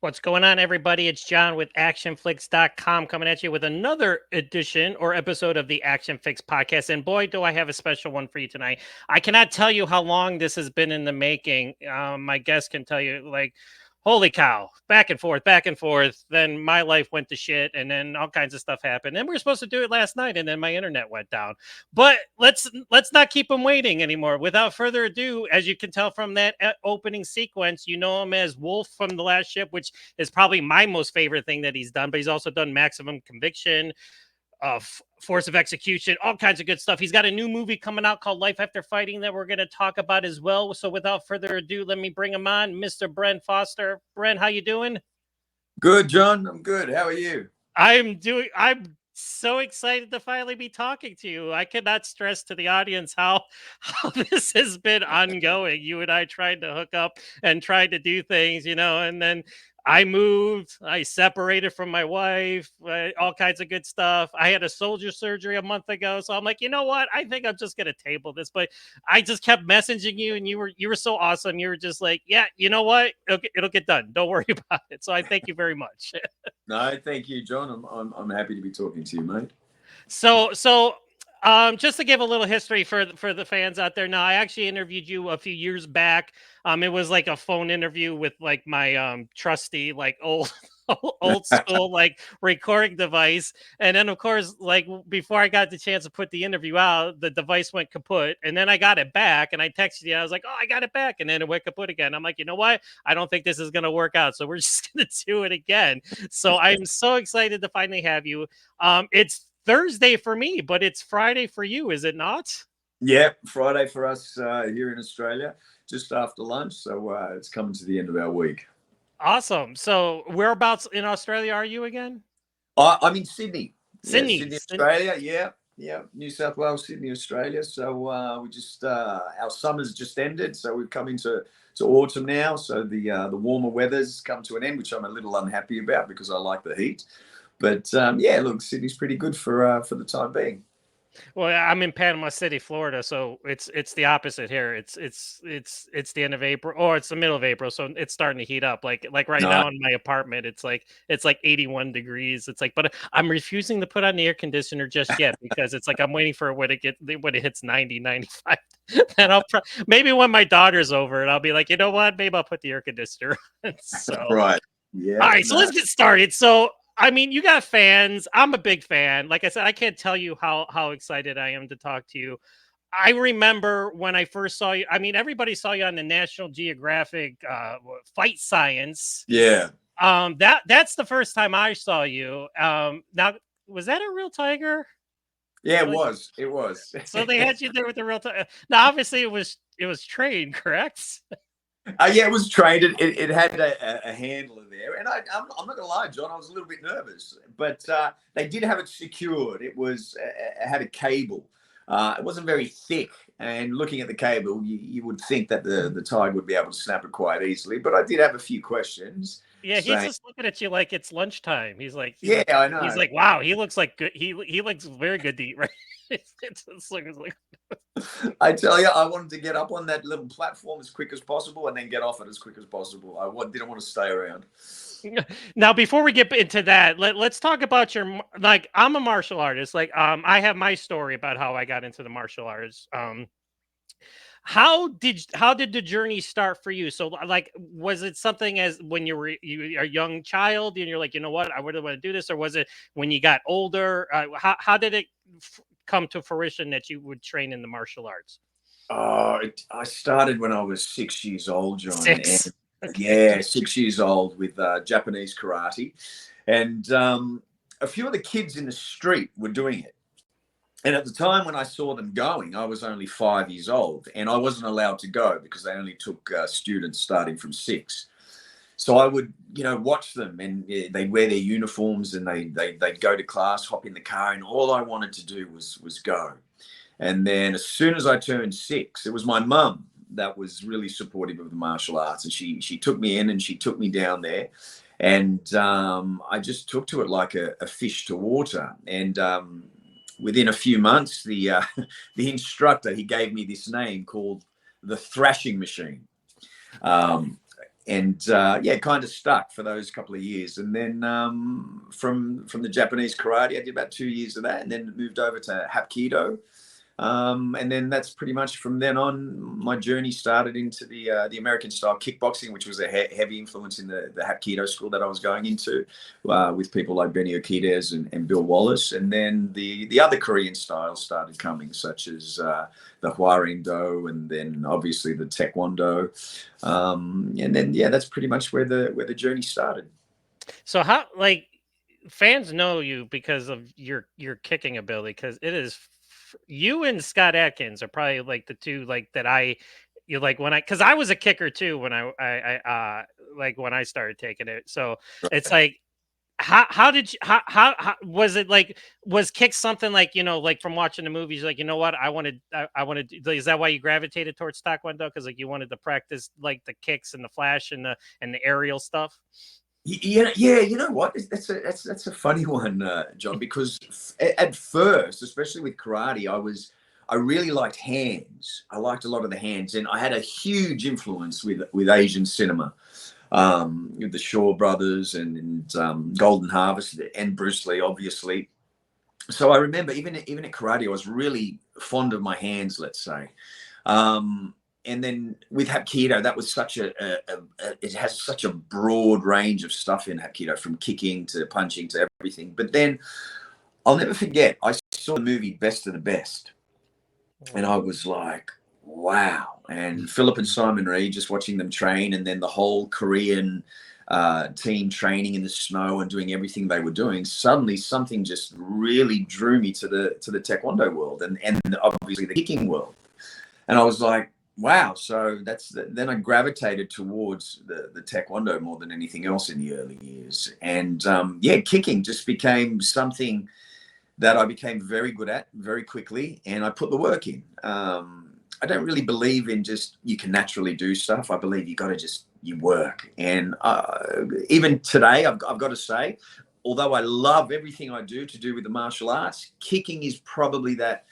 What's going on, everybody? It's John with ACTION-FLIX.com coming at you with another edition or episode of the Action Fix podcast. And boy, do I have a special one for you tonight. I cannot tell you how long this has been in the making. My guest can tell you, like, holy cow, back and forth, back and forth. Then my life went to shit, and then all kinds of stuff happened. And we were supposed to do it last night, and then my internet went down. But let's not keep him waiting anymore. Without further ado, as you can tell from that opening sequence, you know him as Wolf from The Last Ship, which is probably my most favorite thing that he's done. But he's also done Maximum Conviction, Force of Execution, all kinds of good stuff. He's got a new movie coming out called Life After Fighting that we're going to talk about as well. So without further ado, let me bring him on, Mr. Bren Foster. Bren, how you doing? Good, John. I'm good. How are you? I'm so excited to finally be talking to you. I cannot stress to the audience how this has been ongoing. You and I tried to hook up and tried to do things, and then I moved, I separated from my wife, all kinds of good stuff. I had a soldier surgery a month ago. So I'm like, you know what? I think I'm just going to table this. But I just kept messaging you and you were so awesome. You were just like, yeah, you know what? It'll get done. Don't worry about it. So I thank you very much. No, thank you, John. I'm happy to be talking to you, mate. So just to give a little history for the fans out there. Now, I actually interviewed you a few years back. It was like a phone interview with like my trusty like old school like recording device. And then of course, like before I got the chance to put the interview out, the device went kaput. And then I got it back and I texted you. I was like, "Oh, I got it back." And then it went kaput again. I'm like, "You know what? I don't think this is going to work out. So we're just going to do it again." So I'm so excited to finally have you. It's Thursday for me, but it's Friday for you, is it not? Yeah, Friday for us here in Australia, just after lunch. So it's coming to the end of our week. Awesome. So whereabouts in Australia are you again? I'm in Sydney. Yeah, Sydney. Sydney, Australia. Yeah, New South Wales, Sydney, Australia. So we just our summer's just ended, so we've come into autumn now. So the warmer weather's come to an end, which I'm a little unhappy about because I like the heat. But yeah, look, Sydney's pretty good for the time being. Well, I'm in Panama City, Florida, so it's the opposite here. It's the end of April, or it's the middle of April, so it's starting to heat up. Like right No, now in my apartment, it's like 81 degrees. It's like, but I'm refusing to put on the air conditioner just yet because it's like I'm waiting for when it hits 90, 95. And maybe when my daughter's over, and I'll be like, you know what? Maybe I'll put the air conditioner on. So right. all Yeah. right, so No. let's get started. So, I mean, you got fans. I'm a big fan. Like I said, I can't tell you how excited I am to talk to you. I remember when I first saw you. I mean, everybody saw you on the National Geographic Fight Science. Yeah. That's the first time I saw you. Now, was that a real tiger? Yeah, it Like, was. It was. so they had you there with the real tiger. Now, obviously, it was trained, correct? Yeah, it was trained. It had a handler there, and I'm not gonna lie, John. I was a little bit nervous, but they did have it secured. It had a cable. It wasn't very thick, and looking at the cable, you would think that the tiger would be able to snap it quite easily. But I did have a few questions. Yeah, he's Saying, just looking at you like it's lunchtime. He's like, yeah, I he's know. like, wow, he looks like good. He looks very good to eat, right? It's like, I tell you, I wanted to get up on that little platform as quick as possible and then get off it as quick as possible. Didn't want to stay around. now, before we get into that, let's talk about your like. I'm a martial artist. Like, I have my story about how I got into the martial arts. How did the journey start for you? So like, was it something as when you are a young child and you're like, you know what, I really want to do this, or was it when you got older? How did it come to fruition that you would train in the martial arts? I started when I was 6 years old, John, and 6. Okay. yeah, 6 years old with Japanese karate, and a few of the kids in the street were doing it. And at the time when I saw them going, I was only 5 years old, and I wasn't allowed to go because they only took students starting from 6. So I would, watch them, and they'd wear their uniforms, and they'd go to class, hop in the car, and all I wanted to do was go. And then as soon as I turned 6, it was my mum that was really supportive of the martial arts, and she took me in and she took me down there, and I just took to it like a fish to water. And within a few months, the the instructor, he gave me this name called the thrashing machine. Um, yeah, kind of stuck for those couple of years. And then from the Japanese karate, I did about 2 years of that, and then moved over to Hapkido. And then that's pretty much from then on, my journey started into the American style kickboxing, which was a heavy influence in the Hapkido school that I was going into, with people like Benny Okides and Bill Wallace. And then the other Korean styles started coming, such as the Hwarang-do, and then obviously the Taekwondo. And then, yeah, that's pretty much where the journey started. So how, like, fans know you because of your kicking ability, because it is you and Scott Atkins are probably like the two, like, that you like, when because I was a kicker too when I like when I started taking it. So it's like, how did you, how was it, like, was kick something, like, like, from watching the movies, like, what I wanted, is that why you gravitated towards Taekwondo, because, like, you wanted to practice, like, the kicks and the flash and the aerial stuff? Yeah, you know what? That's a funny one, John, because at first, especially with karate, I really liked hands. I liked a lot of the hands, and I had a huge influence with Asian cinema, with the Shaw Brothers and Golden Harvest and Bruce Lee, obviously. So I remember even at karate, I was really fond of my hands, let's say. And then with Hapkido, that was such it has such a broad range of stuff in Hapkido, from kicking to punching to everything. But then I'll never forget, I saw the movie Best of the Best, and I was like, wow. And Philip and Simon Reed, just watching them train, and then the whole Korean team training in the snow and doing everything they were doing, suddenly something just really drew me to the Taekwondo world, and obviously the kicking world. And I was like, wow. So then I gravitated towards the Taekwondo more than anything else in the early years. And yeah, kicking just became something that I became very good at very quickly, and I put the work in. I don't really believe in just you can naturally do stuff. I believe you got to you work. And even today, I've got to say, although I love everything I do to do with the martial arts, kicking is probably that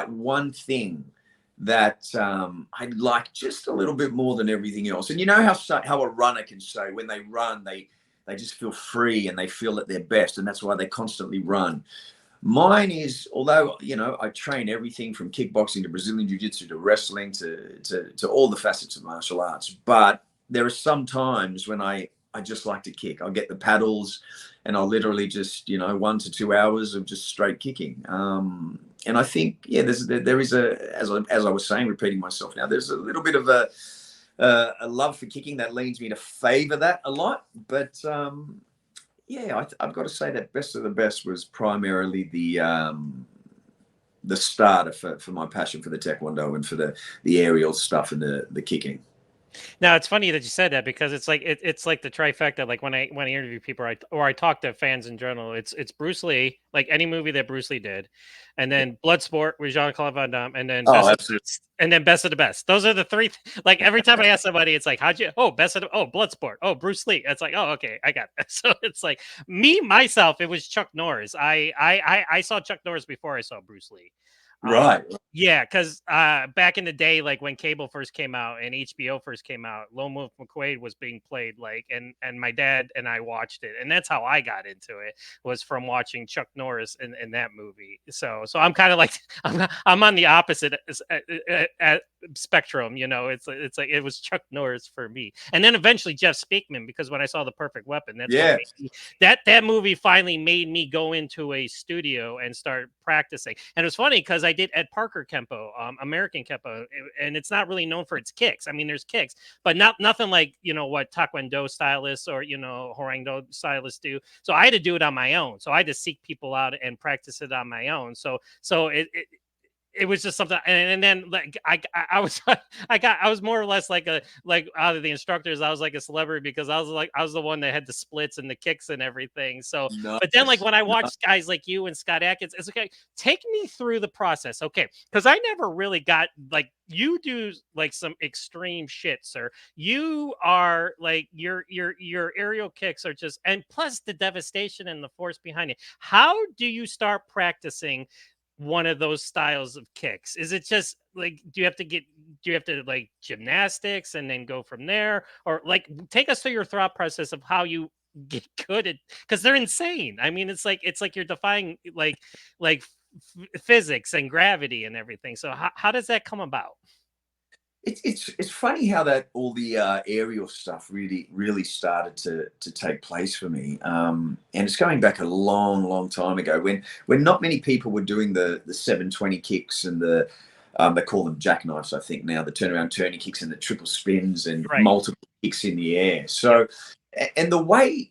one thing that I like just a little bit more than everything else. And you know how a runner can say when they run, they just feel free and they feel at their best, and that's why they constantly run. Mine is, although, I train everything from kickboxing to Brazilian Jiu-Jitsu to wrestling to all the facets of martial arts. But there are some times when I just like to kick. I'll get the paddles and I'll literally just, 1 to 2 hours of just straight kicking. And I think, yeah, there is as I was saying, repeating myself now, there's a little bit of a love for kicking that leads me to favor that a lot. But yeah, I've got to say that Best of the Best was primarily the starter for my passion for the Taekwondo and for the aerial stuff and the kicking. Now it's funny that you said that, because it's like it's like the trifecta. Like when I interview people, or I talk to fans in general, it's Bruce Lee, like any movie that Bruce Lee did, and then Bloodsport with Jean-Claude Van Damme, and then Best of the Best. Those are the three. Like every time I ask somebody, it's like, Bloodsport, Bruce Lee. It's like, oh, okay, I got that. So it's like myself, it was Chuck Norris. I saw Chuck Norris before I saw Bruce Lee. Right. Yeah, because back in the day, like when cable first came out and HBO first came out, Lone Wolf McQuade was being played, like, and my dad and I watched it, and that's how I got into it, was from watching Chuck Norris in that movie. So I'm kind of like I'm on the opposite spectrum, It's like it was Chuck Norris for me, and then eventually Jeff Speakman, because when I saw The Perfect Weapon, that's what made me, that movie finally made me go into a studio and start practicing. And it was funny because I did Ed Parker Kempo, American Kempo, and it's not really known for its kicks. I mean, there's kicks, but nothing like what Taekwondo stylists or Hwarang-do stylists do. So I had to do it on my own. So I had to seek people out and practice it on my own. So it was just something, and then like I was I was more or less like out of the instructors, I was like a celebrity, because I was the one that had the splits and the kicks and everything. So Nice. but then, like, when I watched guys like you and Scott Atkins, it's okay, take me through the process, okay, because I never really got, like, you do like some extreme shit, sir. You are like your aerial kicks are just, and plus the devastation and the force behind it. How do you start practicing one of those styles of kicks? Is it just like, do you have to like gymnastics and then go from there, or like take us through your thought process of how you get good at, because they're insane. I mean, it's like you're defying like physics and gravity and everything. So how does that come about? It's funny how that all the aerial stuff really started to take place for me, and it's going back a long time ago when not many people were doing the 720 kicks and the they call them jackknives, I think now, the turnaround turning kicks and the triple spins and Right. multiple kicks in the air. Yep. So, and the way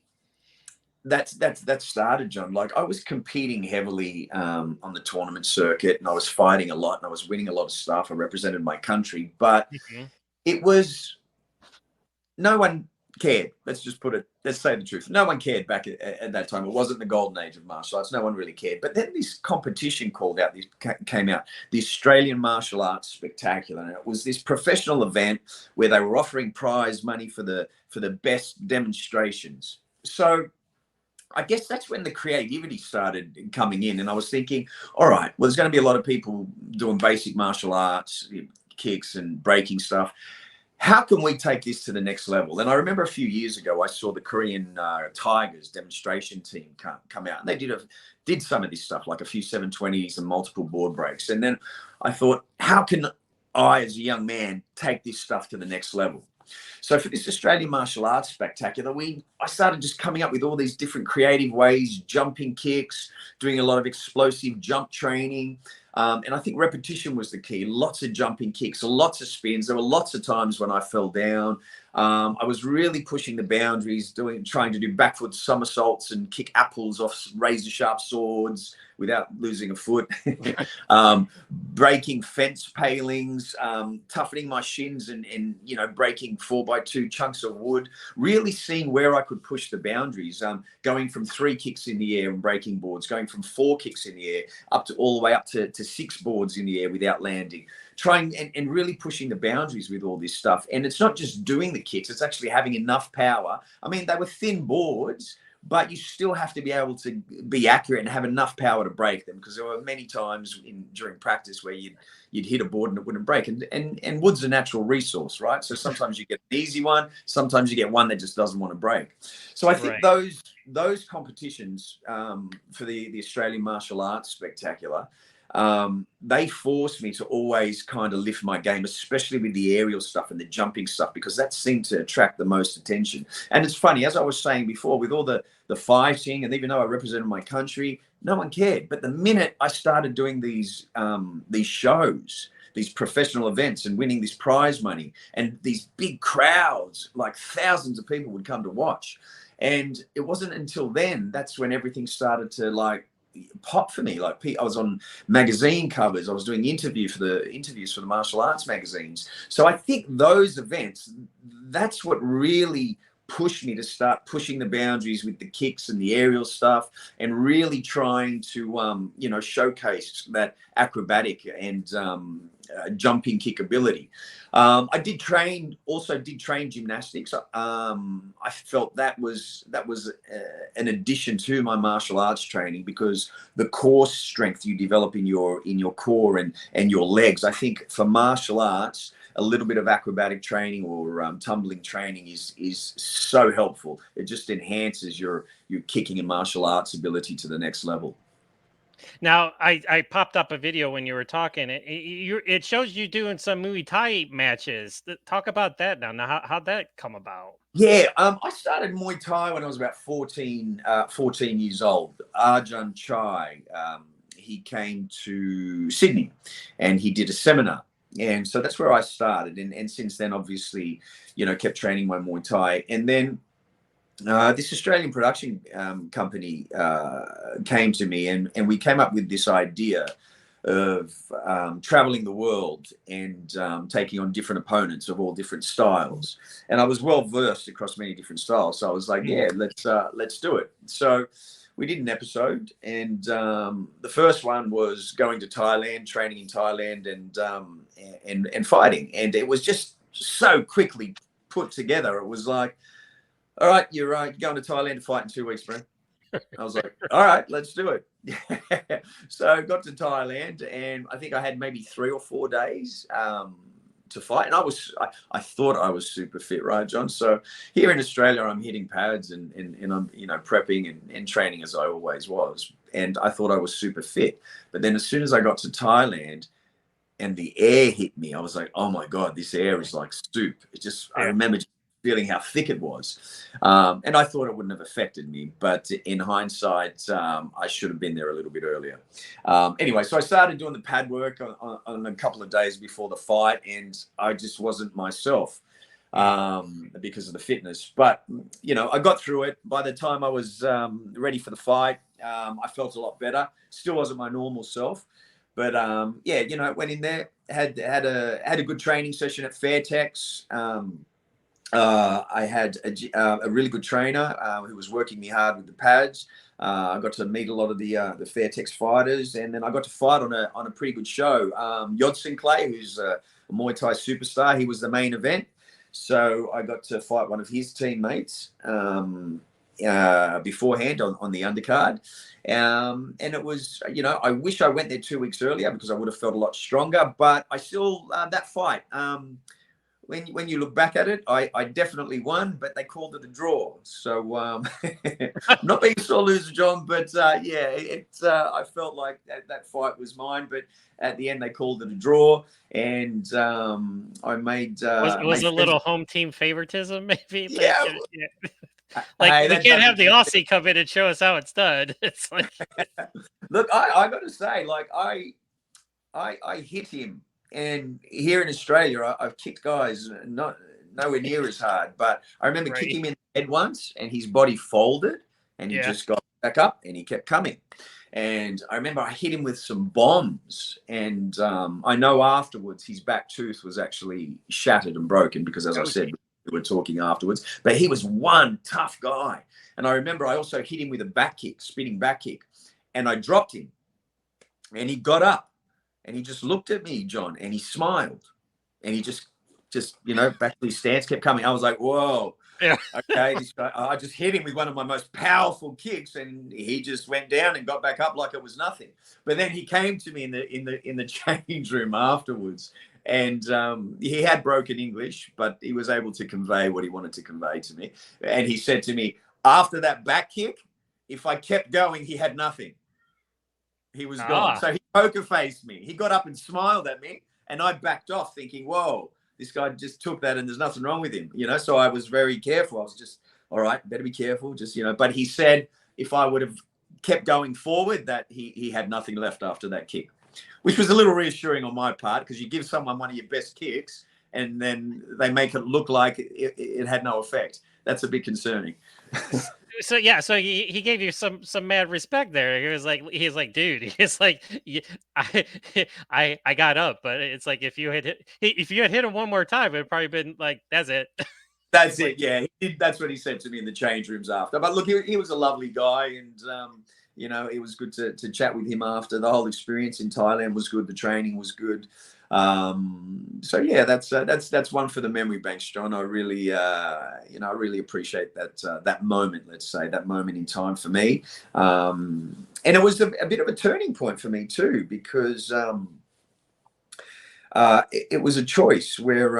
that started, John. Like, I was competing heavily on the tournament circuit, and I was fighting a lot, and I was winning a lot of stuff. I represented my country, but Mhm. it was no one cared. Let's say the truth. No one cared back at that time. It wasn't the golden age of martial arts. No one really cared. But then this competition came out, the Australian Martial Arts Spectacular, and it was this professional event where they were offering prize money for the best demonstrations. So I guess that's when the creativity started coming in. And I was thinking, all right, well, there's going to be a lot of people doing basic martial arts, kicks and breaking stuff. How can we take this to the next level? And I remember a few years ago, I saw the Korean Tigers demonstration team come out, and they did some of this stuff, like a few 720s and multiple board breaks. And then I thought, how can I, as a young man, take this stuff to the next level? So for this Australian Martial Arts Spectacular, I started just coming up with all these different creative ways, jumping kicks, doing a lot of explosive jump training. And I think repetition was the key. Lots of jumping kicks, lots of spins. There were lots of times when I fell down. I was really pushing the boundaries, trying to do backward somersaults and kick apples off razor sharp swords without losing a foot. Breaking fence palings, toughening my shins and breaking 4x2 chunks of wood, really seeing where I could push the boundaries, going from 3 kicks in the air and breaking boards, going from 4 kicks in the air all the way up to 6 boards in the air without landing, trying and really pushing the boundaries with all this stuff. And it's not just doing the kicks, it's actually having enough power. I mean, they were thin boards, but you still have to be able to be accurate and have enough power to break them, because there were many times during practice where you'd hit a board and it wouldn't break. And wood's a natural resource, right? So sometimes you get an easy one, sometimes you get one that just doesn't want to break. So I think Right. those competitions for the Australian Martial Arts Spectacular, they forced me to always kind of lift my game, especially with the aerial stuff and the jumping stuff, because that seemed to attract the most attention. And it's funny, as I was saying before, with all the fighting, and even though I represented my country, no one cared. But the minute I started doing these shows, these professional events, and winning this prize money, and these big crowds, like thousands of people would come to watch. And it wasn't until then, that's when everything started to like pop for me. Like, I was on magazine covers, I was doing interviews for the martial arts magazines. So I think those events, that's what really pushed me to start pushing the boundaries with the kicks and the aerial stuff, and really trying to showcase that acrobatic and jumping kick ability. I did train gymnastics. I felt that was an addition to my martial arts training, because the core strength you develop in your core and your legs. I think for martial arts, a little bit of acrobatic training or tumbling training is so helpful. It just enhances your kicking and martial arts ability to the next level. Now, I popped up a video when you were talking. It shows you doing some Muay Thai matches. Talk about that now. Now, how'd that come about? Yeah, I started Muay Thai when I was about 14 years old. Arjun Chai, he came to Sydney and he did a seminar. And so that's where I started. And since then, obviously, kept training my Muay Thai. And then this Australian production company came to me, and we came up with this idea of traveling the world and taking on different opponents of all different styles. And I was well versed across many different styles, so I was like, yeah, let's do it. So we did an episode, and the first one was going to Thailand, training in Thailand, and fighting. And it was just so quickly put together. It was like, all right, you're going to Thailand to fight in 2 weeks, Bren. I was like, all right, let's do it. So I got to Thailand, and I think I had maybe 3 or 4 days to fight, and I thought I was super fit, right, John? So here in Australia, I'm hitting pads and I'm prepping and training as I always was, and I thought I was super fit. But then as soon as I got to Thailand and the air hit me, I was like, oh my God, this air is like soup. I remember just feeling how thick it was. And I thought it wouldn't have affected me, but in hindsight, I should have been there a little bit earlier. Anyway, so I started doing the pad work on a couple of days before the fight, and I just wasn't myself because of the fitness. But, I got through it. By the time I was ready for the fight, I felt a lot better. Still wasn't my normal self. But went in there, had a good training session at Fairtex. I had a really good trainer who was working me hard with the pads. I got to meet a lot of the Fairtex fighters, and then I got to fight on a pretty good show. Yodson Clay, who's a Muay Thai superstar, he was the main event. So I got to fight one of his teammates beforehand on the undercard. And it was, I wish I went there 2 weeks earlier because I would have felt a lot stronger. But I still, that fight, when you look back at it, I definitely won, but they called it a draw. So I'm not being a sore loser, John, but I felt like that fight was mine. But at the end, they called it a draw, and I made was a little home team favoritism, maybe. Yeah. Like, hey, we can't have the Aussie come in and show us how it's done. It's like, look, I got to say, like, I hit him, and here in Australia, I've kicked guys nowhere near as hard. But I remember kicking him in the head once, and his body folded, and he just got back up, and he kept coming. And I remember I hit him with some bombs, and I know afterwards his back tooth was actually shattered and broken because, as I said, we were talking afterwards. But he was one tough guy. And I remember I also hit him with a back kick, spinning back kick, and I dropped him, and he got up, and he just looked at me, John, and he smiled, and he just back to his stance, kept coming. I was like, whoa. Yeah. Okay, this guy, I just hit him with one of my most powerful kicks, and he just went down and got back up like it was nothing. But then he came to me in the change room afterwards, and he had broken English, but he was able to convey what he wanted to convey to me. And he said to me, after that back kick, if I kept going, he had nothing. He was gone. So he poker faced me. He got up and smiled at me, and I backed off thinking, whoa, this guy just took that and there's nothing wrong with him. So I was very careful. I was just, all right, better be careful. Just, but he said if I would have kept going forward, that he had nothing left after that kick, which was a little reassuring on my part, because you give someone one of your best kicks and then they make it look like it had no effect. That's a bit concerning. So he gave you some mad respect there. He was like, dude, he's like, I got up, but it's like if you had hit him one more time, it'd probably been like, that's it. That's it. Yeah, that's what he said to me in the change rooms after. But look, he was a lovely guy, and it was good to chat with him after. The whole experience in Thailand was good. The training was good. So yeah, that's one for the memory banks, John. I really appreciate that moment. Let's say that moment in time for me, and it was a bit of a turning point for me too, because it was a choice where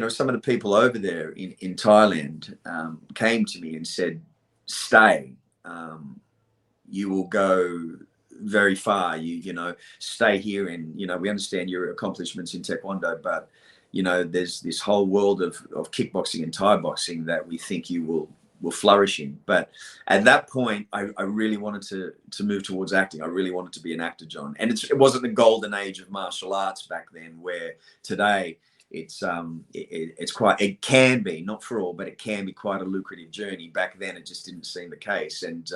some of the people over there in Thailand came to me and said, "Stay. You will go very far. You stay here, and we understand your accomplishments in Taekwondo, but there's this whole world of kickboxing and Thai boxing that we think you will flourish in." But at that point, I really wanted to move towards acting. I really wanted to be an actor, John. And it wasn't the golden age of martial arts back then, where today it's quite, it can be, not for all, but it can be quite a lucrative journey. Back then, it just didn't seem the case. And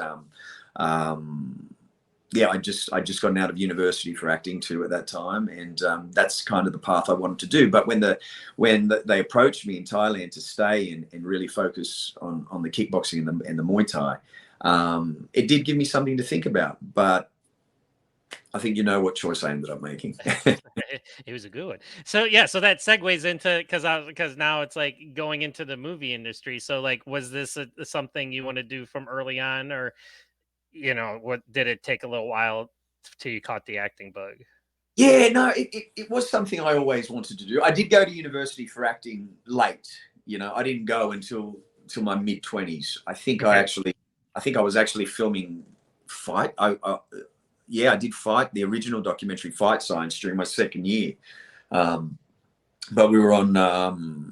I just gotten out of university for acting too at that time, and that's kind of the path I wanted to do. But when they approached me in Thailand to stay and really focus on the kickboxing and the Muay Thai, it did give me something to think about. But I think what choice I ended up making. It was a good one. So yeah, so that segues into because now it's like going into the movie industry. So like, was this something you want to do from early on, or you know, what did it take a little while till you caught the acting bug? Yeah, no, it was something I always wanted to do. I did go to university for acting late. You know, I didn't go until my mid-20s. I think Okay. I think I was actually filming Fight. Yeah, I did Fight, the original documentary Fight Science, during my second year. But we were on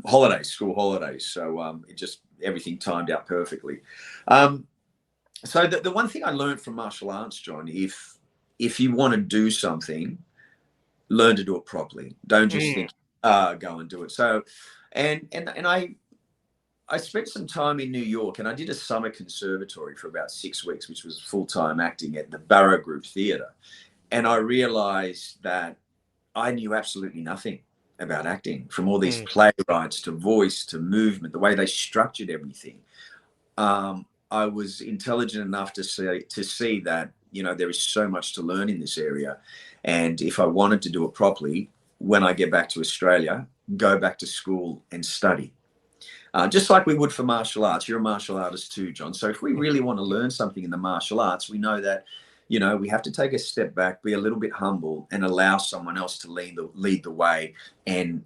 holidays, school holidays, so it just everything timed out perfectly. So the one thing I learned from martial arts, John, if you want to do something, learn to do it properly. Don't just think, go and do it. So, and I spent some time in New York, and I did a summer conservatory for about 6 weeks, which was full-time acting at the Barrow Group Theatre. And I realized that I knew absolutely nothing about acting, from all these playwrights to voice to movement, the way they structured everything. I was intelligent enough to see that, you know, there is so much to learn in this area. And if I wanted to do it properly, when I get back to Australia, go back to school and study. Just like we would for martial arts. You're a martial artist too, John. So if we really want to learn something in the martial arts, we know that, you know, we have to take a step back, be a little bit humble, and allow someone else to lead the way, and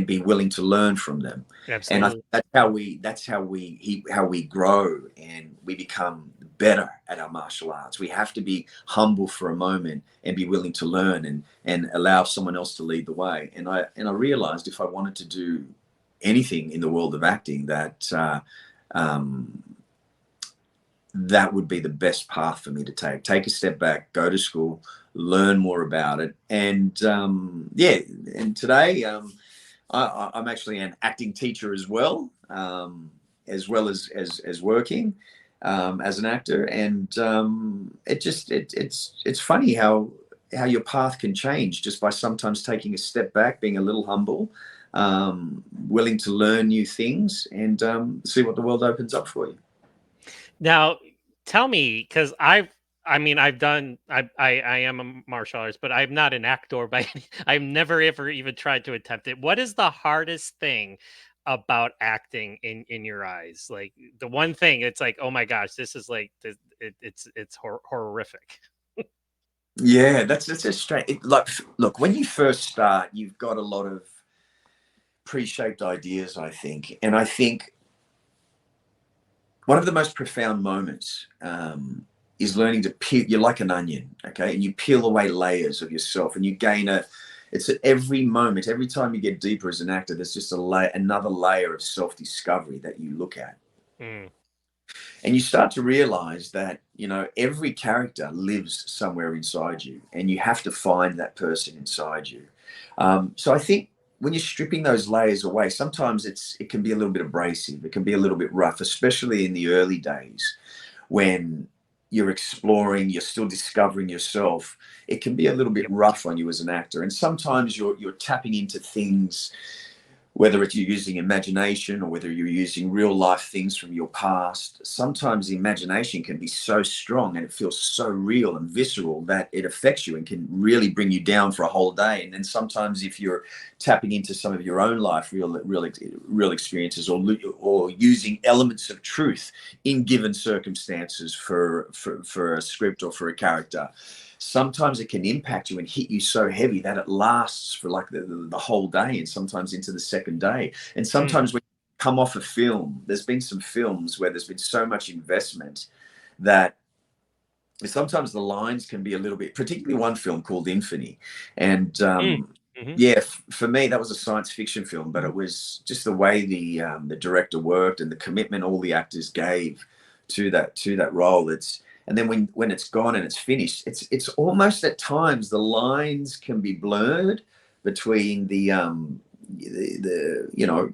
be willing to learn from them. Absolutely. And I think that's how we grow, and we become better at our martial arts. We have to be humble for a moment and be willing to learn, and allow someone else to lead the way. And I realized if I wanted to do anything in the world of acting, that that would be the best path for me to take a step back, go to school, learn more about it. And and today I'm actually an acting teacher as well as working as an actor. And it's funny how your path can change just by sometimes taking a step back, being a little humble, willing to learn new things, and see what the world opens up for you. Now, tell me, because I am a martial artist, but I'm not an actor by I've never ever even tried to attempt it. What is the hardest thing about acting in your eyes? Like the one thing, it's like, oh my gosh, this is like it's horrific. Yeah, that's a straight. Like, look, when you first start, you've got a lot of pre-shaped ideas, I think, and I think one of the most profound moments is learning to peel. You're like an onion, okay, and you peel away layers of yourself, and you gain it's at every moment, every time you get deeper as an actor, there's just another layer of self-discovery that you look at. And you start to realize that, you know, every character lives somewhere inside you, and you have to find that person inside you. So I think when you're stripping those layers away, sometimes it can be a little bit abrasive. It can be a little bit rough, especially in the early days when you're exploring, you're still discovering yourself. It can be a little bit rough on you as an actor. And sometimes you're tapping into things, whether it's you're using imagination or whether you're using real life things from your past. Sometimes the imagination can be so strong and it feels so real and visceral that it affects you and can really bring you down for a whole day. And then sometimes if you're tapping into some of your own life, real experiences, or using elements of truth in given circumstances for a script or for a character, sometimes it can impact you and hit you so heavy that it lasts for like the whole day, and sometimes into the second day. And sometimes when you come off a film, there's been some films where there's been so much investment that sometimes the lines can be a little bit, particularly one film called Infinity. And yeah, for me, that was a science fiction film, but it was just the way the director worked and the commitment all the actors gave to that role. And then when it's gone and it's finished, it's almost at times the lines can be blurred between the you know,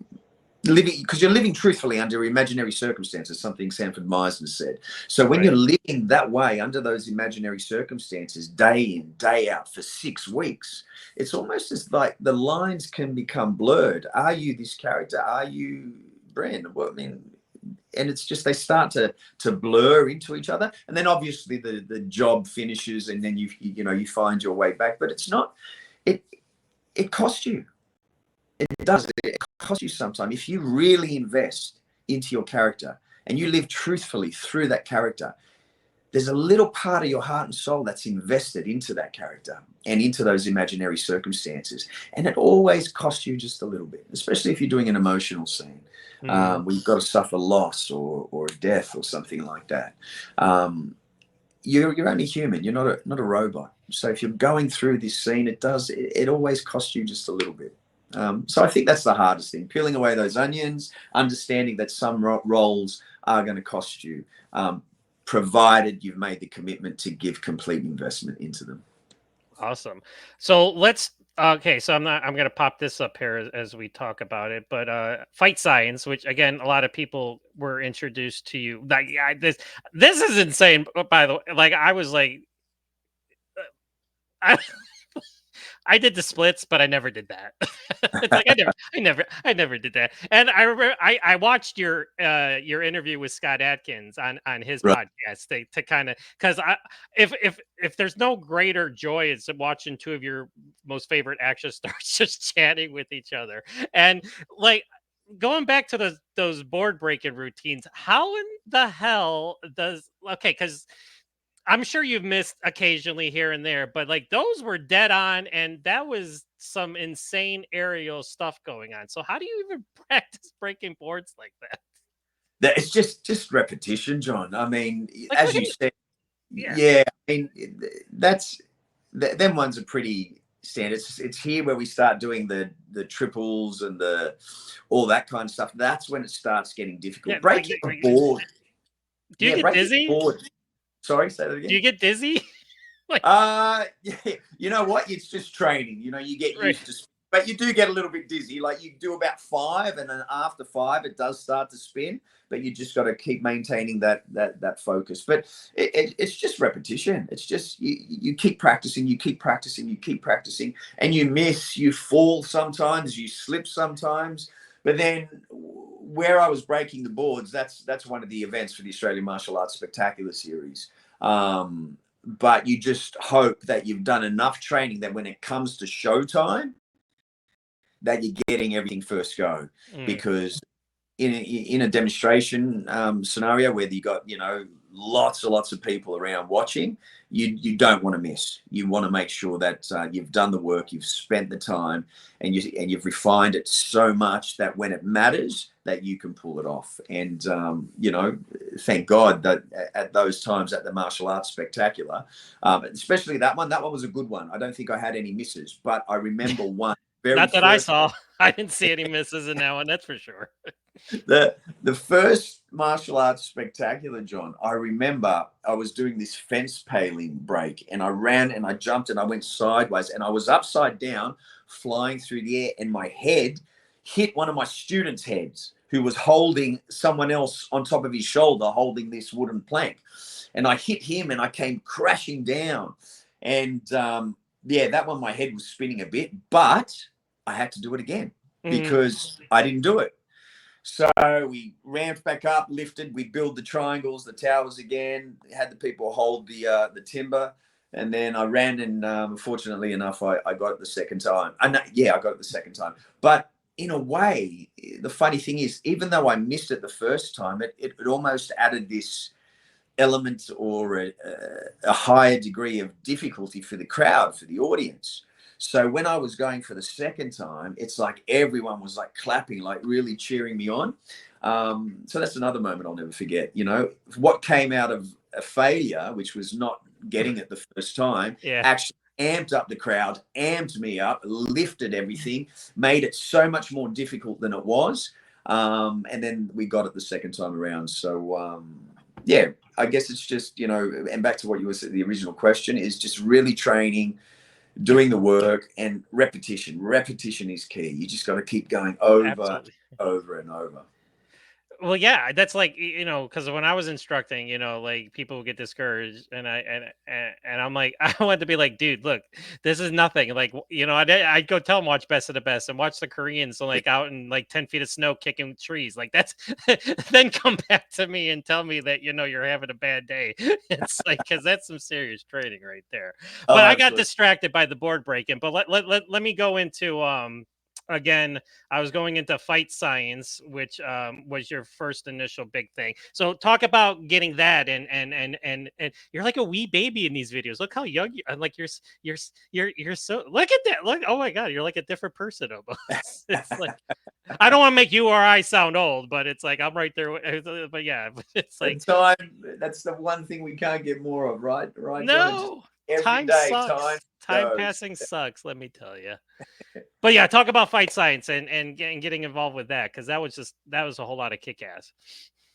living, because you're living truthfully under imaginary circumstances, something Sanford Meisner said. So when you're living that way under those imaginary circumstances, day in, day out for 6 weeks, it's almost as like the lines can become blurred. Are you this character? Are you Bren? Well, I mean, and it's just they start to blur into each other, and then obviously the job finishes, and then you find your way back. But it's not. It costs you. It does. It costs you sometimes if you really invest into your character and you live truthfully through that character. there's a little part of your heart and soul that's invested into that character and into those imaginary circumstances. And it always costs you just a little bit, especially if you're doing an emotional scene where you've got to suffer loss or death or something like that. You're only human. You're not a robot. So if you're going through this scene, it always costs you just a little bit. So I think that's the hardest thing, peeling away those onions, understanding that some roles are going to cost you, provided you've made the commitment to give complete investment into them. Awesome. So okay, so I'm going to pop this up here as we talk about it, but fight science, which again, a lot of people were introduced to you. Like, yeah, this is insane, by the way. Like, I was like, I, I did the splits, but I never did that. It's like I never did that. And I remember I watched your interview with Scott Adkins on his Right. podcast to kind of, because if there's no greater joy as watching two of your most favorite action stars just chatting with each other, and like going back to those board breaking routines, how in the hell does, okay, because I'm sure you've missed occasionally here and there, but like those were dead on, and that was some insane aerial stuff going on. So how do you even practice breaking boards like that? It's just repetition, John. I mean, Like, as you said, yeah, yeah. I mean, them ones are pretty standard. It's here where we start doing the triples and all that kind of stuff. That's when it starts getting difficult. like, Breaking a board. do you Yeah, get breaking a dizzy? board. Sorry, say that again. Do you get dizzy? Like, Yeah, you know what? It's just training. You know, you get right. used to, but you do get a little bit dizzy. Like you do about 5, and then after 5, it does start to spin. But you just got to keep maintaining that focus. But it's just repetition. It's just you keep practicing, you keep practicing, you keep practicing, and you miss, you fall sometimes, you slip sometimes. But then where I was breaking the boards, that's one of the events for the Australian Martial Arts Spectacular Series. But you just hope that you've done enough training that when it comes to showtime, that you're getting everything first go. Because in a demonstration scenario where you got lots of people around watching, you don't want to miss. You want to make sure that you've done the work, you've spent the time, and you've refined it so much that when it matters, that you can pull it off. And thank God that at those times at the Martial Arts Spectacular, especially that one was a good one. I don't think I had any misses, but I remember one very Not that I first. saw. I didn't see any misses in that one. That's for sure. The first Martial Arts Spectacular, John, I remember I was doing this fence paling break, and I ran and I jumped and I went sideways, and I was upside down flying through the air, and my head hit one of my students' heads who was holding someone else on top of his shoulder holding this wooden plank, and I hit him and I came crashing down. And that one, my head was spinning a bit, but I had to do it again because I didn't do it. So we ramped back up, lifted, we built the triangles, the towers again, had the people hold the timber, and then I ran, and fortunately enough, I got it the second time. I got it the second time. But in a way, the funny thing is, even though I missed it the first time, it almost added this element or a higher degree of difficulty for the crowd, for the audience. So when I was going for the second time, it's like everyone was like clapping, like really cheering me on. So that's another moment I'll never forget. What came out of a failure, which was not getting it the first time, actually amped up the crowd, amped me up, lifted everything, made it so much more difficult than it was. And then we got it the second time around. So, I guess it's just, and back to what you were saying, the original question is just really training, doing the work, and repetition. Repetition is key. You just got to keep going over and over. Well, yeah, that's like, because when I was instructing, like people would get discouraged, and I'm like, I want to be like, dude, look, this is nothing. Like, I'd go tell them watch Best of the Best and watch the Koreans, so like out in like 10 feet of snow kicking trees. Like that's then come back to me and tell me that you're having a bad day. It's like, because that's some serious training right there. But I got distracted by the board breaking. But let me go into again, I was going into fight science, which was your first initial big thing. So talk about getting that, and you're like a wee baby in these videos. Look how young you are. Like you're so, look at that. Look, oh my God, you're like a different person almost. It's like, I don't want to make you or I sound old, but it's like I'm right there. But yeah, it's like, Time, that's the one thing we can't get more of, right? Right, John? It's just no, every time day, time sucks. Time goes. passing sucks, let me tell you. But yeah, talk about fight science and getting involved with that, because that was a whole lot of kick ass.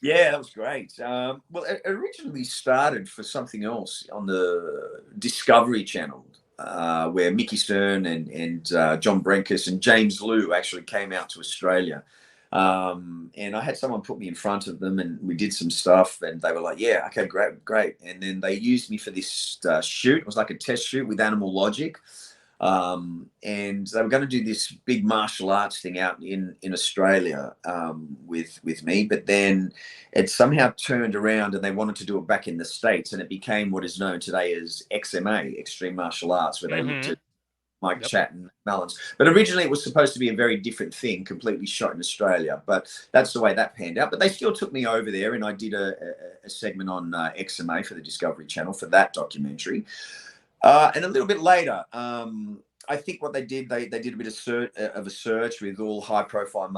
Yeah, that was great. Well, it originally started for something else on the Discovery Channel, where Mickey Stern and John Brenkus and James Liu actually came out to Australia. And I had someone put me in front of them, and we did some stuff, and they were like, "Yeah, okay, great, great." And then they used me for this shoot. It was like a test shoot with Animal Logic. And they were going to do this big martial arts thing out in Australia with me, but then it somehow turned around and they wanted to do it back in the States, and it became what is known today as XMA, Extreme Martial Arts, where they looked Mm-hmm. at Mike Yep. Chat and Mullins. But originally it was supposed to be a very different thing, completely shot in Australia, but that's the way that panned out. But they still took me over there, and I did a segment on XMA for the Discovery Channel for that documentary. And a little bit later, I think what they did a bit of a search with all high profile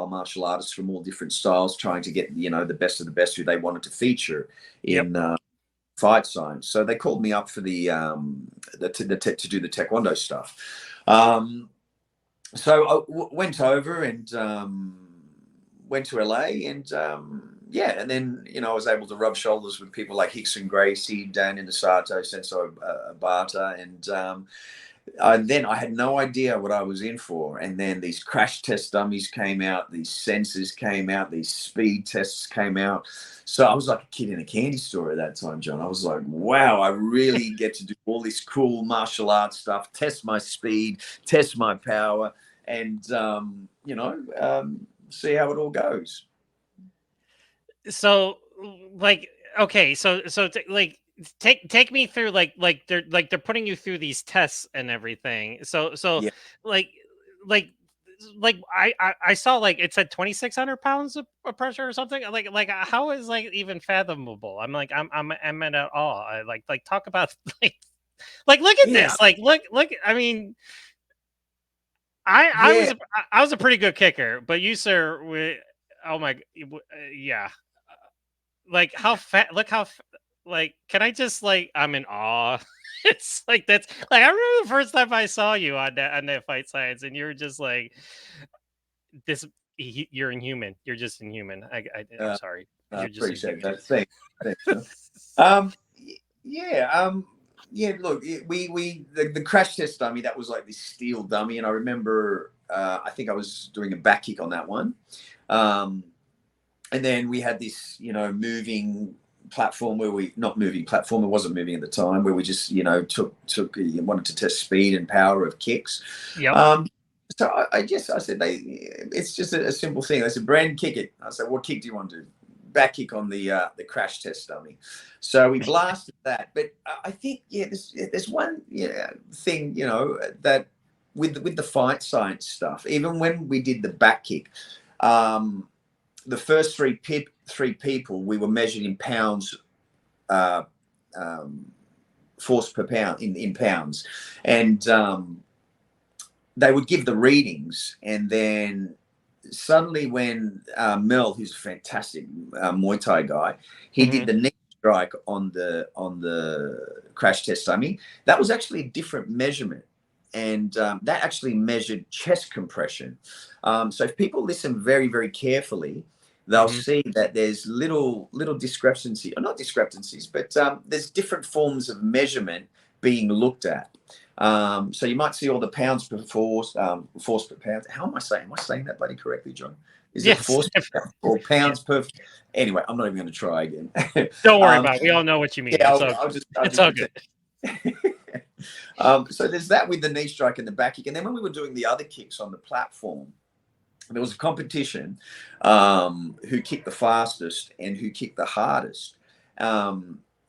martial artists from all different styles, trying to get the best of the best who they wanted to feature Yep. in fight science. So they called me up for to do the taekwondo stuff. So I went over and went to LA, and yeah, and then I was able to rub shoulders with people like Hickson Gracie, Dan Inosato, Senso Abata, and then I had no idea what I was in for. And then these crash test dummies came out, these sensors came out, these speed tests came out. So I was like a kid in a candy store at that time, John. I was like, wow, I really get to do all this cool martial arts stuff, test my speed, test my power, and see how it all goes. So like, okay, like, take me through, like they're putting you through these tests and everything. So Yeah. like like I saw, like, it said 2,600 pounds of pressure or something. Like how is, like, even fathomable? I'm at awe. I like talk about like look at Yeah. this. Like look. I mean, I Yeah. was I was a pretty good kicker, but you, sir, oh my, yeah. Like, how fat, look how like, can I just, like, I'm in awe. It's like, that's like, I remember the first time I saw you on that fight science, and you were just like, this, you're inhuman. You're just inhuman. I'm Uh, sorry. I You're just appreciate inhuman. that. Thanks, John. Um, yeah, yeah. Look, the crash test dummy, that was like this steel dummy, and I remember I think I was doing a back kick on that one, um, and then we had this moving platform where we not moving platform, it wasn't moving at the time, where we just took wanted to test speed and power of kicks. Yep. Um, so I said it's just a simple thing. They said, Bren, kick it. I said, what kick do you want to do? Back kick on the crash test dummy. So we blasted that. But I think there's one thing that with the fight science stuff. Even when we did the back kick, the first three people, we were measured in pounds, uh, force per pound in pounds, and they would give the readings, and then suddenly when Mel, who's a fantastic Muay Thai guy, he did Hmm. the knee strike on the crash test dummy. That was actually a different measurement, and that actually measured chest compression. So if people listen very, very carefully, they'll Hmm. see that there's little discrepancy, or not discrepancies, but there's different forms of measurement being looked at. So you might see all the pounds per force, force per pound. How am I saying? Am I saying that bloody correctly, John? Is it Yes. force per pound or Yeah. pounds per? Anyway, I'm not even going to try again. Don't worry um, about it. We all know what you mean. yeah, It's all I'll good. just It's all pretend. good. So there's that with the knee strike and the back kick, and then when we were doing the other kicks on the platform, there was a competition who kicked the fastest and who kicked the hardest.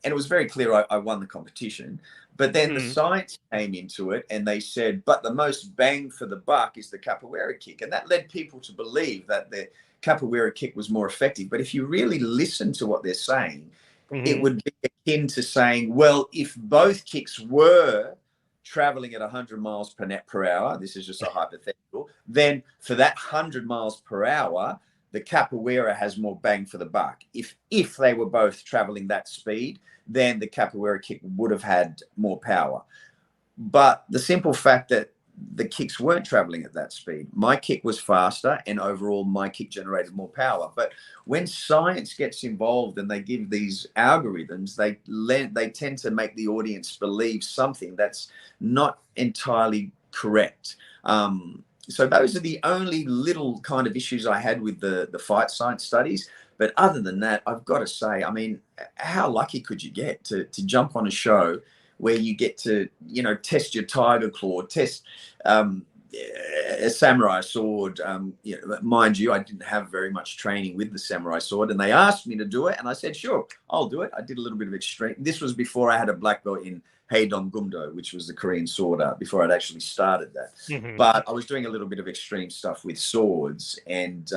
it was very clear I won the competition. But then the science came into it, and they said, but the most bang for the buck is the capoeira kick. And that led people to believe that the capoeira kick was more effective. But if you really listen to what they're saying, it would be akin to saying, well, if both kicks were traveling at 100 miles per hour, this is just a hypothetical, then for that 100 miles per hour, the capoeira has more bang for the buck. If they were both traveling that speed, then the capoeira kick would have had more power. But the simple fact that the kicks weren't traveling at that speed, my kick was faster, and overall my kick generated more power. But when science gets involved and they give these algorithms, they tend to make the audience believe something that's not entirely correct. So those are the only little kind of issues I had with the fight science studies. But other than that, I've got to say, I mean, how lucky could you get to jump on a show where you get to, you know, test your tiger claw, test a samurai sword. You know, mind you, I didn't have very much training with the samurai sword, and they asked me to do it, and I said, sure, I'll do it. I did a little bit of extreme. This was before I had a black belt in Heidong Gumdo, which was the Korean sword art, before I'd actually started that. But I was doing a little bit of extreme stuff with swords, and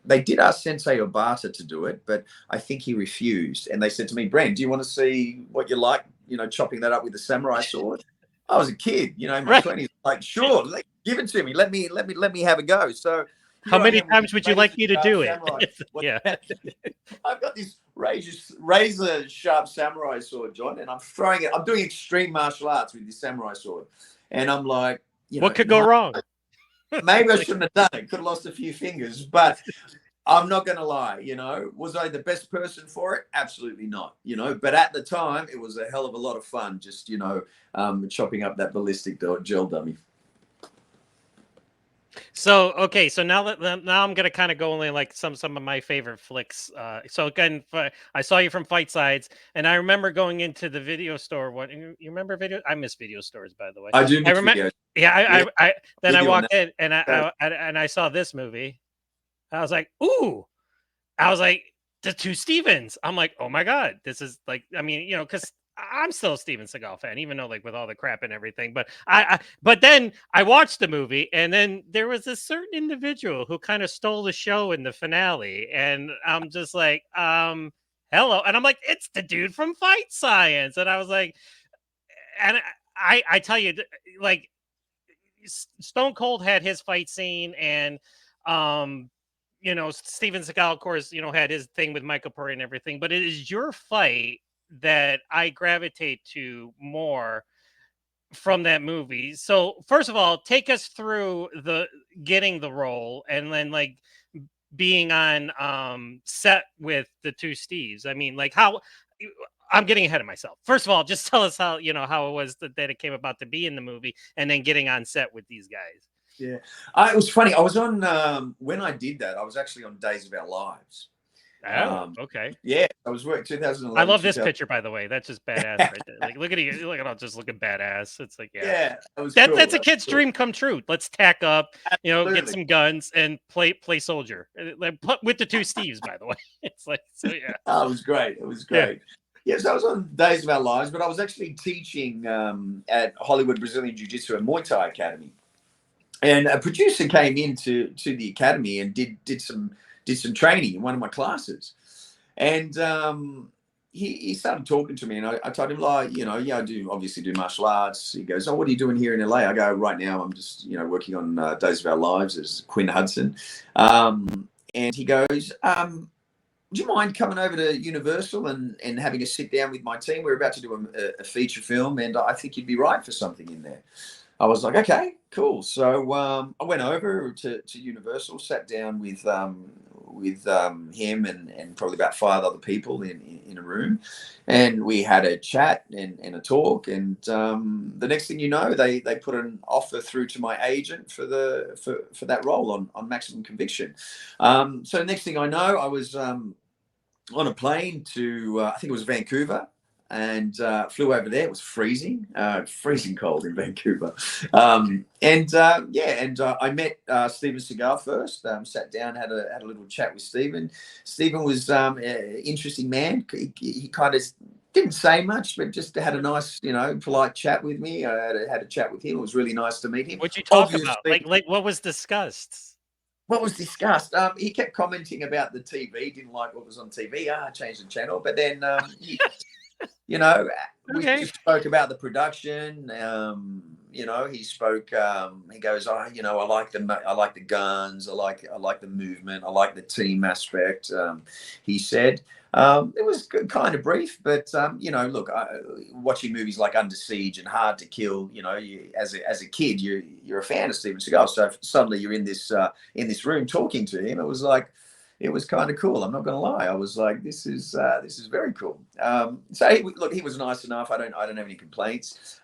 they did ask Sensei Obata to do it, but I think he refused. And they said to me, Bren, do you want to see what you like, you know, chopping that up with a samurai sword? I was a kid, you know, in my 20s, like, sure, give it to me. Let me have a go. So how many times would you like me to do it? Yeah. I've got this razor sharp samurai sword, John, and I'm throwing it. I'm doing extreme martial arts with this samurai sword. And I'm like, you know, what could go wrong? Maybe I shouldn't have done it. Could have lost a few fingers, but I'm not going to lie, you know, was I the best person for it? Absolutely not, you know, but at the time it was a hell of a lot of fun, just, you know, chopping up that ballistic gel dummy. So, okay. So now I'm going to kind of go only like some of my favorite flicks. So again, I saw you from Fight Sides, and I remember going into the video store. What you remember video? I miss video stores, by the way. I do miss remember. videos. Yeah. Then Video I walked in and I saw this movie. I was like, ooh, I was like, the two Stevens. I'm like, oh my God, this is like, I mean, you know, because I'm still a Steven Seagal fan, even though like with all the crap and everything. But but then I watched the movie, and then there was a certain individual who kind of stole the show in the finale, and I'm just like, hello, and I'm like, it's the dude from Fight Science, and I was like, and I tell you, like, Stone Cold had his fight scene, and you know, Steven Seagal, of course, you know, had his thing with Michael Puri and everything, but it is your fight that I gravitate to more from that movie. So first of all, take us through the getting the role, and then like being on set with the two Steves. I mean, like, how I'm getting ahead of myself. First of all, just tell us how, you know, how it was that it came about to be in the movie, and then getting on set with these guys. Yeah, it was funny. I was on when I did that. I was actually on Days of Our Lives. Oh, okay. Yeah, I was working 2011. I love this picture, by the way. That's just badass right there. Like, look at you. Look at all just looking badass. It's like, yeah, that was cool. That's a kid's dream come true. Let's tack up, you know, Absolutely. get some guns and play soldier. Like, with the two Steves, by the way. It's like, so yeah. Oh, it was great. It was great. Yeah. Yes, I was on Days of Our Lives, but I was actually teaching at Hollywood Brazilian Jiu-Jitsu and Muay Thai Academy. And a producer came into the academy and did some training in one of my classes, and he started talking to me, and I told him, like, you know, yeah, I obviously do martial arts. He goes, oh, what are you doing here in LA? I go, right now I'm just, you know, working on Days of Our Lives as Quinn Hudson, and he goes, do you mind coming over to Universal and having a sit down with my team? We're about to do a feature film, and I think you'd be right for something in there. I was like, okay, cool. So I went over to Universal, sat down with him and probably about 5 other people in a room, and we had a chat and a talk. And the next thing you know, they put an offer through to my agent for that role on Maximum Conviction. So next thing I know, I was on a plane to I think it was Vancouver. And flew over there. It was freezing cold in Vancouver. I met Steven Seagal first. Sat down, had a little chat with Steven. Steven was an interesting man. He kind of didn't say much, but just had a nice, polite chat with me. I had a chat with him. It was really nice to meet him. What'd you talk about? Obviously, Like what was discussed? what was discussed? He kept commenting about the TV. Didn't like what was on TV. Changed the channel. But then, we Okay. just spoke about the production. He spoke. He goes, I like the guns. I like the movement. I like the team aspect. He said. It was kind of brief, but look, watching movies like Under Siege and Hard to Kill, as a kid, you're a fan of Steven Seagal. So suddenly you're in this room talking to him. It was kind of cool. I'm not going to lie. I was like, this is very cool. He was nice enough. I don't have any complaints.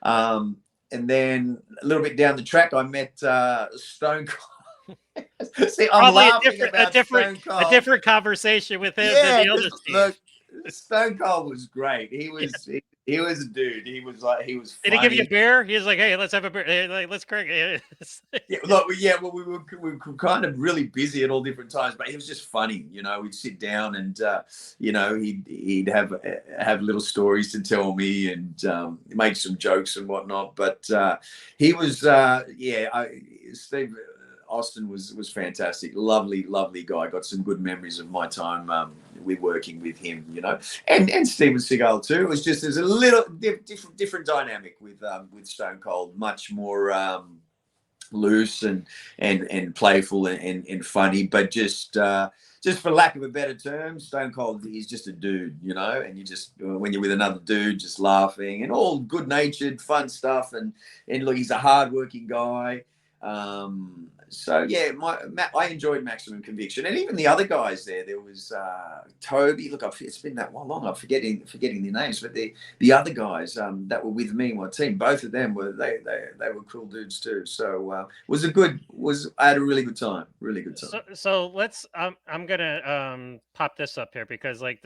And then a little bit down the track, I met Stone Cold. See, I'm Probably laughing about Stone Cold. a different conversation with him than the other look, Stone Cold was great. He was a dude. He was funny. Did he give you a beer? He was like, "Hey, let's have a beer. Hey, like, let's crack it." Well, we were kind of really busy at all different times, but he was just funny. We'd sit down and he'd have little stories to tell me and make some jokes and whatnot. But he was Steve Austin was fantastic. Lovely guy. Got some good memories of my time with working with him, and Steven Seagal too. It was just, there's a little different dynamic with Stone Cold, much more loose and playful and funny, but just for lack of a better term, Stone Cold, he's just a dude, and you just, when you're with another dude, just laughing and all good natured, fun stuff. And look, he's a hardworking guy. So yeah, I enjoyed Maximum Conviction, and even the other guys there. There was Toby. Look, it's been that long. I'm forgetting their names, but the other guys that were with me, my team, both of them were they were cool dudes too. So I had a really good time. Really good time. So let's. I'm gonna pop this up here because like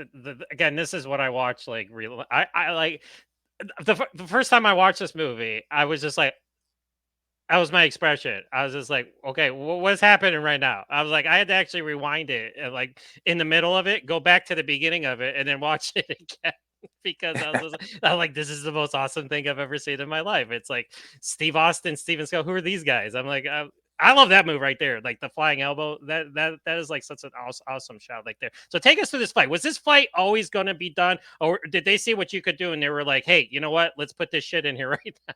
again, this is what I watch. Like real. I like the first time I watched this movie, I was just like. That was my expression. I was just like, okay, what's happening right now? I was like, I had to actually rewind it and like in the middle of it, go back to the beginning of it and then watch it again because I was like, this is the most awesome thing I've ever seen in my life. It's like Steve Austin, Steven Seagal. Who are these guys? I'm like, I love that move right there. Like the flying elbow. That is like such an awesome shot like there. So take us through this fight. Was this fight always going to be done, or did they see what you could do and they were like, hey, you know what? Let's put this shit in here right now.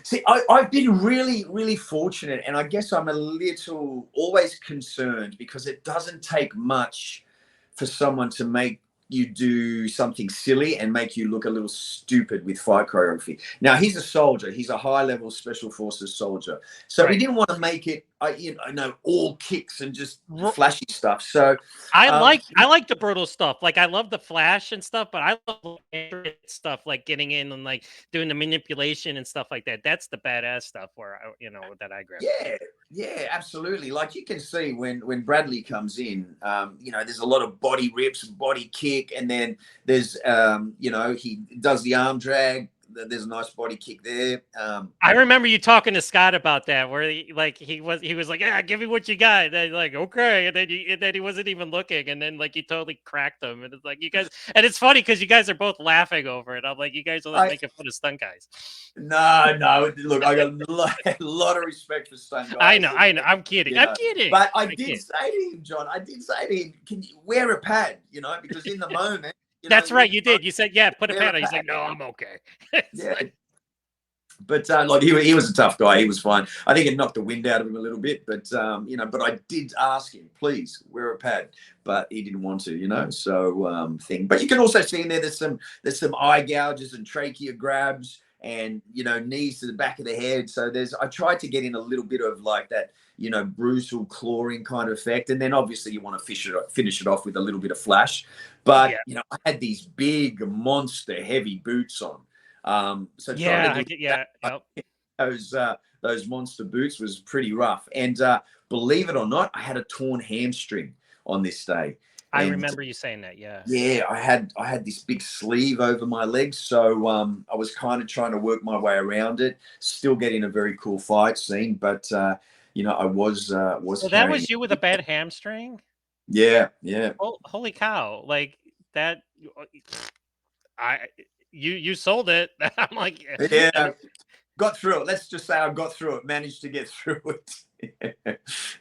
See, I've been really, really fortunate, and I guess I'm a little always concerned because it doesn't take much for someone to make you do something silly and make you look a little stupid with fight choreography. Now, he's a soldier. He's a high-level special forces soldier. So Right. he didn't want to make it, all kicks and just flashy stuff. So I like the brutal stuff. Like I love the flash and stuff, but I love stuff like getting in and like doing the manipulation and stuff like that. That's the badass stuff where that I grab. Yeah, absolutely. Like you can see when Bradley comes in, there's a lot of body rips, body kick, and then there's he does the arm drag. There's a nice body kick there. I remember you talking to Scott about that, where he was like, "Yeah, give me what you got." And then like, okay, and then he wasn't even looking, and then like you totally cracked him, and it's like you guys, and it's funny because you guys are both laughing over it. I'm like, you guys are like making fun of stunt guys. No. Look, I got a lot of respect for stunt guys. I know. I'm kidding. I'm kidding. But I did say to him, John, can you wear a pad? Because in the moment. That's right. You did. You said, yeah, put a pad on. He's like, no, I'm okay. Yeah. But he was a tough guy. He was fine. I think it knocked the wind out of him a little bit. But, but I did ask him, please wear a pad. But he didn't want to, So But you can also see in there, there's some eye gouges and trachea grabs and, knees to the back of the head. So I tried to get in a little bit of like that, brutal clawing kind of effect. And then obviously you want to finish it off with a little bit of flash. But, I had these big monster heavy boots on. So those monster boots was pretty rough. And believe it or not, I had a torn hamstring on this day. I remember you saying that. Yeah. Yeah, I had this big sleeve over my legs, so I was kind of trying to work my way around it. Still getting a very cool fight scene, but I was. So that was you with a bad hamstring. Yeah. Oh, holy cow! Like that. you sold it. I'm like, Yeah, got through it. Let's just say I got through it, managed to get through it.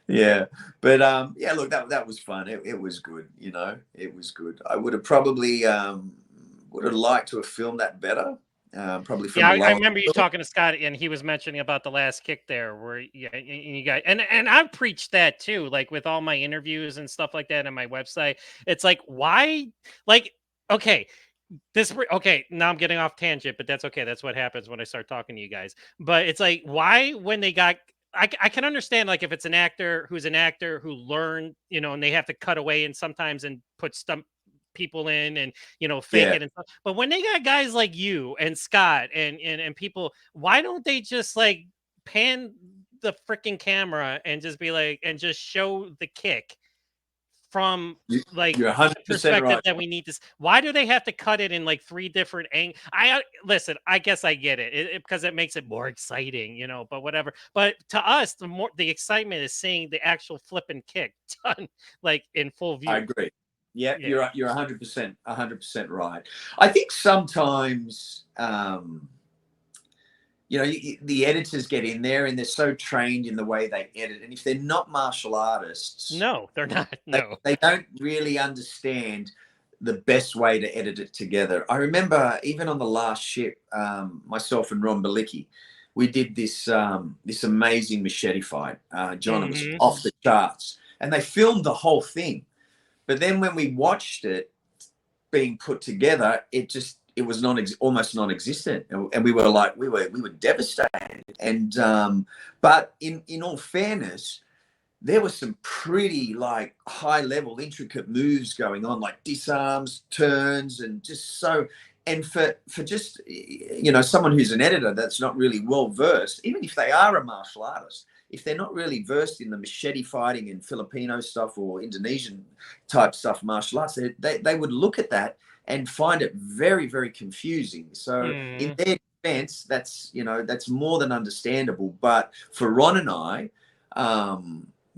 Yeah. But yeah, look, that was fun. It was good, you know, it was good. I would have probably would have liked to have filmed that better. Probably from yeah, a I lower remember you level. talking to Scott, and he was mentioning about the last kick there, where yeah, you guys, and I've preached that too, like with all my interviews and stuff like that on my website. It's like, why, like, okay, okay, now I'm getting off tangent, but that's okay. That's what happens when I start talking to you guys. But it's like, why when they got, I can understand, like, if it's an actor who's an actor who learned, you know, and they have to cut away and sometimes and put stump people in and, you know, fake Yeah. it and stuff. But when they got guys like you and Scott and people, why don't they just like pan the freaking camera and just be like, and just show the kick from You, like you're the 100% perspective right. that we need to why do they have to cut it in like three different angles? I listen, I guess I get it, because it makes it more exciting, you know, but whatever. But to us, the excitement is seeing the actual flip and kick done like in full I view. agree. Yeah, Yeah. you're 100% right. I think sometimes you know, the editors get in there and they're so trained in the way they edit, and if they're not martial artists, No, they're not. No. they don't really understand the best way to edit it together. I remember even on the last ship, myself and Ron Balicki, we did this amazing machete fight. John, it was Hmm. off the charts, and they filmed the whole thing. But then when we watched it being put together, it was almost non-existent, and we were like we were devastated. And but in all fairness, there were some pretty like high level intricate moves going on, like disarms, turns, and just so. And for just, you know, someone who's an editor that's not really well versed, even if they are a martial artist, if they're not really versed in the machete fighting and Filipino stuff or Indonesian type stuff, martial arts, they would look at that and find it very, very confusing. So in Hmm. their defense, that's, you know, that's more than understandable. But for Ron and I,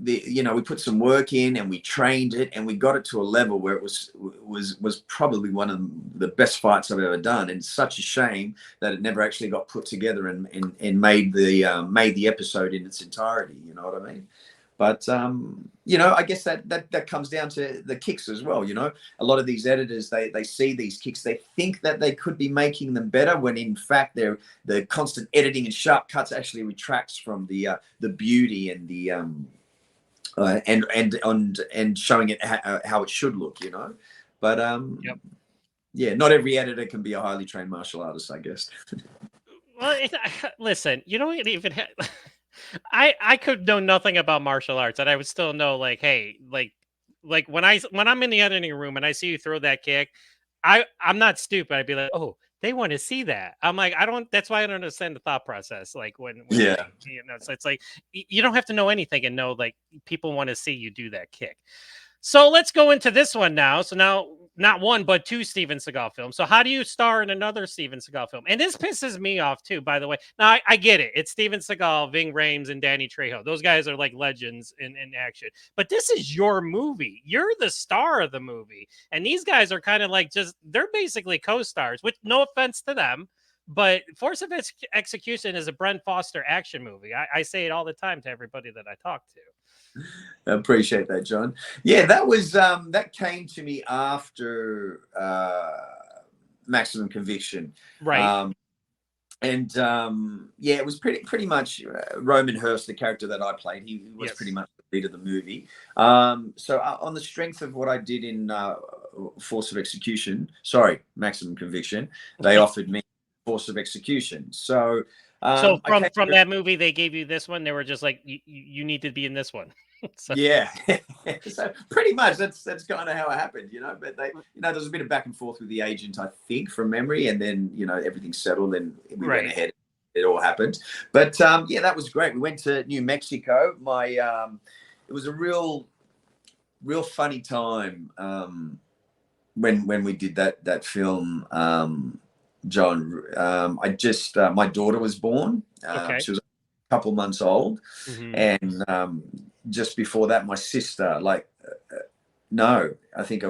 you know, we put some work in and we trained it and we got it to a level where it was probably one of the best fights I've ever done. And it's such a shame that it never actually got put together and made the episode in its entirety. You know what I mean? But you know, I guess that comes down to the kicks as well. You know, a lot of these editors, they see these kicks, they think that they could be making them better, when in fact the constant editing and sharp cuts actually retracts from the beauty and the and showing it how it should look. You know, but Yep. yeah, not every editor can be a highly trained martial artist, I guess. Well, listen, you don't even I could know nothing about martial arts, and I would still know, like, hey, like when I'm in the editing room and I see you throw that kick, I'm not stupid. I'd be like, oh, they want to see that. I'm like, I don't. That's why I don't understand the thought process. Like when Yeah. you know, so it's like you don't have to know anything and know like people want to see you do that kick. So let's go into this one now. So now, not one, but two Steven Seagal films. So how do you star in another Steven Seagal film? And this pisses me off too, by the way. Now, I get it. It's Steven Seagal, Ving Rhames, and Danny Trejo. Those guys are like legends in action. But this is your movie. You're the star of the movie. And these guys are kind of like they're basically co-stars, which no offense to them. But Force of Execution is a Bren Foster action movie. I say it all the time to everybody that I talk to. I appreciate that, John. Yeah, that was that came to me after Maximum Conviction. Right. Um, and yeah, it was pretty much Roman Hurst, the character that I played. He was pretty Yes. much the lead of the movie. So on the strength of what I did in Force of Execution, sorry, Maximum Conviction, they offered me Force of Execution. So So I came. from that movie, they gave you this one. They were just like, you need to be in this one. So Yeah, so pretty much that's kind of how it happened, you know. But they, you know, there was a bit of back and forth with the agent, I think, from memory, and then you know everything settled, and we went right. ahead. It all happened, but yeah, that was great. We went to New Mexico. It was a real funny time when we did that film, John. I just my daughter was born. Okay. She was a couple months old, Hmm. and just before that, my sister, no, I think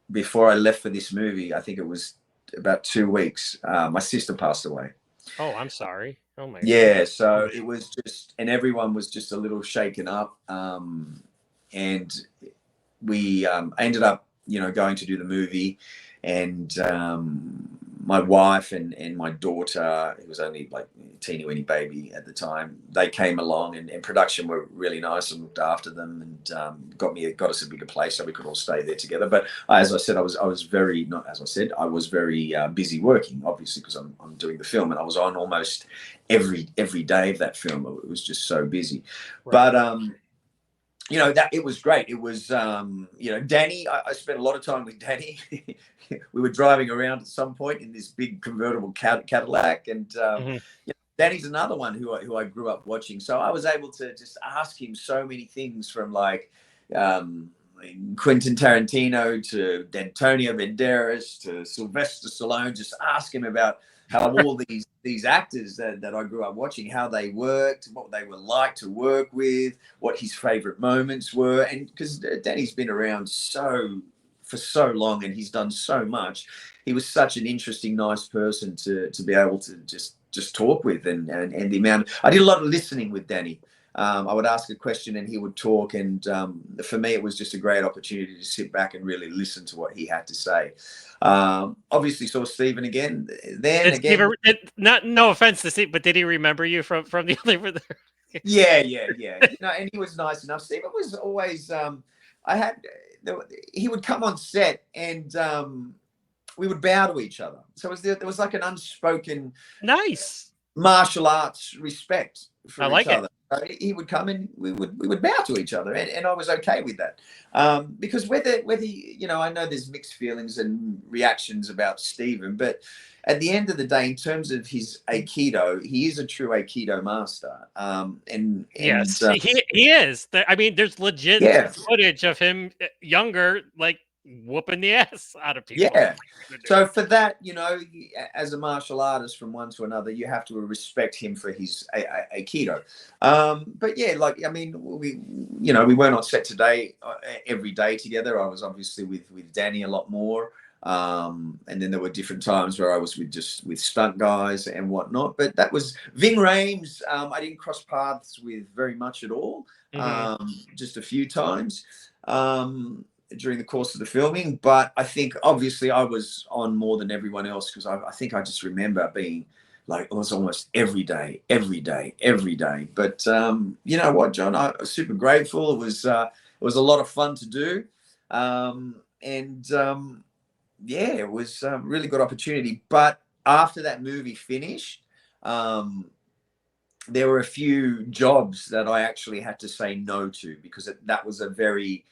before I left for this movie, I think it was about 2 weeks. My sister passed away. Oh, I'm sorry. Oh my. Yeah, so it was just, and everyone was just a little shaken up. And we ended up, going to do the movie, and my wife and my daughter, it was only like a teeny weeny baby at the time, they came along, and production were really nice and looked after them, and got us a bigger place so we could all stay there together. But as I said, I was very busy working, obviously, because I'm doing the film, and I was on almost every day of that film. It was just so busy. Right. But that it was great. It was, Danny, I spent a lot of time with Danny. We were driving around at some point in this big convertible Cadillac. And Danny's another one who I grew up watching. So I was able to just ask him so many things, from like Quentin Tarantino to Antonio Banderas to Sylvester Stallone, just ask him about how all these actors that I grew up watching, how they worked, what they were like to work with, what his favorite moments were. And because Danny's been around for so long, and he's done so much, he was such an interesting, nice person to be able to just talk with. And the amount, I did a lot of listening with Danny. I would ask a question and he would talk, and for me it was just a great opportunity to sit back and really listen to what he had to say. Obviously saw Stephen again. No offense to Steve, but did he remember you from the other? Yeah. No, and he was nice enough. Stephen was always. He would come on set, and we would bow to each other. So there was like an unspoken nice martial arts respect for each other. So he would come, and we would bow to each other, and I was okay with that, because whether I know there's mixed feelings and reactions about Stephen, but at the end of the day, in terms of his Aikido, he is a true Aikido master. Yes, he is. I mean, there's legit footage of him younger, like whooping the ass out of people. Yeah. So for that, as a martial artist from one to another, you have to respect him for his Aikido. But yeah, we weren't on set today every day together. I was obviously with Danny a lot more. And then there were different times where I was with stunt guys and whatnot. But that was Ving Rhames. I didn't cross paths with very much at all. Just a few times. During the course of the filming, but I think obviously I was on more than everyone else, because I think I just remember being like, it was almost every day. But you know what, John, I was super grateful. It was a lot of fun to do, it was a really good opportunity. But after that movie finished, there were a few jobs that I actually had to say no to, because that was a very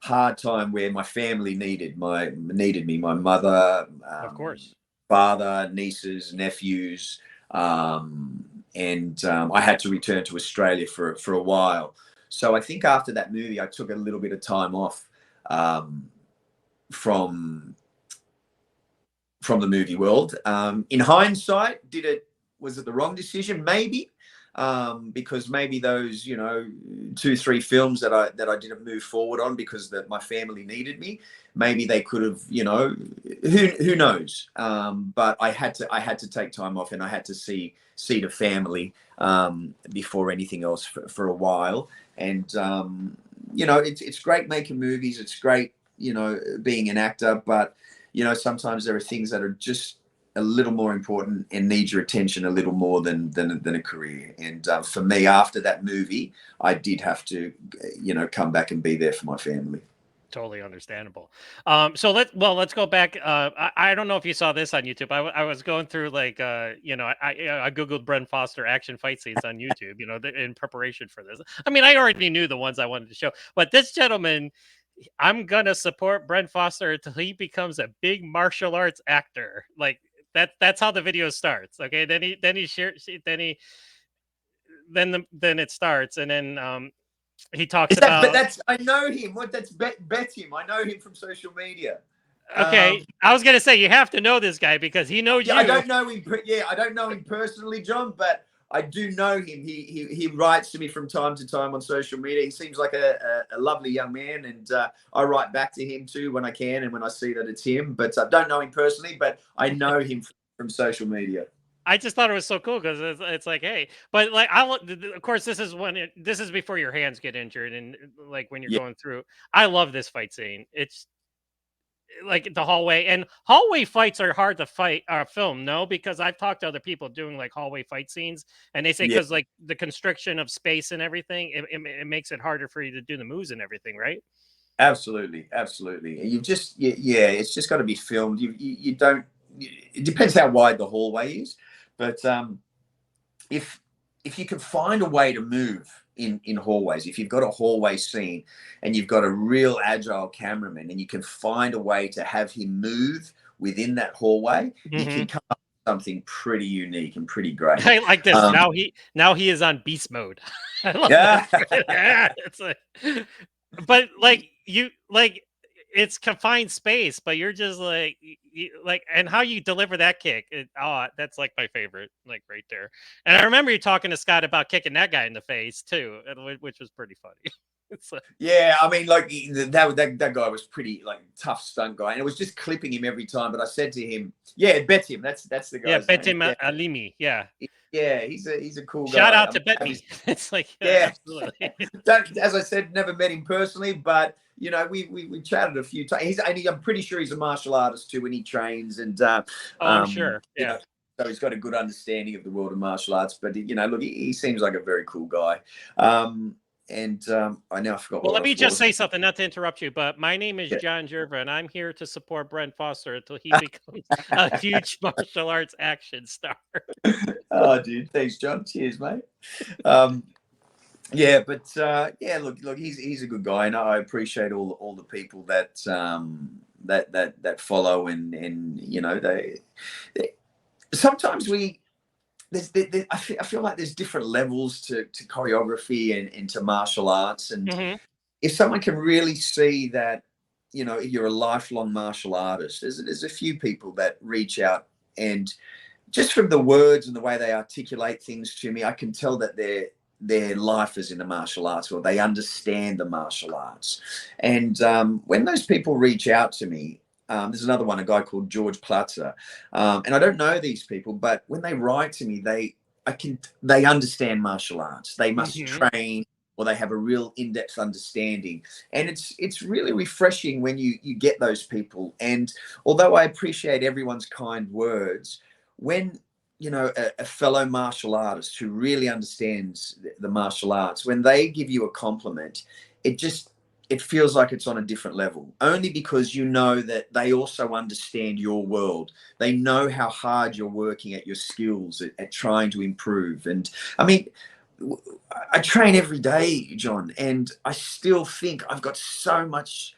hard time where my family needed me, my mother, of course, father, nieces, nephews, and I had to return to Australia for a while. So I think after that movie, I took a little bit of time off from the movie world. In hindsight, was it the wrong decision? Maybe. Because maybe those 2-3 films that I didn't move forward on because that my family needed me, maybe they could have, who knows. But I had to take time off, and I had to see the family before anything else for a while. And it's great making movies, it's great being an actor, but sometimes there are things that are just a little more important and need your attention a little more than a career. And for me, after that movie, I did have to, come back and be there for my family. Totally understandable. So let's go back. I don't know if you saw this on YouTube. I was going through I Googled Bren Foster action fight scenes on YouTube, in preparation for this. I mean, I already knew the ones I wanted to show, but this gentleman, I'm going to support Bren Foster until he becomes a big martial arts actor. Like, that's how the video starts. Okay. Then it starts. And then, he talks about. But I know him. That's bet him. I know him from social media. Okay. I was going to say, you have to know this guy because he knows you. I don't know him. Yeah. I don't know him personally, John, but I do know him. He writes to me from time to time on social media. He seems like a lovely young man, and I write back to him too when I can and when I see that it's him. But I don't know him personally, but I know him from social media. I just thought it was so cool because it's like, hey, but like of course, this is this is before your hands get injured and like when you're Yeah, going through. I love this fight scene. It's like the hallway, and hallway fights are hard to film, no, because I've talked to other people doing like hallway fight scenes, and they say yeah, because like the constriction of space and everything, it makes it harder for you to do the moves and everything, right? absolutely, absolutely. You've just yeah, it's just got to be filmed. You don't. It depends how wide the hallway is, but if if you can find a way to move in hallways, if you've got a hallway scene and you've got a real agile cameraman and you can find a way to have him move within that hallway, you Hmm. can come up with something pretty unique and pretty great. I like this. Um, Now he is on beast mode. I love this. yeah, Yeah, it's like, but like you like it's confined space, but you're just like like, and how you deliver that kick. That's like my favorite, like right there. And I remember you talking to Scott about kicking that guy in the face too, which was pretty funny. It's like, yeah. I mean, like that guy was pretty like tough stunt guy, and it was just clipping him every time. But I said to him, "Yeah, bet him." That's the yeah, guy's name. Betim Alimi. Yeah, Yeah, he's a cool shout guy. out to Bet I'm Me. It's like, yeah, Yeah, absolutely. as I said, never met him personally, but you know, we chatted a few times. I'm pretty sure he's a martial artist too when he trains, and Oh, I'm sure. you Yeah. know, so he's got a good understanding of the world of martial arts. But you know, look, he seems like a very cool guy. And I now forgot Well, what let I me just was. say something, not to interrupt you, but my name is Yeah. John Jerva, and I'm here to support Brent Foster until he becomes a huge martial arts action star. Oh, dude, thanks, John. Cheers, mate. Um, Yeah, but yeah, look, he's a good guy, and I appreciate all the people that that follow, and you know they sometimes we I feel like there's different levels to choreography and to martial arts, and Hmm. if someone can really see that, you know, you're a lifelong martial artist, there's a few people that reach out, and just from the words and the way they articulate things to me, I can tell that their life is in the martial arts, or they understand the martial arts. And when those people reach out to me, there's another one, a guy called George Platzer, and I don't know these people, but when they write to me, they understand martial arts. They must Hmm. train, or they have a real in-depth understanding, and it's really refreshing when you get those people. And although I appreciate everyone's kind words, when you know a fellow martial artist who really understands the martial arts, when they give you a compliment, it feels like it's on a different level, only because you know that they also understand your world. They know how hard you're working at your skills, at trying to improve. And I mean, I train every day, John, and I still think I've got so much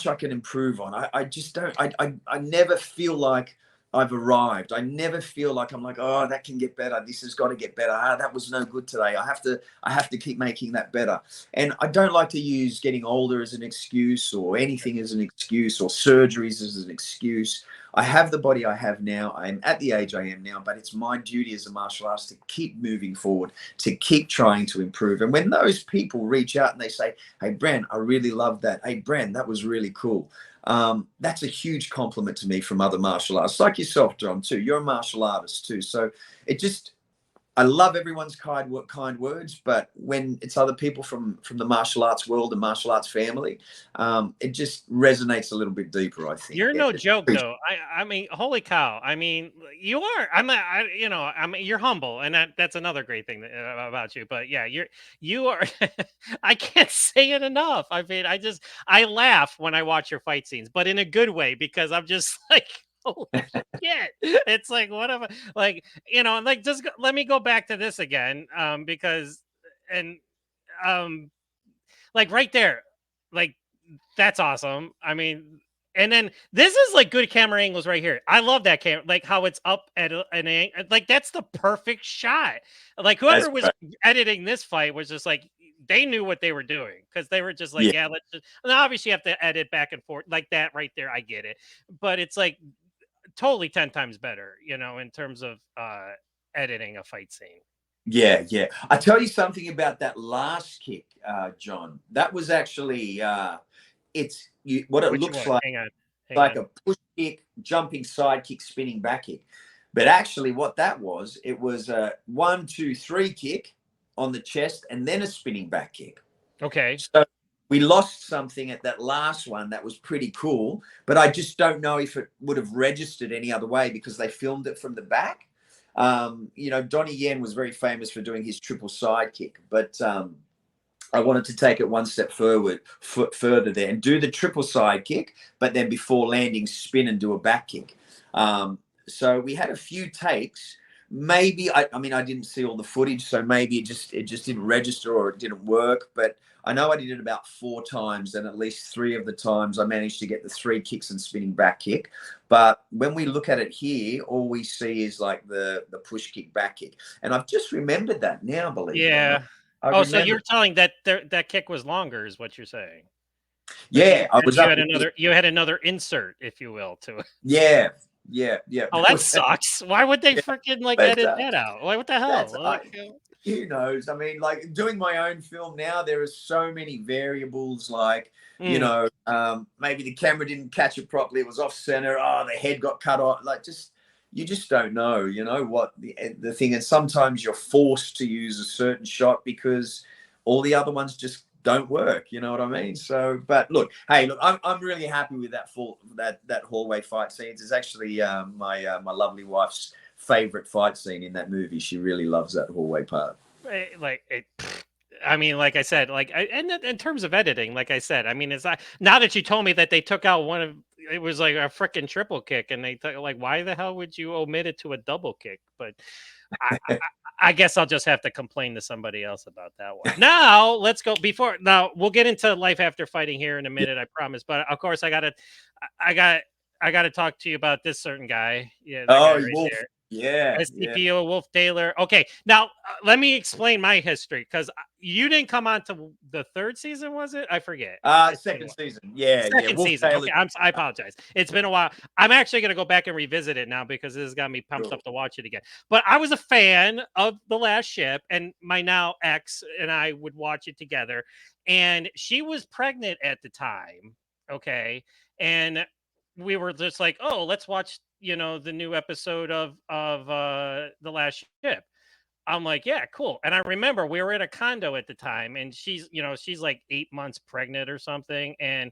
I can improve on. I just don't. I never feel like I've arrived. I never feel like I'm like, oh, that can get better. This has got to get better. Ah, that was no good today. I have to keep making that better. And I don't like to use getting older as an excuse, or anything as an excuse, or surgeries as an excuse. I have the body I have now. I'm at the age I am now, but it's my duty as a martial artist to keep moving forward, to keep trying to improve. And when those people reach out and they say, "Hey, Bren, I really love that. Hey, Bren, that was really cool." That's a huge compliment to me from other martial artists like yourself, John, too. You're a martial artist too. So it just, I love everyone's kind words, but when it's other people from the martial arts world and martial arts family, it just resonates a little bit deeper, I think. You're Yeah. no joke, though. I mean, holy cow! I mean, you are. You know, I mean, you're humble, and that's another great thing about you. But yeah, you are. I can't say it enough. I mean, I laugh when I watch your fight scenes, but in a good way, because I'm just like, holy shit! It's like, what am I like? You know, like let me go back to this again, because and um, like right there, like that's awesome. I mean, and then this is like good camera angles right here. I love that camera, like how it's up at an angle. Like that's the perfect shot. Like That's whoever was great. editing this fight was just like they knew what they were doing, because they were just like, Yeah. yeah, let's just. And obviously, you have to edit back and forth like that right there. I get it, but it's like totally 10 times better, you know, in terms of editing a fight scene. Yeah, yeah. I tell you something about that last kick, John. That was actually what it Which looks one? like. Hang Like on. a push kick, jumping side kick, spinning back kick. But actually, what that was, it was a 1, 2, 3 kick on the chest, and then a spinning back kick. Okay. So we lost something at that last one that was pretty cool, but I just don't know if it would have registered any other way because they filmed it from the back. Donnie Yen was very famous for doing his triple side kick, but I wanted to take it one step further there and do the triple side kick, but then before landing, spin and do a back kick. So we had a few takes. Maybe I didn't see all the footage, so maybe it just didn't register or it didn't work. But I know I did it about 4 times, and at least 3 of the times I managed to get the 3 kicks and spinning back kick. But when we look at it here, all we see is like the push kick, back kick, and I've just remembered that now. Believe it or not. Oh, so you're telling that that kick was longer, is what you're saying? Like Yeah, I was you up. had another insert, if you will, to it. Yeah. Oh, that sucks. Why would they freaking edit that out? What the hell? Who knows? I mean, like doing my own film now, there are so many variables. Like maybe the camera didn't catch it properly; it was off center. Oh, the head got cut off. Like you just don't know. You know what the thing. And sometimes you're forced to use a certain shot because all the other ones just don't work. You know what I mean? So, but look, I'm really happy with that hallway fight scenes. It's actually my lovely wife's favorite fight scene in that movie. She really loves that hallway part. I mean, like I said, and in terms of editing, like I said, I mean, it's now that you told me that they took out it was like a freaking triple kick, and they took why the hell would you omit it to a double kick? But I guess I'll just have to complain to somebody else about that one. Now let's go. Now we'll get into life after fighting here in a minute, I promise. But of course, I gotta talk to you about this certain guy. Yeah, that guy right Wolf. there. Yeah. SCPO Wolf Taylor. Okay, now let me explain my history because you didn't come on to the 3rd season, was it? I forget. Second season. Yeah. Second Wolf season. Taylor. Okay, I apologize. It's been a while. I'm actually going to go back and revisit it now because this has got me pumped up to watch it again. But I was a fan of The Last Ship, and my now ex and I would watch it together. And she was pregnant at the time. Okay, and we were just like, oh, let's watch the new episode of The Last Ship. I'm like, yeah, cool. And I remember we were in a condo at the time, and she's like 8 months pregnant or something. And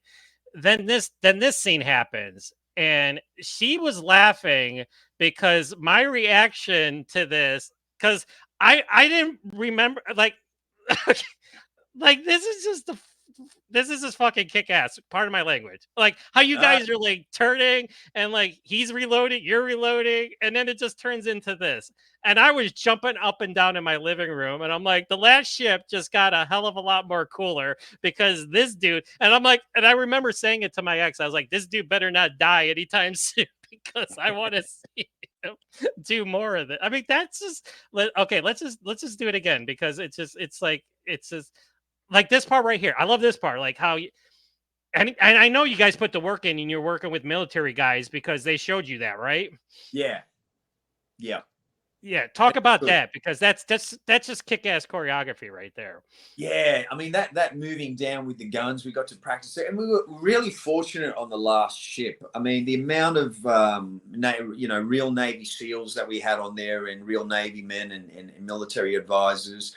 then this scene happens, and she was laughing because my reaction to this, because I didn't remember like this is just fucking kick ass. Part of my language. Like how you guys are like turning and like he's reloading, you're reloading, and then it just turns into this. And I was jumping up and down in my living room, and I'm like, The Last Ship just got a hell of a lot more cooler because this dude, and I'm like, and I remember saying it to my ex, I was like, this dude better not die anytime soon because I want to see him do more of it. I mean, that's just okay. Let's just do it again because it's just like this part right here. I love this part. Like how and I know you guys put the work in and you're working with military guys because they showed you that, right? Yeah. Yeah, talk about that because that's just kick-ass choreography right there. Yeah, I mean that moving down with the guns, we got to practice it, and we were really fortunate on The Last Ship. I mean, the amount of real Navy SEALs that we had on there, and real Navy men and military advisors,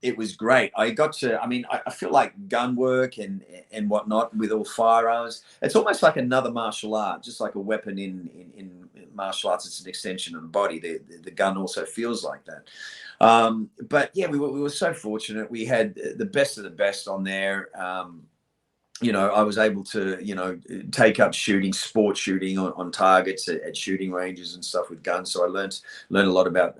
it was great. I got to, I mean, I feel like gun work and whatnot with all firearms. It's almost like another martial art, just like a weapon in martial arts. It's an extension of the body. The gun also feels like that. But yeah, we were so fortunate. We had the best of the best on there. I was able to, take up sports shooting on targets at shooting ranges and stuff with guns. So I learned a lot about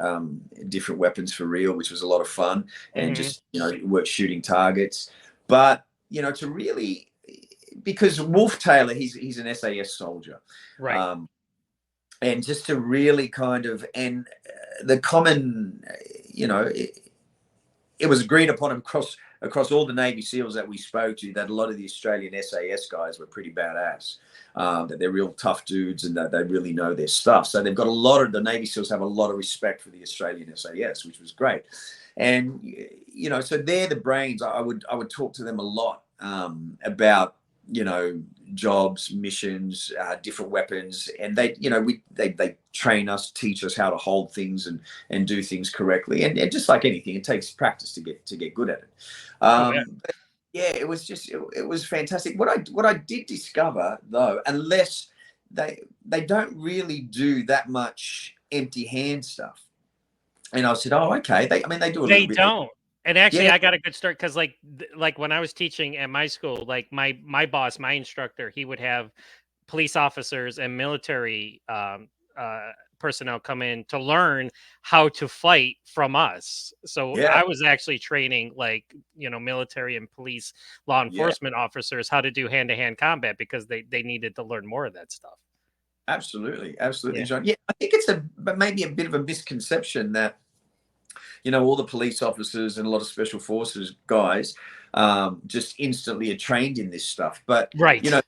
different weapons for real, which was a lot of fun, and just, work shooting targets. But, to really, because Wolf Taylor, he's an SAS soldier. Right. And just to really kind of, and the common, it was agreed upon across across all the Navy SEALs that we spoke to, that a lot of the Australian SAS guys were pretty badass. That they're real tough dudes and that they really know their stuff. So they've got a lot of, the Navy SEALs have a lot of respect for the Australian SAS, which was great. And, you know, so they're the brains. I would talk to them a lot about, you know, jobs, missions, different weapons. And they, you know, they train us, teach us how to hold things and do things correctly. And just like anything, it takes practice to get good at it. But yeah, it was just, it was fantastic. What I did discover though, unless they don't really do that much empty hand stuff. And I said, oh, okay. They do a little bit. They don't. And actually, Yeah. I got a good start because, like when I was teaching at my school, like my boss, my instructor, he would have police officers and military personnel come in to learn how to fight from us. So Yeah. I was actually training, like, you know, military and police law enforcement officers how to do hand-to-hand combat because they needed to learn more of that stuff. Absolutely, absolutely, Yeah. John. Yeah, I think it's maybe a bit of a misconception that, you know, all the police officers and a lot of special forces guys just instantly are trained in this stuff. But Right. you know,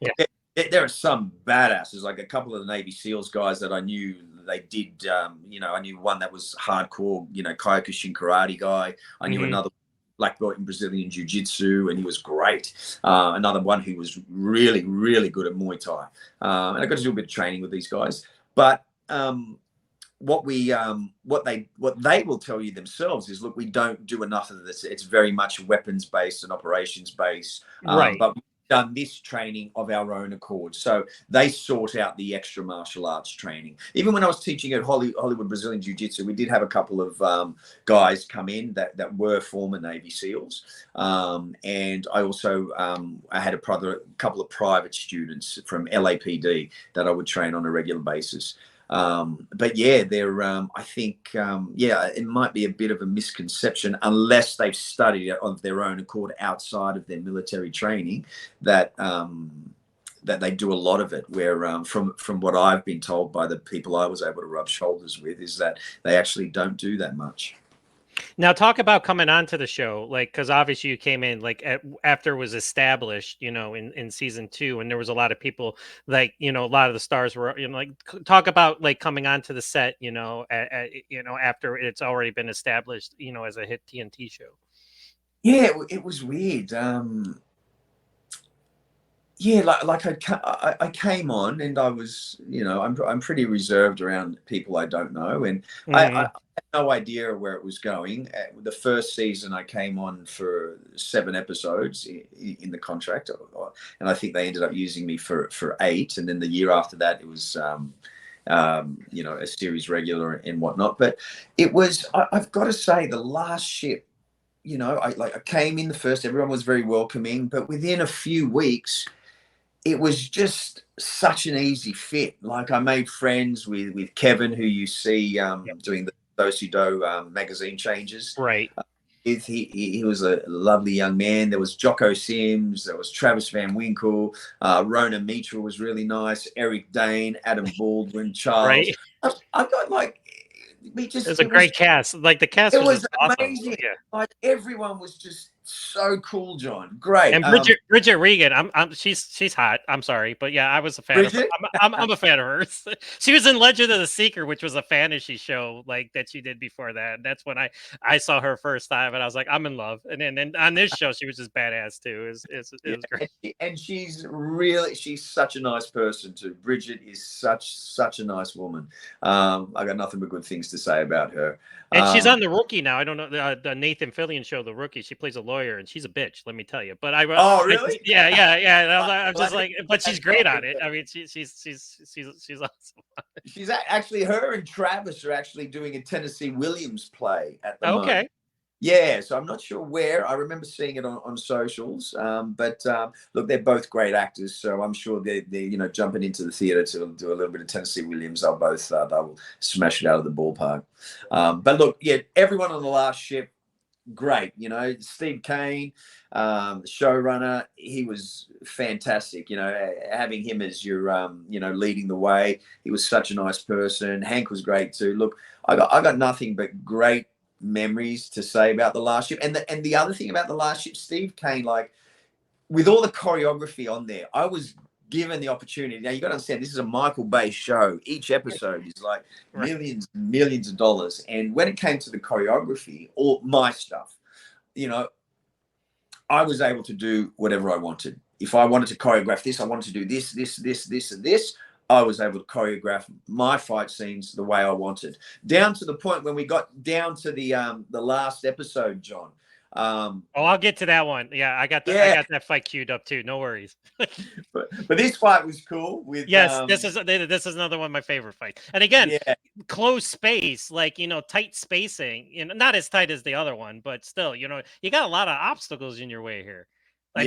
there are some badasses, like a couple of the Navy SEALs guys that I knew. They did, you know, I knew one that was hardcore, you know, Kyokushin karate guy. I knew another black belt in Brazilian jiu-jitsu, and he was great. Another one who was really, really good at Muay Thai. And I got to do a bit of training with these guys. But what they will tell you themselves is, look, we don't do enough of this. It's very much weapons based and operations based. Right. But we've done this training of our own accord. So they sort out the extra martial arts training. Even when I was teaching at Hollywood Brazilian Jiu-Jitsu, we did have a couple of guys come in that were former Navy SEALs. And I also I had a couple of private students from LAPD that I would train on a regular basis. But yeah, they're, I think, yeah, it might be a bit of a misconception unless they've studied it of their own accord outside of their military training that, that they do a lot of it, where from what I've been told by the people I was able to rub shoulders with is that they actually don't do that much. Now, talk about coming onto the show, like, because obviously you came in like after it was established, you know, in season 2, and there was a lot of people, like, you know, a lot of the stars were, you know, like, talk about like coming onto the set, you know, you know, after it's already been established, you know, as a hit TNT show. Yeah, it was weird. Yeah, like I came on and I was, you know, I'm pretty reserved around people I don't know, and I had no idea where it was going. The first season I came on for 7 episodes in the contract, and I think they ended up using me for 8, and then the year after that it was, you know, a series regular and whatnot. But it was, I've got to say, the last ship, you know, I came in the first, everyone was very welcoming, but within a few weeks, it was just such an easy fit. Like, I made friends with Kevin, who you see doing the Do magazine changes. Right. He was a lovely young man. There was Jocko Sims. There was Travis Van Winkle. Rona Mitra was really nice. Eric Dane, Adam Baldwin, Charles. Right. I got like, it was a great cast. Like, the cast was amazing. Awesome. Yeah. Like, everyone was just so cool, John. Great. And Bridget Regan, she's hot. I'm sorry, but yeah, I was a fan of her. I'm a fan of hers. She was in Legend of the Seeker, which was a fantasy show like that she did before that. And that's when I saw her first time, and I was like, I'm in love. And then on this show, she was just badass too. It was great. And she's such a nice person too. Bridget is such a nice woman. I got nothing but good things to say about her. And she's on The Rookie now. I don't know the Nathan Fillion show, The Rookie. She plays a lawyer, and she's a bitch. Let me tell you. But oh, really? yeah. I'm just like, but she's great on it. I mean, she's awesome. She's actually, her and Travis are actually doing a Tennessee Williams play at the moment. Yeah, so I'm not sure where. I remember seeing it on socials. But look, they're both great actors, so I'm sure they're you know, jumping into the theater to do a little bit of Tennessee Williams. They'll smash it out of the ballpark. But look, yeah, everyone on the last ship, great. You know, Steve Kane, the showrunner, he was fantastic. You know, having him as your you know, leading the way. He was such a nice person. Hank was great too. Look, I got nothing but great memories to say about the last ship. And the other thing about the last ship, Steve Kane, like with all the choreography on there, I was given the opportunity. Now you got to understand, this is a Michael Bay show. Each episode is like millions and millions of dollars. And when it came to the choreography, all my stuff, you know, I was able to do whatever I wanted. If I wanted to choreograph this, I wanted to do this, and this. I was able to choreograph my fight scenes the way I wanted, down to the point when we got down to the last episode, John. I'll get to that one. Yeah, I got that fight queued up too. No worries. but this fight was cool. With this is another one of my favorite fights. And again, close space, like, you know, tight spacing. You know, not as tight as the other one, but still, you know, you got a lot of obstacles in your way here. Like,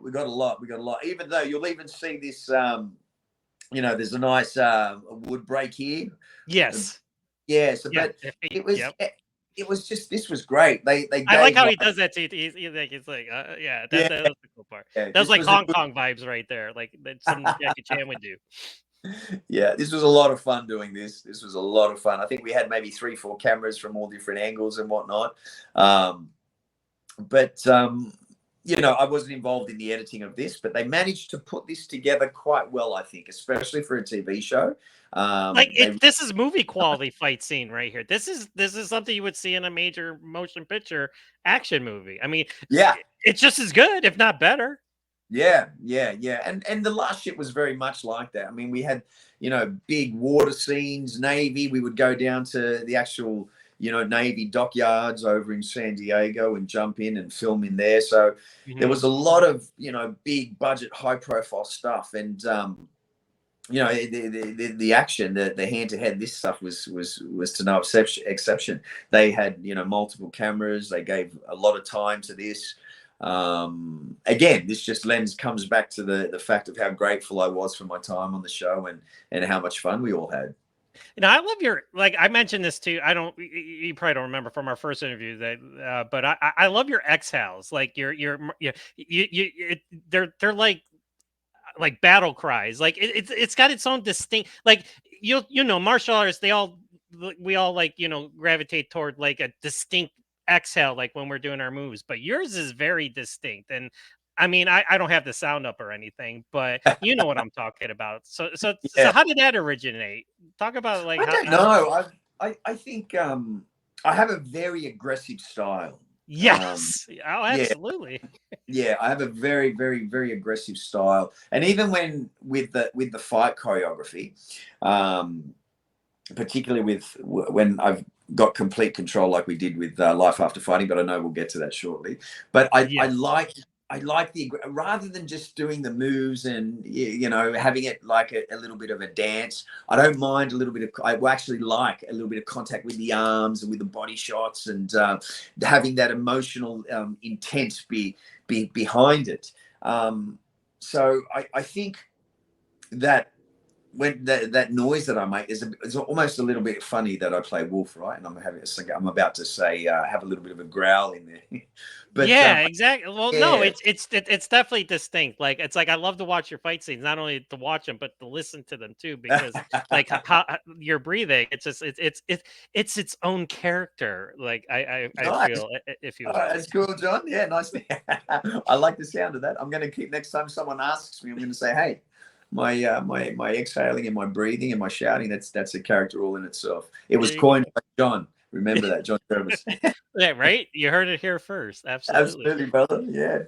we got a lot. Even though you'll even see this. You know, there's a nice wood break here. Yes. But it was just, this was great. They I like how he does that too. He's like, that's the cool part. That's like Hong Kong vibes right there. Like that's something Jackie Chan would do. Yeah, this was a lot of fun doing this. This was a lot of fun. I think we had maybe 3-4 cameras from all different angles and whatnot. You know, I wasn't involved in the editing of this, but they managed to put this together quite well, I think, especially for a TV show. This is movie quality fight scene right here. This is something you would see in a major motion picture action movie. I mean, it's just as good, if not better. Yeah. And the last ship was very much like that. I mean, we had, you know, big water scenes, Navy. We would go down to the actual, you know, Navy dockyards over in San Diego and jump in and film in there. So there was a lot of, you know, big budget, high profile stuff. And, you know, the action, the hand to head, this stuff was to no exception. They had, you know, multiple cameras. They gave a lot of time to this. Again, this just comes back to the fact of how grateful I was for my time on the show and how much fun we all had. You know, I love your, like, I mentioned this too. You probably don't remember from our first interview that, but I love your exhales. Like they're like battle cries. Like it's got its own distinct, like, you know, martial artists, we all like, you know, gravitate toward like a distinct exhale, like when we're doing our moves, but yours is very distinct. And I mean, I don't have the sound up or anything, but you know what I'm talking about. So how did that originate? Talk about like. I don't know. I think I have a very aggressive style. Yes. Oh, absolutely. Yeah, I have a very, very, very aggressive style, and even when with the fight choreography, particularly when I've got complete control, like we did with Life After Fighting, but I know we'll get to that shortly. But I like the, rather than just doing the moves and, you know, having it like a little bit of a dance. I don't mind a little bit of, I actually like a little bit of contact with the arms and with the body shots, and having that emotional intent behind it. So I think that when that noise that I make is almost a little bit funny that I play wolf, right? And I'm about to say have a little bit of a growl in there. But exactly. Well, no, it's definitely distinct. Like, it's like I love to watch your fight scenes, not only to watch them but to listen to them too, because like how you're breathing, it's just it's its own character. Like I feel, if you will. That's cool, John. Yeah, nice. I like the sound of that. I'm going to keep, next time someone asks me, I'm going to say, hey, my exhaling and my breathing and my shouting, that's a character all in itself. It was coined by John. Remember that, John Jervis. Yeah, right. You heard it here first. Absolutely, brother. Yeah.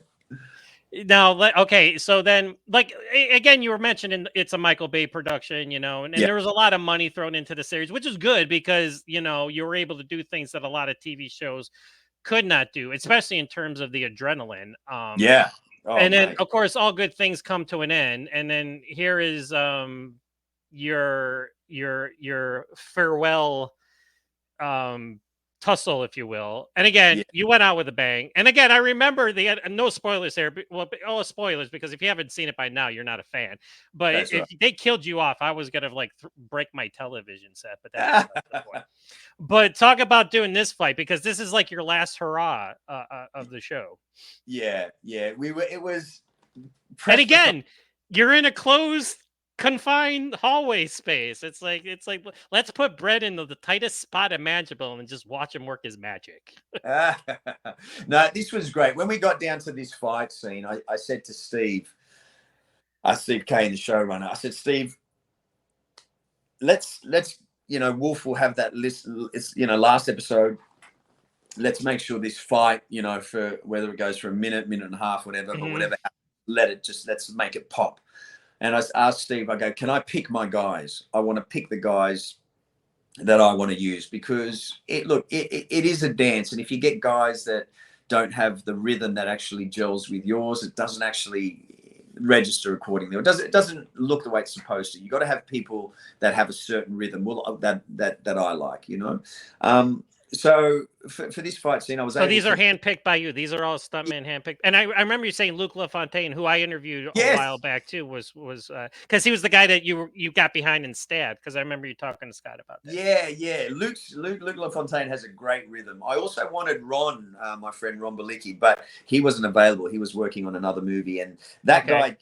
Now, okay, so then, like, again, you were mentioning it's a Michael Bay production, you know, and there was a lot of money thrown into the series, which is good because, you know, you were able to do things that a lot of TV shows could not do, especially in terms of the adrenaline. Oh, and then, of course, all good things come to an end. And then here is your farewell tussle, if you will. And again, you went out with a bang. And again, I remember no spoilers here. Well, spoilers, because if you haven't seen it by now, you're not a fan. But if they killed you off, I was gonna like break my television set. But that's the point. But talk about doing this fight, because this is like your last hurrah of the show. Yeah. It was. And again, you're in a closed confined hallway space. It's like let's put Bren in the tightest spot imaginable and just watch him work his magic. No, this was great. When we got down to this fight scene, I said to Steve Kane, the showrunner, I said, Steve, let's Wolf will have that list. It's last episode. Let's make sure this fight, for whether it goes for a minute and a half, whatever, but whatever, let's make it pop. And I asked Steve, I go, can I pick my guys? I want to pick the guys that I want to use, because it is a dance. And if you get guys that don't have the rhythm that actually gels with yours, it doesn't actually register accordingly. It doesn't look the way it's supposed to. You got to have people that have a certain rhythm. Well, that I like, So for this fight scene, I was able these are handpicked by you. These are all stuntmen handpicked. And I remember you saying Luc LaFontaine, who I interviewed a while back too, was because he was the guy that you got behind and stabbed. Because I remember you talking to Scott about that. Yeah. Luc LaFontaine has a great rhythm. I also wanted Ron, my friend Ron Balicki, but he wasn't available. He was working on another movie, and that guy.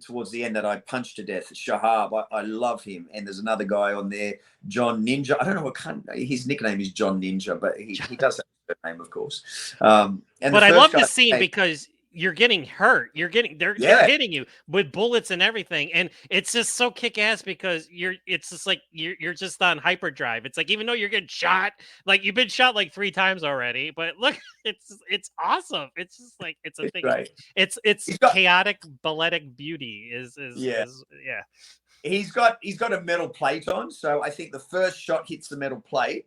Towards the end that I punched to death, Shahab, I love him. And there's another guy on there, John Ninja. I don't know his nickname is John Ninja, but he does have a name, of course. But I love this scene because you're getting hurt. They're hitting you with bullets and everything. And it's just so kick ass because it's just like you're just on hyperdrive. It's like, even though you're getting shot, like you've been shot like 3 times already, but look, it's awesome. It's just like, it's a thing. Right. It's chaotic balletic beauty is. He's got a metal plate on. So I think the first shot hits the metal plate.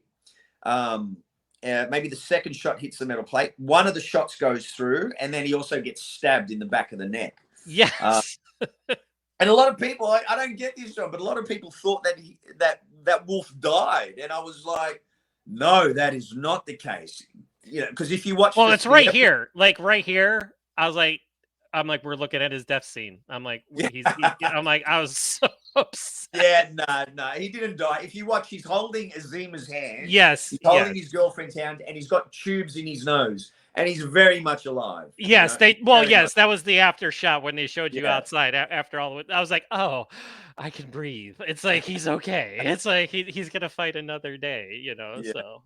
Maybe the second shot hits the metal plate. One of the shots goes through, and then he also gets stabbed in the back of the neck. Yes. And a lot of people, I don't get this job, but a lot of people thought that Wolf died, and I was like, no, that is not the case. Because if you watch, it's right here, like right here. I'm like, we're looking at his death scene. I'm like, I'm like, I was so upset. Yeah, no, he didn't die. If you watch, he's holding Azima's hand. Yes. He's holding his girlfriend's hand, and he's got tubes in his nose, and he's very much alive. Yes, that was the after shot when they showed you outside after all the. I was like, oh, I can breathe. It's like, he's okay. It's like he's gonna fight another day, so.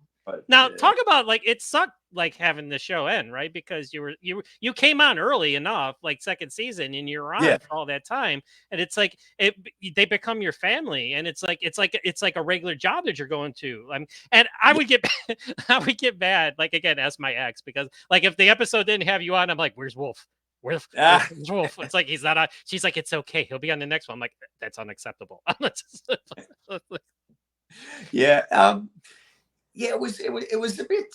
Now talk about, like, it sucked, like, having the show end, right? Because you came on early enough, like second season, and you're on for all that time, and it's like they become your family, and it's like a regular job that you're going to. And I would get mad, like, again, as my ex, because like if the episode didn't have you on, I'm like, where's Wolf? Where's Wolf? It's like, he's not on. She's like, it's okay, he'll be on the next one. I'm like, that's unacceptable. Yeah, it was a bit.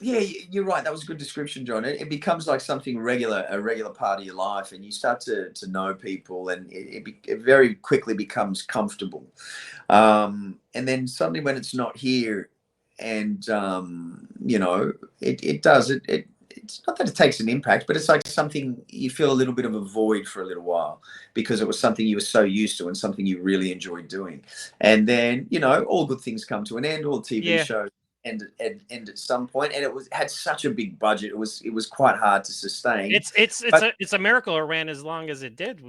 Yeah, you're right. That was a good description, John. It becomes like something a regular part of your life, and you start to know people, and it very quickly becomes comfortable. And then suddenly, when it's not here, and it does. It's not that it takes an impact, but it's like something you feel a little bit of a void for a little while, because it was something you were so used to and something you really enjoyed doing. And then, all good things come to an end. All TV shows end at some point, and had such a big budget. It was quite hard to sustain. It's a miracle it ran as long as it did.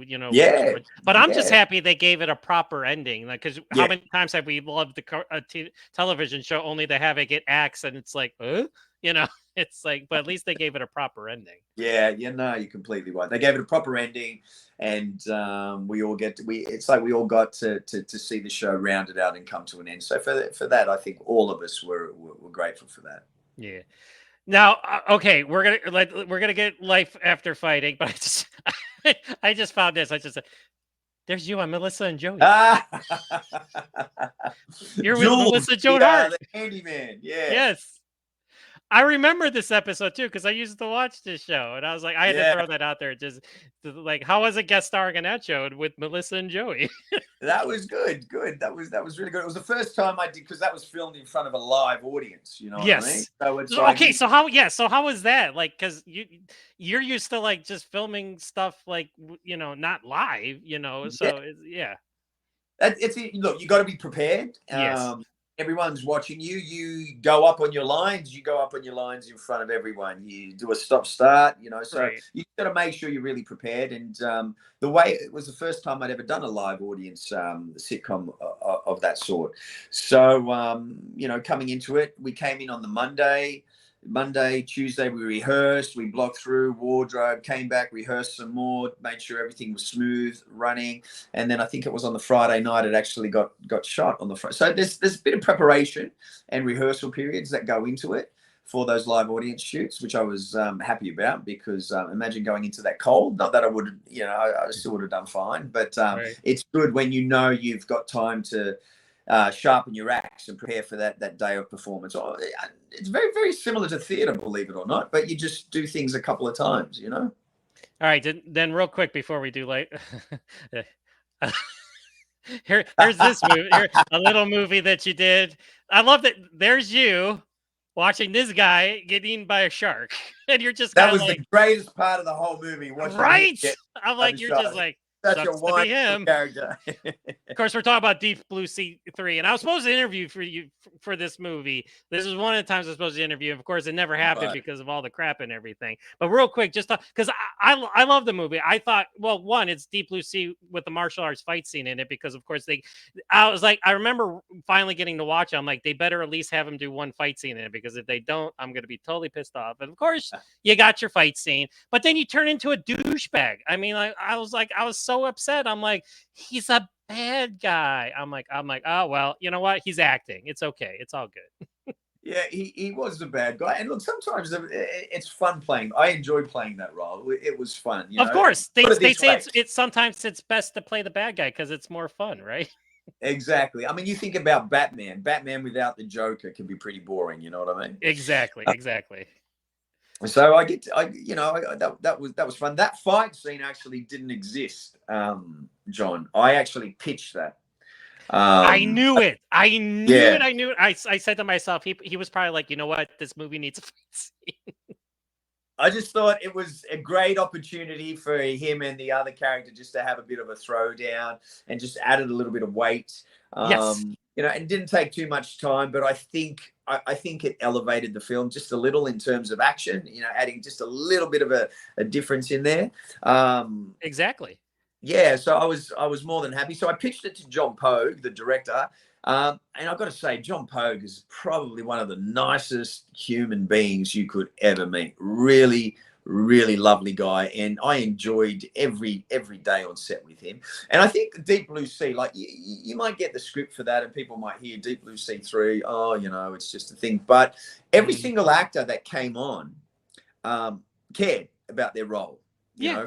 But I'm just happy they gave it a proper ending. Like, because how many times have we loved the television show only to have it get axed, and it's like, it's like, but at least they gave it a proper ending. Yeah, you're completely right. They gave it a proper ending, and we all got to see the show rounded out and come to an end. So for that, I think all of us were grateful for that. Yeah. Now, okay, we're gonna get life after fighting, but I just found this. I just said, there's you on Melissa and Joey. You're with Melissa Joan Hart, the handyman. Yeah. Yes. I remember this episode too, because I used to watch this show, and I was like, I had to throw that out there. Just like, how was it guest starring in that show with Melissa and Joey? That was good. That was really good. It was the first time I did, because that was filmed in front of a live audience. You know what I mean? So it's okay. So how was that? Like, because you're used to like just filming stuff like not live. So yeah. Look, you got to be prepared. Yes. everyone's watching you. You go up on your lines. You go up on your lines in front of everyone. You do a stop start. So Right. you got to make sure you're really prepared. And the way it was the first time I'd ever done a live audience sitcom of that sort. So coming into it, we came in on the Monday, Tuesday, we rehearsed, we blocked through wardrobe, came back, rehearsed some more, made sure everything was smooth running. And then I think it was on the Friday night, it actually got shot on the Friday. So there's a bit of preparation and rehearsal periods that go into it for those live audience shoots, which I was happy about, because imagine going into that cold. Not that I would, I still would have done fine, but Right. it's good when you've got time to sharpen your axe and prepare for that day of performance. It's very, very similar to theatre, believe it or not, but you just do things a couple of times, All right, then real quick before we do here's this movie, a little movie that you did. I love that there's you watching this guy get eaten by a shark, and you're just That kind of was like, the greatest part of the whole movie, watching him right? get I'm by like, the you're just shark. like, Such a sucks to be wonderful him. character. Of course, we're talking about Deep Blue Sea 3, and I was supposed to interview for you for this movie. This was one of the times I was supposed to interview. Of course, it never happened Right. because of all the crap and everything. But real quick, just because I love the movie. I thought, well, one, it's Deep Blue Sea with the martial arts fight scene in it, because of course I was like, I remember finally getting to watch it. I'm like, they better at least have him do one fight scene in it, because if they don't, I'm going to be totally pissed off. And of course, you got your fight scene, but then you turn into a douchebag. I mean, I was so upset. I'm like, he's a bad guy. I'm like, oh well, you know what? He's acting. It's okay. It's all good. Yeah, he was a bad guy. And look, sometimes it's fun playing. I enjoy playing that role. It was fun, Of course, they Put it they this say way. it's sometimes it's best to play the bad guy because it's more fun, right? Exactly. I mean, you think about Batman. Batman without the Joker can be pretty boring. You know what I mean? Exactly. So I get, that was fun. That fight scene actually didn't exist, John. I actually pitched that. I knew it. I knew Yeah. it. I knew it. I said to myself, he was probably like, you know what? This movie needs a fight scene. I just thought it was a great opportunity for him and the other character just to have a bit of a throwdown, and just added a little bit of weight. Yes. And didn't take too much time, but I think it elevated the film just a little in terms of action. Adding just a little bit of a difference in there. Exactly. Yeah, so I was more than happy. So I pitched it to John Pogue, the director, and I've got to say, John Pogue is probably one of the nicest human beings you could ever meet. Really, really lovely guy, and I enjoyed every day on set with him. And I think Deep Blue Sea, like you might get the script for that, and people might hear Deep Blue Sea 3. Oh, it's just a thing. But every single actor that came on cared about their role. Yeah.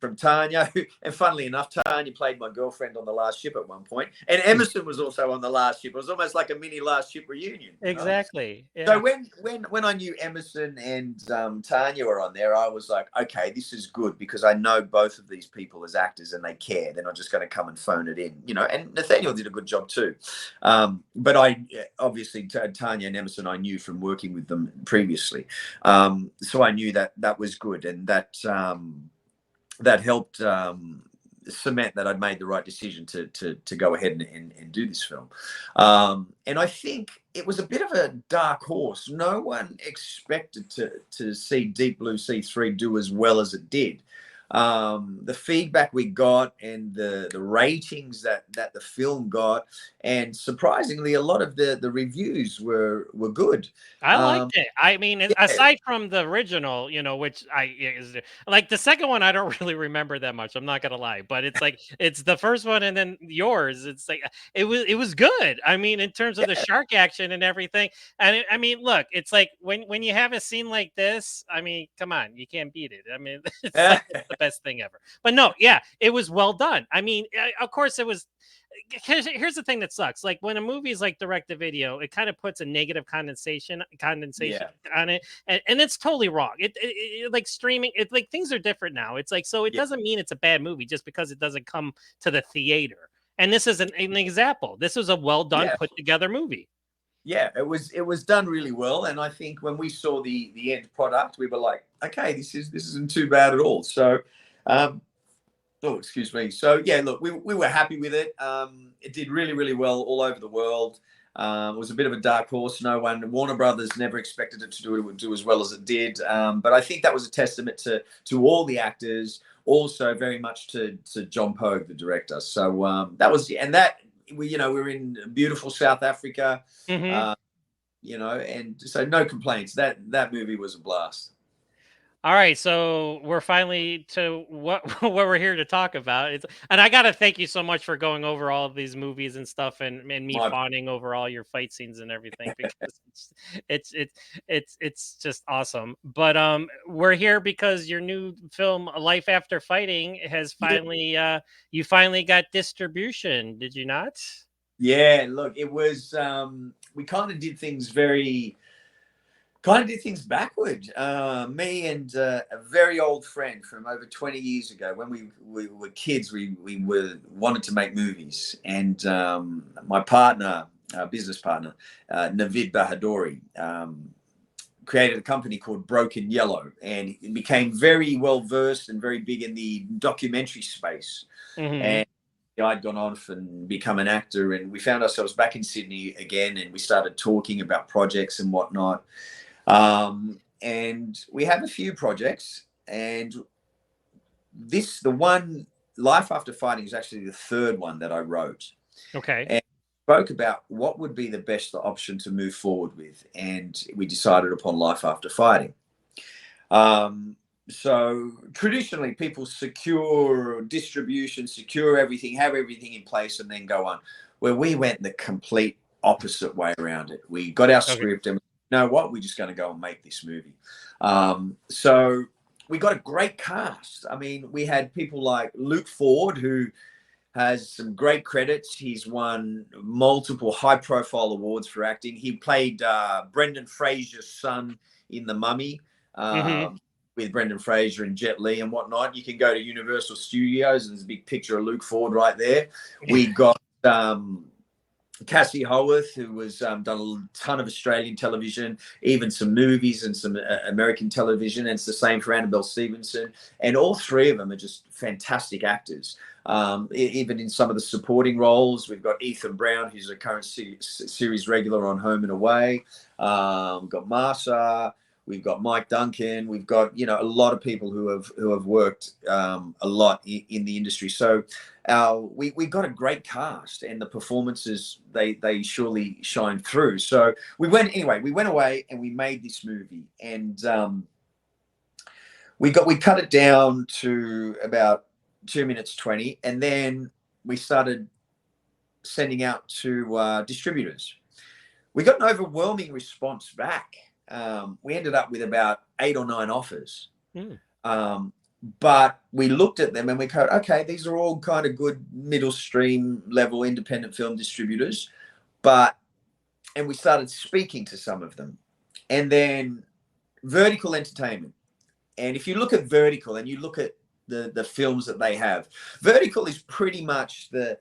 From Tanya, and funnily enough, Tanya played my girlfriend on The Last Ship at one point, and Emerson was also on The Last Ship. It was almost like a mini Last Ship reunion. Exactly. Yeah. So when I knew Emerson and Tanya were on there, I was like, okay, this is good, because I know both of these people as actors and they care. They're not just going to come and phone it in, And Nathaniel did a good job too. But I obviously Tanya and Emerson I knew from working with them previously, so I knew that was good, and that helped cement that I'd made the right decision to go ahead and do this film. And I think it was a bit of a dark horse. No one expected to see Deep Blue Sea 3 do as well as it did. The feedback we got, and the ratings that the film got, and surprisingly, a lot of the reviews were good. I liked it. I mean, aside from the original, which is like the second one, I don't really remember that much. I'm not gonna lie, but it's like it's the first one and then yours. It's like it was good. I mean, in terms of the shark action and everything. And I mean, look, it's like when you have a scene like this, I mean, come on, you can't beat it. I mean, it's like it's the best thing ever. But no, yeah, it was well done. I mean, of course, it was. Here's the thing that sucks. Like when a movie is like direct to video, it kind of puts a negative condensation on it, and it's totally wrong. It like streaming. It like things are different now. It's like so it doesn't mean it's a bad movie just because it doesn't come to the theater. And this is an example. This was a well done, put together movie. Yeah, it was done really well, and I think when we saw the end product, we were like, okay, this isn't too bad at all. So. Oh, excuse me. So yeah, look, we were happy with it. It did really, really well all over the world. It was a bit of a dark horse. Warner Brothers never expected it to do as well as it did. But I think that was a testament to all the actors, also very much to John Pogue, the director. So that was, and that we were in beautiful South Africa, Mm-hmm. And so no complaints. That movie was a blast. All right, so we're finally to what what we're here to talk about. And I gotta thank you so much for going over all of these movies and stuff, and me My fawning over all your fight scenes and everything because it's it's it's just awesome. But we're here because your new film, Life After Fighting, has yeah, finally you finally got distribution. Did you not? yeah. Look, it was we kind of did things backward. Me and a very old friend from over 20 years ago, when we were kids, we wanted to make movies. And my partner, business partner, Navid Bahadori, created a company called Broken Yellow, and it became very well versed and very big in the documentary space. Mm-hmm. And I'd gone on and become an actor, and we found ourselves back in Sydney again, and we started talking about projects and whatnot. And we have a few projects, and the one, Life After Fighting, is actually the third one that I wrote, Okay. and spoke about what would be the best option to move forward with, and we decided upon Life After Fighting. So traditionally, people secure distribution, secure everything, have everything in place, and then go on. Where we went the complete opposite way around it. We got our Okay. script, and you know what? We're just going to go and make this movie. So we got a great cast. I mean, we had people like Luke Ford, who has some great credits. He's won multiple high-profile awards for acting. He played Brendan Fraser's son in The Mummy. Mm-hmm. With Brendan Fraser and Jet Li and whatnot. You can go to Universal Studios, and there's a big picture of Luke Ford right there. We got Cassie Howarth, who was done a ton of Australian television, even some movies and some American television. And it's the same for Annabelle Stevenson. And all three of them are just fantastic actors. Even in some of the supporting roles, we've got Ethan Brown, who's a current series regular on Home and Away. We've got Marsa. We've got Mike Duncan. We've got a lot of people who have worked a lot in the industry. So we got a great cast, and the performances they surely shine through. So we went away and we made this movie, and we cut it down to about 2 minutes 20, and then we started sending out to distributors. We got an overwhelming response back. We ended up with about 8 or 9 offers. But we looked at them and we go, okay, these are all kind of good middle stream level independent film distributors. And we started speaking to some of them. And then Vertical Entertainment. And if you look at Vertical and you look at the films that they have, Vertical is pretty much the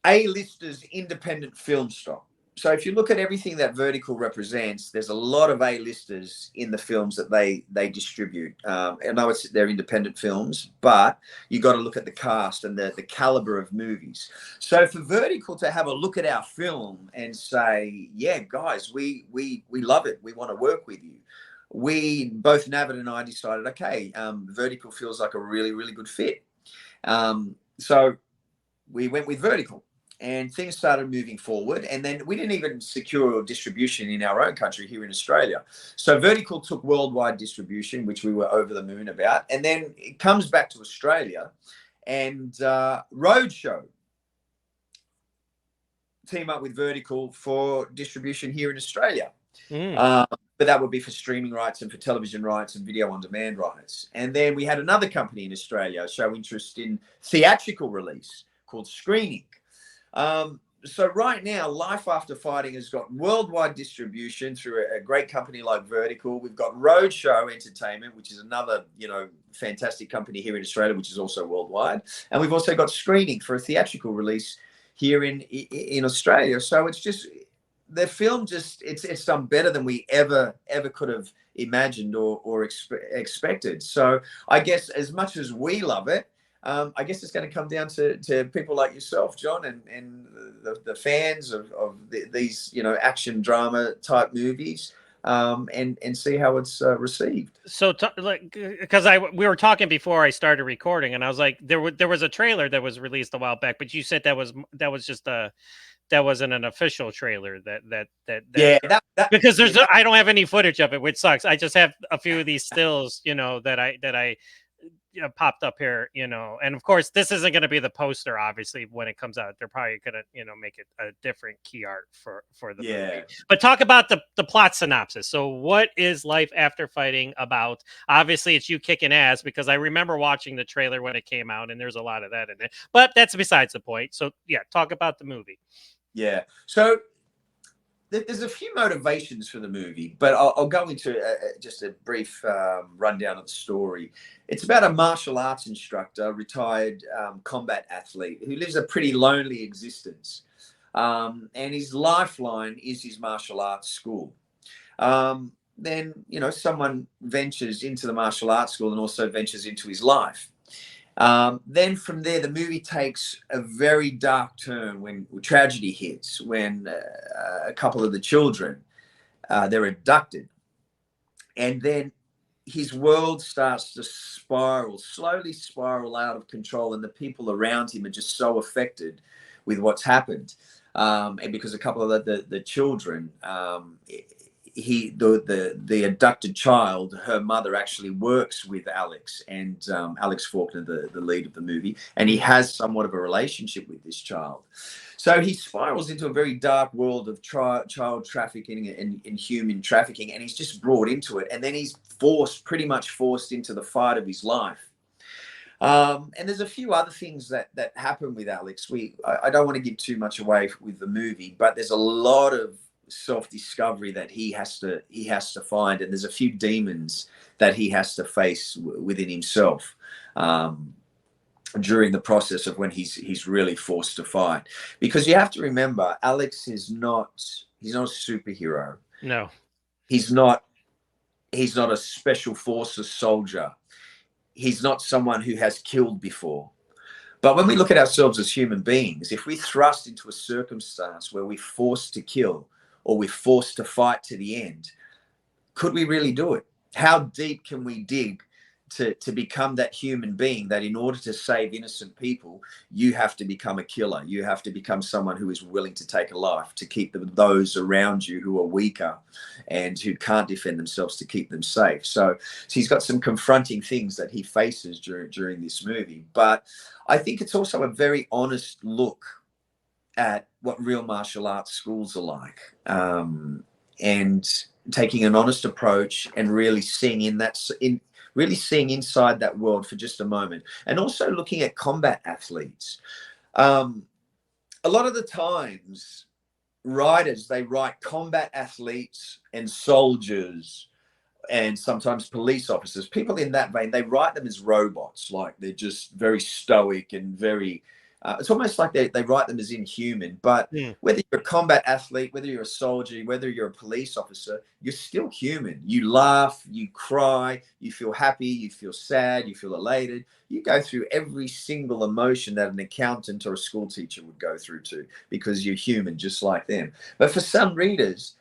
A-listers independent film stock. So if you look at everything that Vertical represents, there's a lot of A-listers in the films that they distribute. I know they're independent films, but you got to look at the cast and the caliber of movies. So for Vertical to have a look at our film and say, yeah, guys, we love it. We want to work with you. Both Navid and I decided, okay, Vertical feels like a really, really good fit. So we went with Vertical. And things started moving forward. And then we didn't even secure distribution in our own country here in Australia. So Vertical took worldwide distribution, which we were over the moon about. And then it comes back to Australia, and Roadshow team up with Vertical for distribution here in Australia. But that would be for streaming rights and for television rights and video on demand rights. And then we had another company in Australia show interest in theatrical release called Screening. So right now, Life After Fighting has got worldwide distribution through a great company like Vertical. We've got Roadshow Entertainment, which is another, fantastic company here in Australia, which is also worldwide. And we've also got Screening for a theatrical release here in Australia. So it's just, the film it's done better than we ever could have imagined or expected. So I guess as much as we love it, I guess it's going to come down to people like yourself, John, and the fans of these, you know, action drama type movies, and see how it's received. So, like, because we were talking before I started recording, and I was like, there was a trailer that was released a while back, but you said that was just that wasn't an official trailer. That Yeah, that because yeah, I don't have any footage of it, which sucks. I just have a few of these stills, you know, that I popped up here, you know, and of course this isn't going to be the poster. Obviously, when it comes out, they're probably going to, you know, make it a different key art for the movie. yeah. But talk about the plot synopsis. So what is Life After Fighting about? Obviously it's you kicking ass, because I remember watching the trailer when it came out, and there's a lot of that in it, but that's besides the point. So yeah, talk about the movie. Yeah. So there's a few motivations for the movie, but I'll go into just a brief rundown of the story. It's about a martial arts instructor, retired combat athlete, who lives a pretty lonely existence. And his lifeline is his martial arts school. Then, you know, someone ventures into the martial arts school and also ventures into his life. Then from there, the movie takes a very dark turn when tragedy hits, when a couple of the children, they're abducted. And then his world starts to slowly spiral out of control. And the people around him are just so affected with what's happened. And because a couple of the children, the abducted child, her mother actually works with Alex, and Alex Faulkner, the lead of the movie, and he has somewhat of a relationship with this child. So he spirals into a very dark world of child trafficking and human trafficking, and he's just brought into it, and then he's pretty much forced into the fight of his life. And there's a few other things that happen with Alex. I don't want to give too much away with the movie, but there's a lot of self-discovery that he has to find, and there's a few demons that he has to face within himself during the process of when he's really forced to fight. Because you have to remember, Alex he's not a superhero. No. He's not a special forces soldier. He's not someone who has killed before. But when we look at ourselves as human beings, if we thrust into a circumstance where we're forced to kill, or we're forced to fight to the end, could we really do it? How deep can we dig to become that human being that in order to save innocent people, you have to become a killer? You have to become someone who is willing to take a life to keep those around you who are weaker and who can't defend themselves, to keep them safe. So he's got some confronting things that he faces during this movie. But I think it's also a very honest look at what real martial arts schools are like, and taking an honest approach and really seeing inside that world for just a moment, and also looking at combat athletes. A lot of the times, writers, they write combat athletes and soldiers and sometimes police officers, people in that vein, they write them as robots, like they're just very stoic and very it's almost like they write them as inhuman. But whether you're a combat athlete, whether you're a soldier, whether you're a police officer, you're still human. You laugh, you cry, you feel happy, you feel sad, you feel elated. You go through every single emotion that an accountant or a school teacher would go through too, because you're human just like them. But for some writers,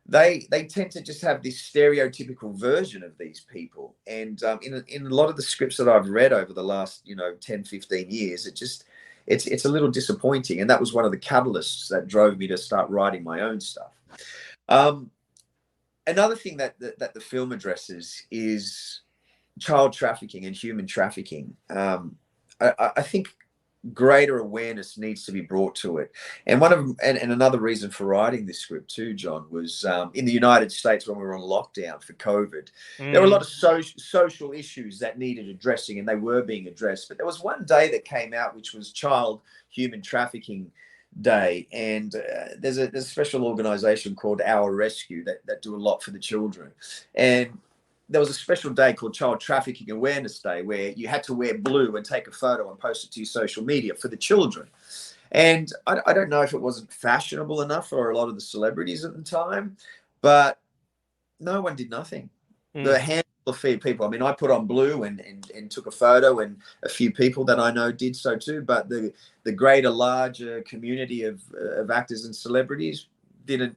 they tend to just have this stereotypical version of these people. And in a lot of the scripts that I've read over the last 10, 15 years, it's a little disappointing. And that was one of the catalysts that drove me to start writing my own stuff. Another thing that the film addresses is child trafficking and human trafficking. I think greater awareness needs to be brought to it. And another reason for writing this script too, John, was in the United States when we were on lockdown for COVID, there were a lot of social issues that needed addressing, and they were being addressed. But there was one day that came out, which was Child Human Trafficking Day, and there's a special organization called Our Rescue that do a lot for the children. And there was a special day called Child Trafficking Awareness Day, where you had to wear blue and take a photo and post it to your social media for the children. And I don't know if it wasn't fashionable enough for a lot of the celebrities at the time, but no one did nothing. The a few people. I mean, I put on blue and took a photo, and a few people that I know did so too. But the greater, larger community of actors and celebrities didn't,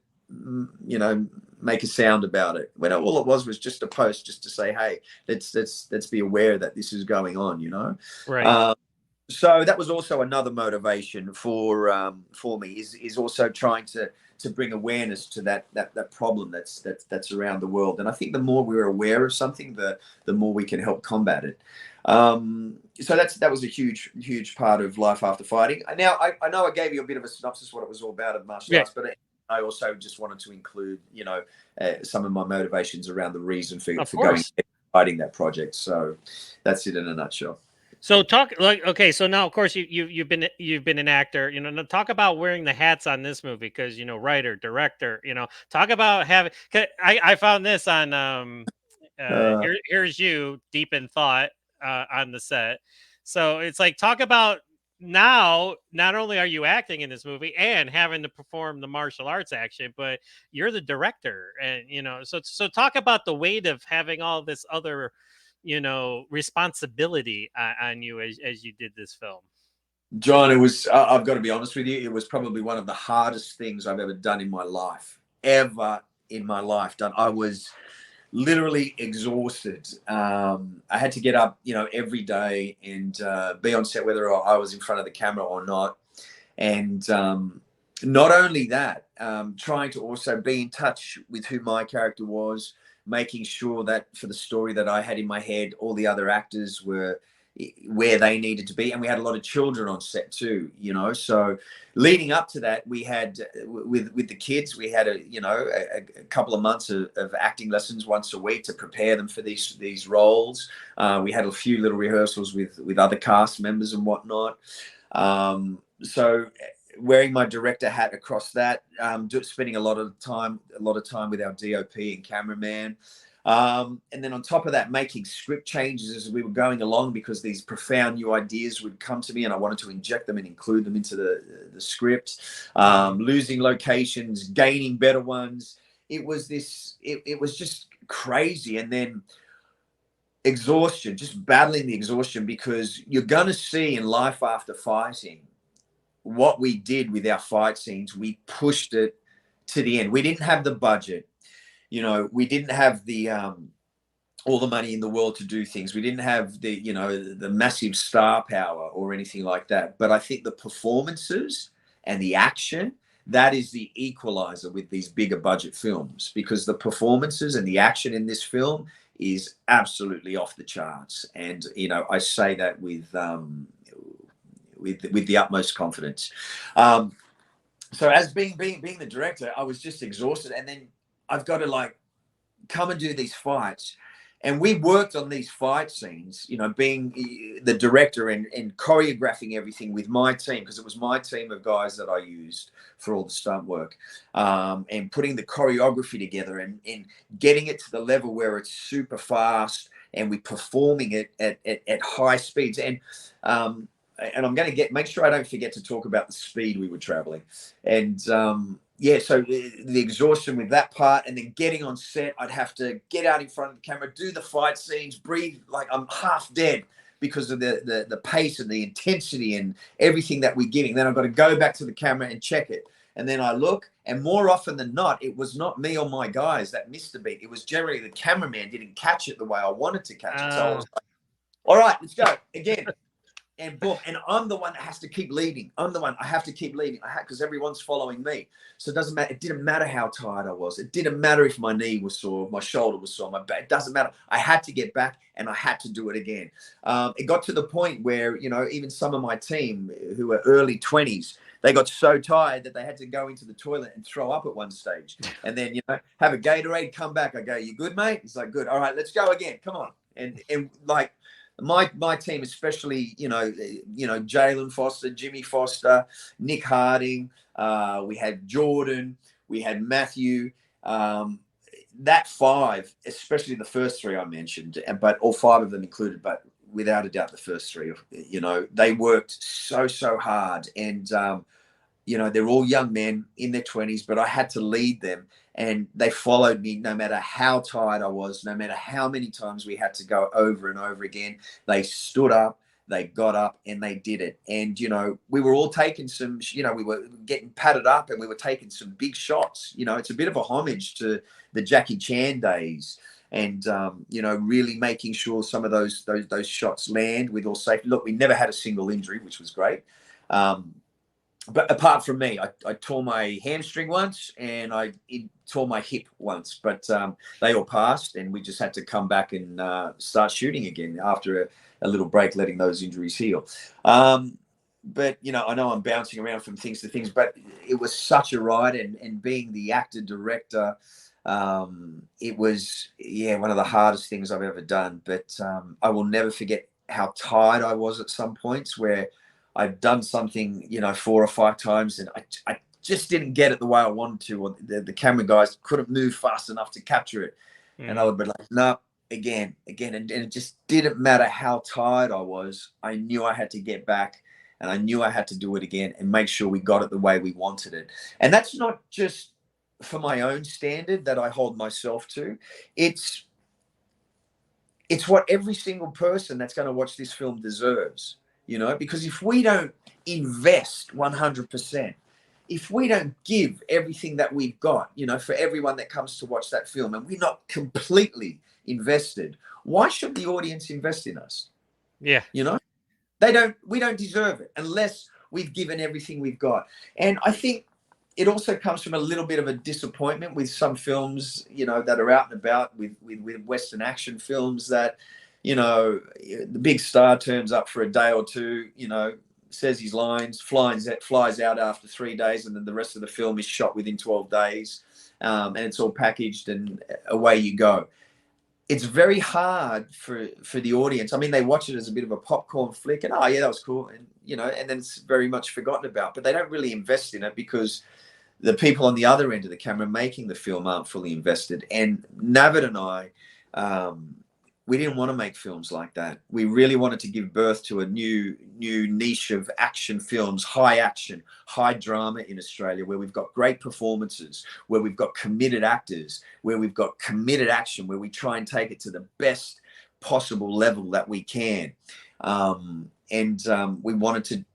make a sound about it. When all it was just a post, just to say, hey, let's be aware that this is going on. Right. So that was also another motivation for me is also trying to bring awareness to that problem that's around the world. And I think the more we're aware of something, the more we can help combat it. So that was a huge part of Life After Fighting. Now I know I gave you a bit of a synopsis of what it was all about of martial arts, but I also just wanted to include some of my motivations around the reason for going fighting that project. So that's it in a nutshell. So so now of course you've been an actor, now talk about wearing the hats on this movie, because writer, director, talk about having. 'Cause I found this on here's you deep in thought on the set. So it's like, talk about, now not only are you acting in this movie and having to perform the martial arts action, but you're the director, and so talk about the weight of having all this other responsibility on you as you did this film. John, it was, I've got to be honest with you, it was probably one of the hardest things I've ever done in my life, I was literally exhausted. I had to get up, every day and be on set, whether I was in front of the camera or not. And not only that, trying to also be in touch with who my character was, making sure that for the story that I had in my head, all the other actors were where they needed to be. And we had a lot of children on set too, so leading up to that, we had with the kids, we had a couple of months of acting lessons once a week to prepare them for these roles. We had a few little rehearsals with other cast members and whatnot. So wearing my director hat across that, spending a lot of time with our DOP and cameraman. And then on top of that, making script changes as we were going along, because these profound new ideas would come to me and I wanted to inject them and include them into the script. Losing locations, gaining better ones. It was just crazy. And then exhaustion, just battling the exhaustion, because you're going to see in Life After Fighting what we did with our fight scenes. We pushed it to the end. We didn't have the budget. We didn't have the all the money in the world to do things. We didn't have the massive star power or anything like that. But I think the performances and the action, that is the equalizer with these bigger budget films, because the performances and the action in this film is absolutely off the charts. And I say that with the utmost confidence. So as being the director, I was just exhausted, and then I've got to come and do these fights. And we worked on these fight scenes, being the director and choreographing everything with my team, because it was my team of guys that I used for all the stunt work, and putting the choreography together and getting it to the level where it's super fast and we're performing it at high speeds. And I'm going to make sure I don't forget to talk about the speed we were traveling. And so the exhaustion with that part, and then getting on set, I'd have to get out in front of the camera, do the fight scenes, breathe like I'm half dead because of the pace and the intensity and everything that we're giving. Then I've got to go back to the camera and check it. And then I look, and more often than not, it was not me or my guys that missed the beat. It was generally the cameraman didn't catch it the way I wanted to catch it. So I was like, all right, let's go again. And boom, and I'm the one that has to keep leading. I have to keep leading. Because everyone's following me. So it doesn't matter. It didn't matter how tired I was. It didn't matter if my knee was sore, my shoulder was sore, my back. It doesn't matter. I had to get back, and I had to do it again. It got to the point where, even some of my team who were early 20s, they got so tired that they had to go into the toilet and throw up at one stage. And then, have a Gatorade, come back. I go, you good, mate? He's like, good. All right, let's go again. Come on. And like, my team, especially, Jalen Foster, Jimmy Foster, Nick Harding, we had Jordan, we had Matthew, that five, especially the first three I mentioned, but all five of them included, but without a doubt, the first three, they worked so hard. And You know, they're all young men in their 20s, but I had to lead them, and they followed me no matter how tired I was, no matter how many times we had to go over and over again. They stood up, they got up, and they did it. And, you know, we were all taking some, you know, we were getting patted up, and we were taking some big shots. You know, it's a bit of a homage to the Jackie Chan days. And, you know, really making sure some of those shots land with all safety. Look, we never had a single injury, which was great. But apart from me, I tore my hamstring once, and I tore my hip once, but they all passed, and we just had to come back and start shooting again after a little break, letting those injuries heal. But, you know I'm bouncing around from things to things, but it was such a ride, and being the actor director, it was, one of the hardest things I've ever done. But I will never forget how tired I was at some points where I'd done something, 4 or 5 times, and I just didn't get it the way I wanted to, or the camera guys couldn't move fast enough to capture it. And I would be like, no, again. And it just didn't matter how tired I was. I knew I had to get back, and I knew I had to do it again and make sure we got it the way we wanted it. And that's not just for my own standard that I hold myself to. It's what every single person that's going to watch this film deserves. Because if we don't invest 100%, if we don't give everything that we've got, for everyone that comes to watch that film, and we're not completely invested, why should the audience invest in us? Yeah. We don't deserve it unless we've given everything we've got. And I think it also comes from a little bit of a disappointment with some films, that are out and about with Western action films that, the big star turns up for a day or two, says his lines, flies out after 3 days, and then the rest of the film is shot within 12 days, and it's all packaged and away you go. It's very hard for the audience. I mean, they watch it as a bit of a popcorn flick, and oh yeah, that was cool, and and then it's very much forgotten about. But they don't really invest in it because the people on the other end of the camera making the film aren't fully invested. And Navid and I, we didn't want to make films like that. We really wanted to give birth to a new niche of action films, high action, high drama in Australia, where we've got great performances, where we've got committed actors, where we've got committed action, where we try and take it to the best possible level that we can. We wanted to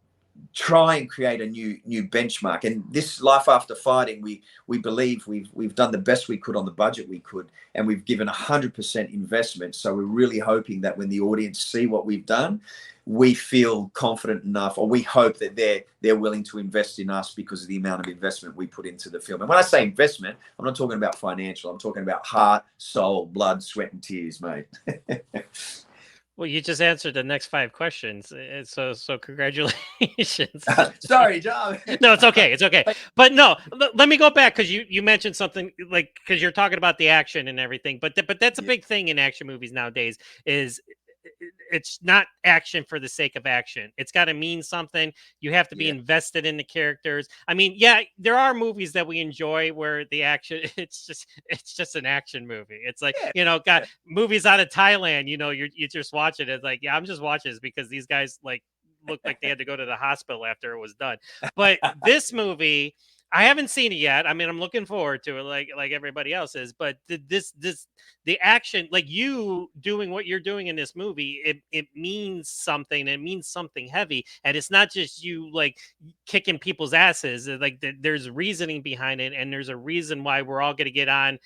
try and create a new benchmark. And this Life After Fighting, we believe we've done the best we could on the budget we could, and we've given 100% investment. So we're really hoping that when the audience see what we've done, we feel confident enough, or we hope that they're willing to invest in us because of the amount of investment we put into the film. And when I say investment, I'm not talking about financial. I'm talking about heart, soul, blood, sweat, and tears, mate. Well, you just answered the next 5 questions. So congratulations. Sorry, John. No, it's okay. It's okay. But no, let me go back, because you mentioned something, like, because you're talking about the action and everything. But that's a big thing in action movies nowadays, is it's not action for the sake of action. It's got to mean something. You have to be invested in the characters. I mean, there are movies that we enjoy where the action, it's just an action movie. It's like, got movies out of Thailand, you just watch it. It's like, I'm just watching this because these guys looked like they had to go to the hospital after it was done. But this movie, I haven't seen it yet. I mean, I'm looking forward to it, like everybody else is. But the action, like you doing what you're doing in this movie, it means something. It means something heavy, and it's not just you like kicking people's asses. Like there's reasoning behind it, and there's a reason why we're all going to get on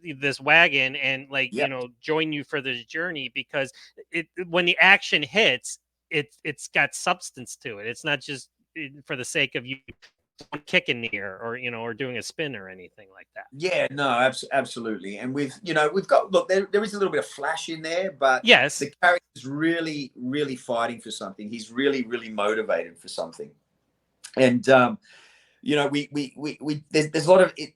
this wagon and join you for this journey, because when the action hits, it's got substance to it. It's not just for the sake of you kicking the air, or doing a spin or anything like that. Yeah, no, absolutely. And we've got, look, there is a little bit of flash in there, but yes, the character's really, really fighting for something. He's really, really motivated for something. And we there's a lot of it.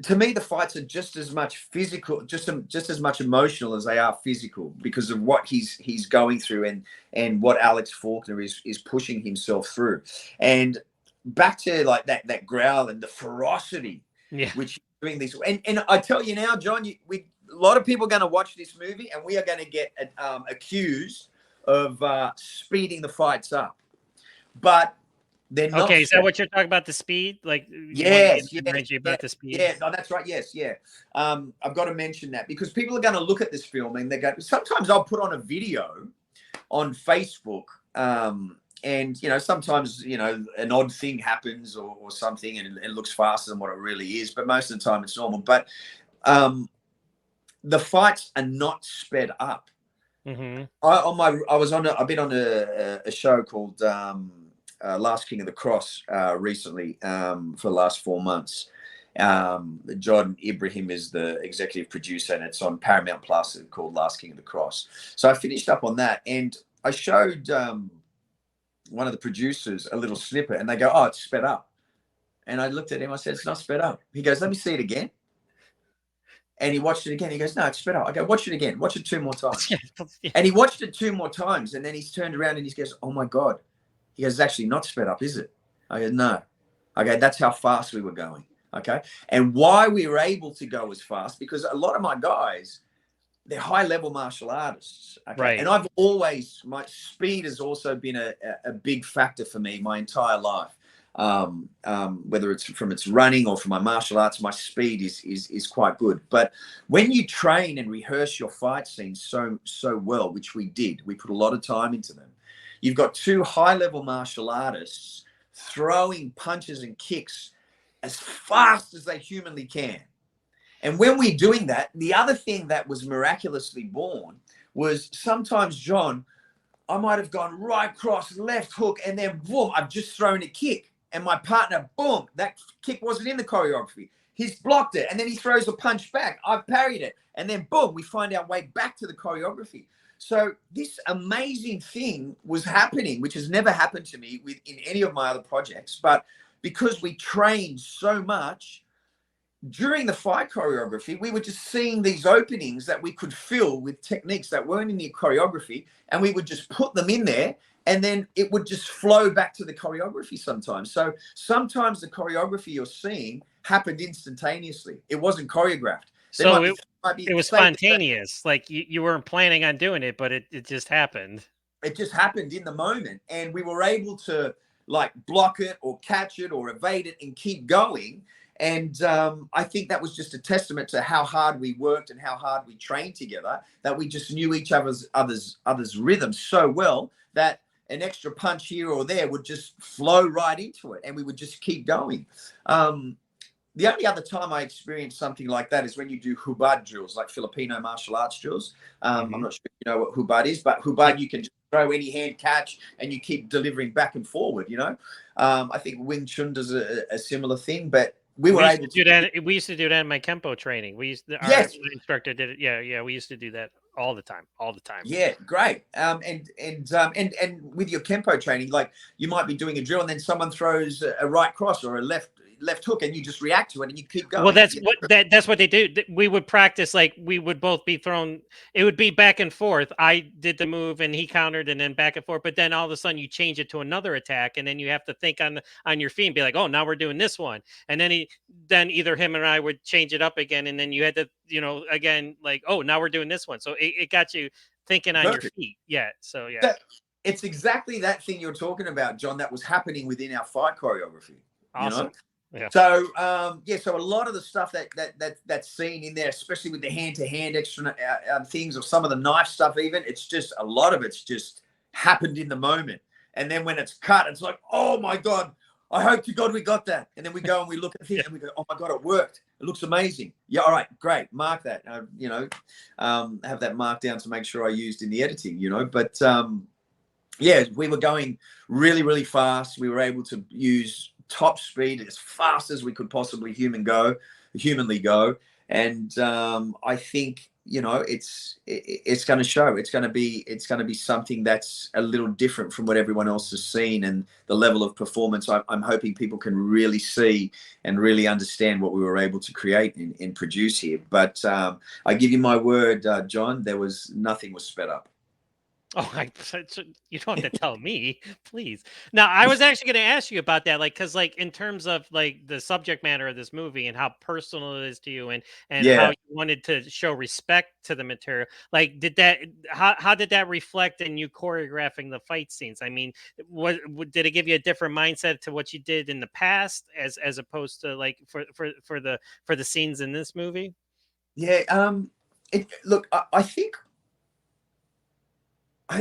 To me, the fights are just as much physical, just as much emotional as they are physical, because of what he's going through and what Alex Faulkner is pushing himself through. And back to like that growl and the ferocity, which doing this. And I tell you now, John, a lot of people are going to watch this movie, and we are going to get accused of speeding the fights up. But They're not. Okay, is that what you're talking about? The speed, like you want to get Yes, yes, energy yeah, about the speed. yeah. No, that's right. Yes, yeah. I've got to mention that because people are going to look at this film and they go. Sometimes I'll put on a video on Facebook, and sometimes an odd thing happens or something, and it looks faster than what it really is. But most of the time, it's normal. But the fights are not sped up. Mm-hmm. I've been on a show called Last King of the Cross recently for the last 4 months. John Ibrahim is the executive producer, and it's on Paramount Plus called Last King of the Cross. So I finished up on that, and I showed one of the producers a little snippet, and they go, "Oh, it's sped up." And I looked at him. I said, "It's not sped up." He goes, "Let me see it again." And he watched it again. He goes, "No, it's sped up." I go, "Watch it again. Watch it 2 more times." And he watched it 2 more times, and then he's turned around and he goes, "Oh my God." He goes, "It's actually not sped up, is it?" I go, "No." Okay, that's how fast we were going. Okay. And why we were able to go as fast, because a lot of my guys, they're high level martial artists. Okay. Right. And my speed has also been a big factor for me my entire life. Whether it's from its running or from my martial arts, my speed is quite good. But when you train and rehearse your fight scenes so well, which we did, we put a lot of time into them. You've got 2 high level martial artists throwing punches and kicks as fast as they humanly can. And when we're doing that, the other thing that was miraculously born was sometimes, John, I might have gone right cross, left hook, and then boom, I've just thrown a kick. And my partner, boom, that kick wasn't in the choreography. He's blocked it, and then he throws a punch back. I've parried it. And then boom, we find our way back to the choreography. So this amazing thing was happening, which has never happened to me in any of my other projects. But because we trained so much during the fight choreography, we were just seeing these openings that we could fill with techniques that weren't in the choreography, and we would just put them in there, and then it would just flow back to the choreography sometimes. So sometimes the choreography you're seeing happened instantaneously. It wasn't choreographed. So it was spontaneous. Like you weren't planning on doing it, but it just happened. It just happened in the moment, and we were able to like block it or catch it or evade it and keep going. And I think that was just a testament to how hard we worked and how hard we trained together, that we just knew each other's rhythms so well that an extra punch here or there would just flow right into it, and we would just keep going. The only other time I experienced something like that is when you do hubad drills, like Filipino martial arts drills. I'm not sure if you know what hubad is, but hubad, you can just throw any hand catch and you keep delivering back and forward, I think Wing Chun does a similar thing, but we were able to do that. We used to do that in my Kempo training. Our instructor did it. Yeah. We used to do that all the time. Yeah, great. And with your Kempo training, like you might be doing a drill and then someone throws a right cross or a left hook, and you just react to it and you keep going. Well, that's what they do. We would practice, like we would both be thrown. It would be back and forth. I did the move and he countered, and then back and forth. But then all of a sudden you change it to another attack, and then you have to think on your feet and be like, oh, now we're doing this one. And then either him or I would change it up again, and then you had to, again, like, oh, now we're doing this one. So it got you thinking on your feet. Yeah. So yeah. It's exactly that thing you're talking about, John, that was happening within our fight choreography. Awesome. Yeah. So so a lot of the stuff that's seen in there, especially with the hand-to-hand extra things, or some of the knife stuff, even, it's just a lot of it's just happened in the moment. And then when it's cut, it's like, oh my God, I hope to God we got that. And then we go and we look at things and we go, oh my God, it worked. It looks amazing. Yeah, all right, great. Mark that. Have that marked down to make sure I used in the editing. But we were going really, really fast. We were able to use top speed as fast as we could possibly humanly go. And I think, it's going to show. It's going to be something that's a little different from what everyone else has seen, and the level of performance I'm hoping people can really see and really understand what we were able to create and produce here. But I give you my word, John, nothing was sped up. Oh, you don't have to tell me, please. Now, I was actually going to ask you about that, like, because, like, in terms of like the subject matter of this movie and how personal it is to you, and how Yeah. you wanted to show respect to the material, like, how did that reflect in you choreographing the fight scenes? I mean, did it give you a different mindset to what you did in the past, as opposed to like for the scenes in this movie? Yeah. Look, I think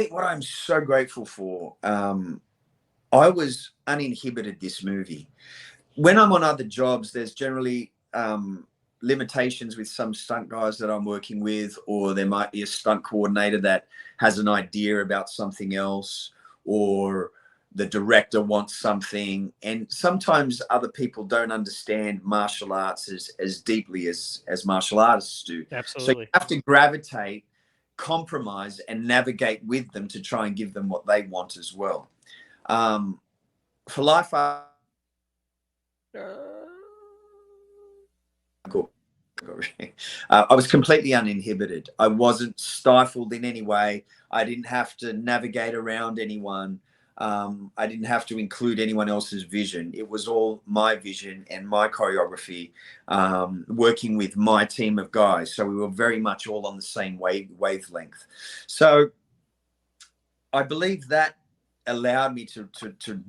what I'm so grateful for, I was uninhibited this movie. When I'm on other jobs, there's generally limitations with some stunt guys that I'm working with, or there might be a stunt coordinator that has an idea about something else, or the director wants something. And sometimes other people don't understand martial arts as deeply as martial artists do. So you Absolutely. have to gravitate, compromise, and navigate with them to try and give them what they want as well. For life, I was completely uninhibited. I wasn't stifled in any way. I didn't have to navigate around anyone. I didn't have to include anyone else's vision. It was all my vision and my choreography, working with my team of guys. So we were very much all on the same wavelength. So I believe that allowed me to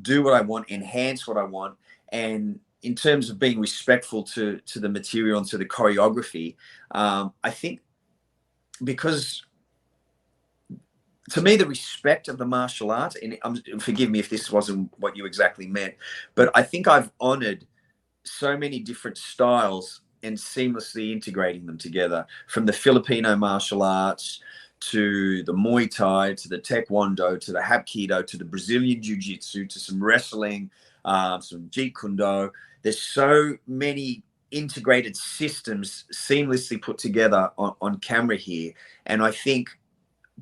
do what I want, enhance what I want, and in terms of being respectful to the material and to the choreography, I think because to me the respect of the martial arts, and forgive me if this wasn't what you exactly meant, but I think I've honored so many different styles and seamlessly integrating them together, from the Filipino martial arts to the Muay Thai to the Taekwondo to the Hapkido to the Brazilian Jiu Jitsu to some wrestling, some Jeet Kune Do. There's so many integrated systems seamlessly put together on camera here. And I think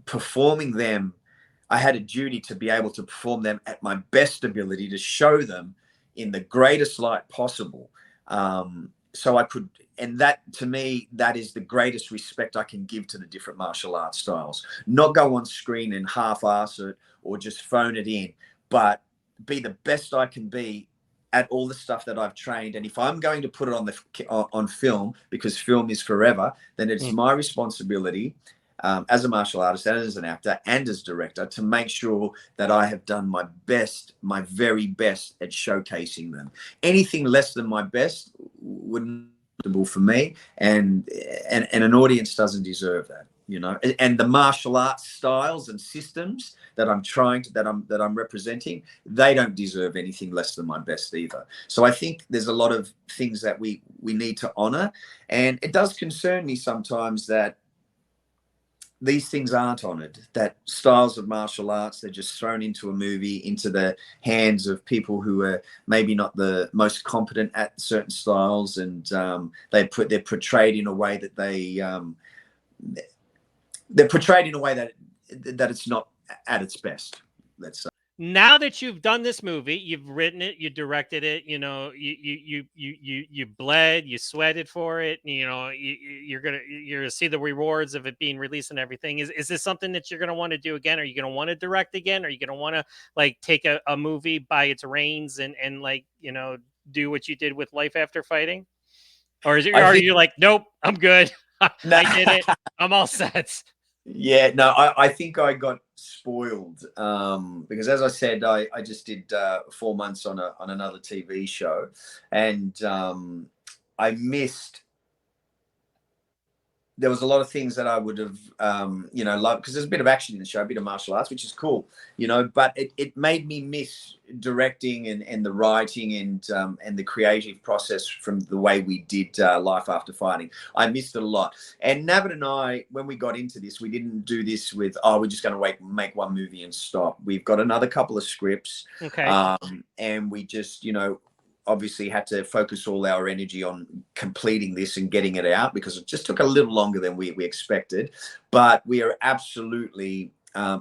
performing them, I had a duty to be able to perform them at my best ability, to show them in the greatest light possible. So I could, and that to me, that is the greatest respect I can give to the different martial arts styles. Not go on screen and half-ass it or just phone it in, but be the best I can be at all the stuff that I've trained. And if I'm going to put it on film, because film is forever, then it's my responsibility, as a martial artist and as an actor and as director, to make sure that I have done my best, my very best at showcasing them. Anything less than my best wouldn't be acceptable for me, and an audience doesn't deserve that, you know. And the martial arts styles and systems that I'm representing, they don't deserve anything less than my best either. So I think there's a lot of things that we need to honor, and it does concern me sometimes that these things aren't honored, that styles of martial arts, they're just thrown into a movie, into the hands of people who are maybe not the most competent at certain styles, and they're portrayed in a way that they're portrayed in a way that it's not at its best, let's say. Now that you've done this movie, you've written it, you directed it, you know, you bled, you sweated for it, you know, you're gonna see the rewards of it being released and everything. Is this something that you're gonna want to do again? Are you gonna want to direct again? Are you gonna want to like take a movie by its reins and like, you know, do what you did with Life After Fighting? Or I are think you like, nope, I'm good. no. I did it. I'm all set. Yeah, no, I think I got spoiled, because, as I said, I just did 4 months on another TV show, and I missed. There was a lot of things that I would have, loved, because there's a bit of action in the show, a bit of martial arts, which is cool, you know. But it made me miss directing and the writing and the creative process from the way we did Life After Fighting. I missed it a lot. And Navin and I, when we got into this, we didn't do this with, we're just going to make one movie and stop. We've got another couple of scripts, Okay. and we just, obviously had to focus all our energy on completing this and getting it out, because it just took a little longer than we expected. But we are absolutely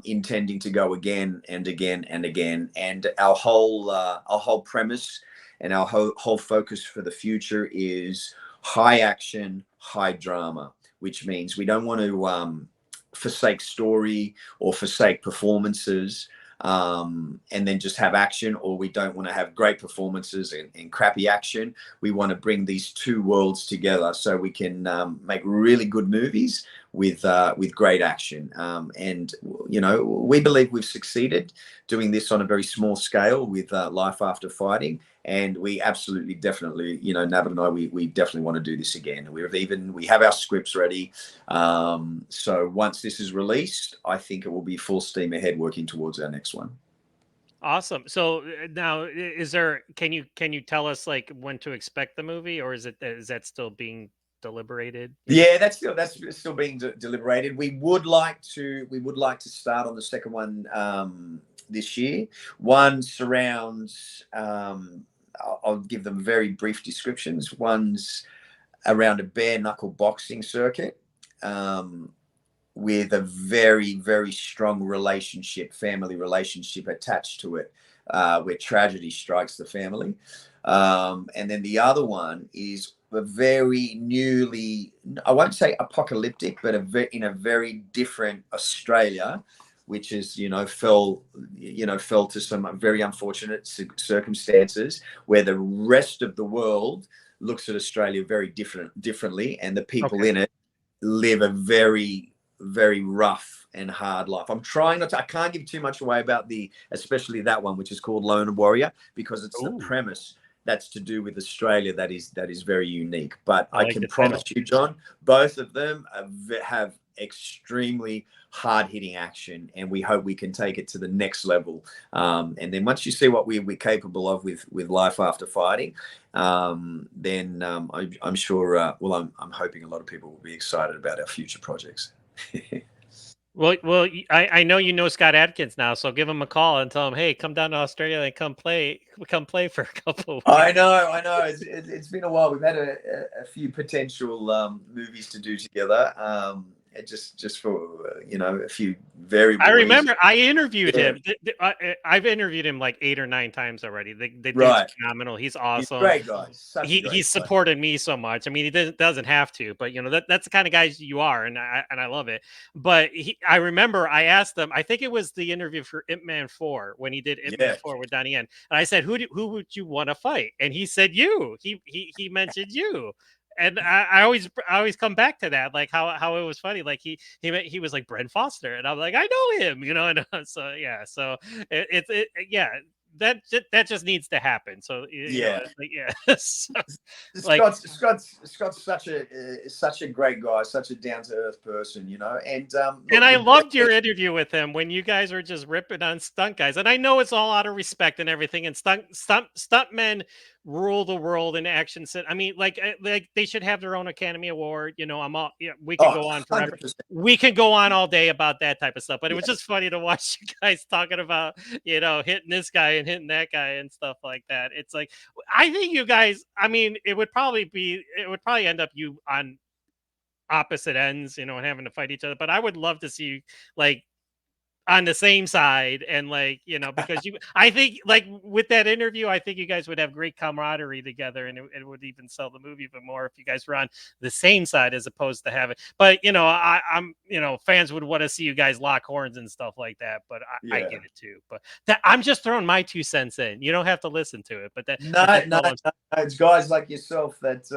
intending to go again and again and again. And our whole premise and our whole focus for the future is high action, high drama, which means we don't want to forsake story or forsake performances, and then just have action, or we don't want to have great performances and crappy action. We want to bring these two worlds together so we can make really good movies with great action. And you know, we believe we've succeeded doing this on a very small scale with Life After Fighting. And we absolutely, definitely, you know, Nav and I, we definitely want to do this again. We have our scripts ready. So once this is released, I think it will be full steam ahead working towards our next one. Awesome. So now, can you tell us like when to expect the movie, or is that still being deliberated? Yeah, that's still being deliberated. We would like to start on the second one this year. One surrounds. I'll give them very brief descriptions. One's around a bare knuckle boxing circuit, with a very, very strong family relationship attached to it, where tragedy strikes the family. And then the other one is a very newly, I won't say apocalyptic, but in a very different Australia, which is, fell to some very unfortunate circumstances where the rest of the world looks at Australia very differently, and the people in it live a very, very rough and hard life. I'm trying not to, I can't give too much away about especially that one, which is called Lone Warrior, because it's the premise that's to do with Australia that is very unique. But I can promise you, John, both of them have extremely hard-hitting action, and we hope we can take it to the next level. And then once you see what we're capable of with Life After Fighting, then I'm sure, I'm hoping a lot of people will be excited about our future projects. Well, I know you know Scott Adkins now, so give him a call and tell him, hey, come down to Australia and come play for a couple of weeks. I know. It's been a while. We've had a few potential movies to do together. Just for a few variables. I remember I interviewed him. I've interviewed him like 8 or 9 times already. The dude's phenomenal. He's awesome. He's a great guy. He's supported me so much. I mean, he doesn't have to, but that's the kind of guys you are, and I love it. But I remember I asked him. I think it was the interview for Ip Man 4 when he did Ip Man 4 with Donnie Yen, and I said, "Who would you want to fight?" And he said, "You." He mentioned you. And I always come back to that, like how it was funny. Like he was like Bren Foster, and I'm like, I know him, And so yeah, so that just needs to happen. So Scott's such a great guy, such a down to earth person, and I loved your interview with him when you guys were just ripping on stunt guys, and I know it's all out of respect and everything, and stuntmen rule the world in action. I mean, like they should have their own Academy Award. I'm all. Yeah, we can go on forever. 100%. We can go on all day about that type of stuff. But it was just funny to watch you guys talking about hitting this guy and hitting that guy and stuff like that. It's like, I think you guys. I mean, it would probably end up you on opposite ends, and having to fight each other. But I would love to see you like on the same side, and because I think like with that interview, I think you guys would have great camaraderie together, and it would even sell the movie even more if you guys were on the same side as opposed to having. But I'm fans would want to see you guys lock horns and stuff like that. But I get it too. But I'm just throwing my 2 cents in. You don't have to listen to it. But no, it's guys like yourself that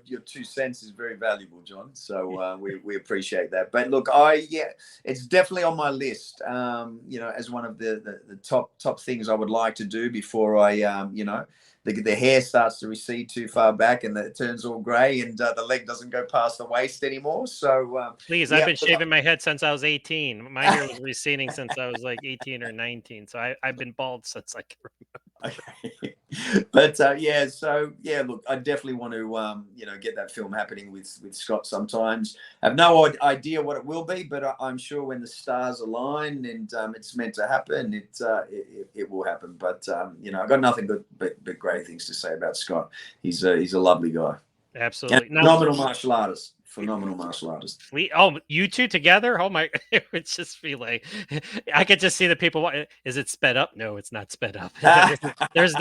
your 2 cents is very valuable, John. So we appreciate that. But look, it's definitely on my list. As one of the top things I would like to do before I, the hair starts to recede too far back and it turns all gray and the leg doesn't go past the waist anymore. So please, I've been shaving my head since I was 18. My hair was receding since I was like 18 or 19. So I've been bald since I can remember. Okay. But look, I definitely want to get that film happening with Scott sometimes. I have no idea what it will be, but I'm sure when the stars align and it's meant to happen, it will happen. But I've got nothing but great things to say about Scott. He's a lovely guy. Absolutely. Phenomenal martial artist. You two together? Oh my! It would just be like, I could just see the people. Is it sped up? No, it's not sped up. there's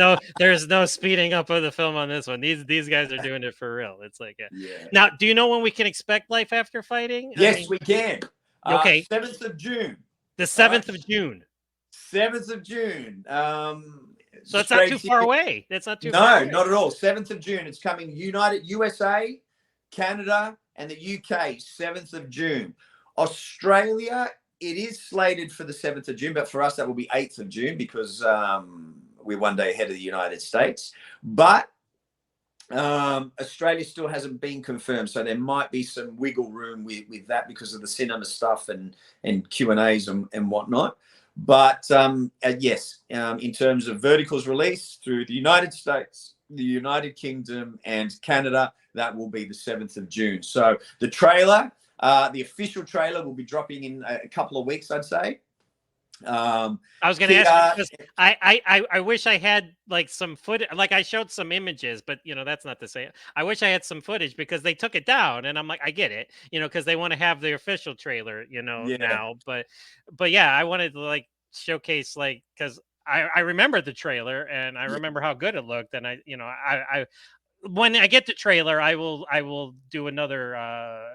no speeding up of the film on this one. These guys are doing it for real. It's like, Now, do you know when we can expect Life After Fighting? Yes, we can. Okay. 7th of June. The 7th of June. 7th of June. So it's not too far away. That's not too far away. No, not at all. 7th of June. It's coming USA, Canada, and the UK, 7th of June. Australia, it is slated for the 7th of June, but for us, that will be 8th of June because we're one day ahead of the United States. But Australia still hasn't been confirmed, so there might be some wiggle room with that because of the cinema stuff and Q&As and whatnot. But yes, in terms of verticals released through the United States, the United Kingdom, and Canada, that will be the 7th of June. So the trailer, the official trailer, will be dropping in a couple of weeks, I'd say. I was going to ask you, because I wish I had like some footage. Like I showed some images, but you know that's not the same. I wish I had some footage because they took it down, and I'm like, I get it, you know, because they want to have the official trailer, you know, now. But yeah, I wanted to like showcase like because I remember the trailer and I remember how good it looked, and I when I get the trailer, I will do another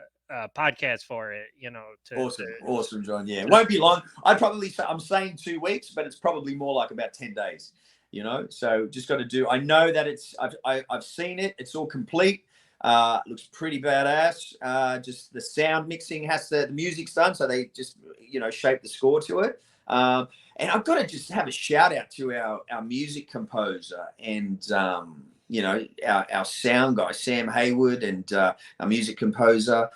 podcast for it, you know. Awesome, John. Yeah, it won't be long. I'd probably say, I'm saying 2 weeks, but it's probably more like about 10 days, you know. So just got to do. I know that I've seen it. It's all complete. Looks pretty badass. Just the sound mixing has the music's done, so they just shape the score to it. And I've got to just have a shout out to our music composer and our sound guy Sam Haywood and our music composer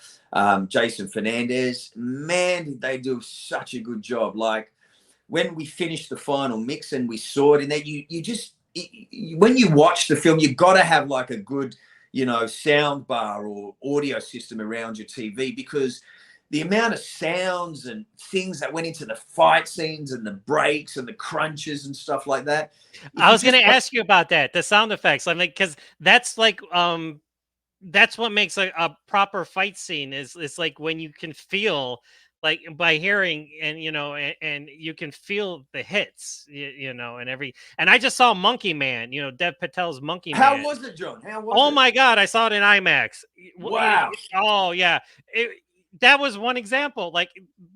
Jason Fernandez. Man, did they do such a good job. Like when we finished the final mix and we saw it in there, you just when you watch the film, you've got to have like a good sound bar or audio system around your TV, because the amount of sounds and things that went into the fight scenes and the breaks and the crunches and stuff like that. I was going to ask you about that, the sound effects. I mean, because that's like, that's what makes a proper fight scene is like when you can feel like by hearing and, and you can feel the hits, and and I just saw Monkey Man, Dev Patel's Monkey Man. How was it, John? How was it? Oh my God. I saw it in IMAX. Wow. Oh yeah. That was one example. Like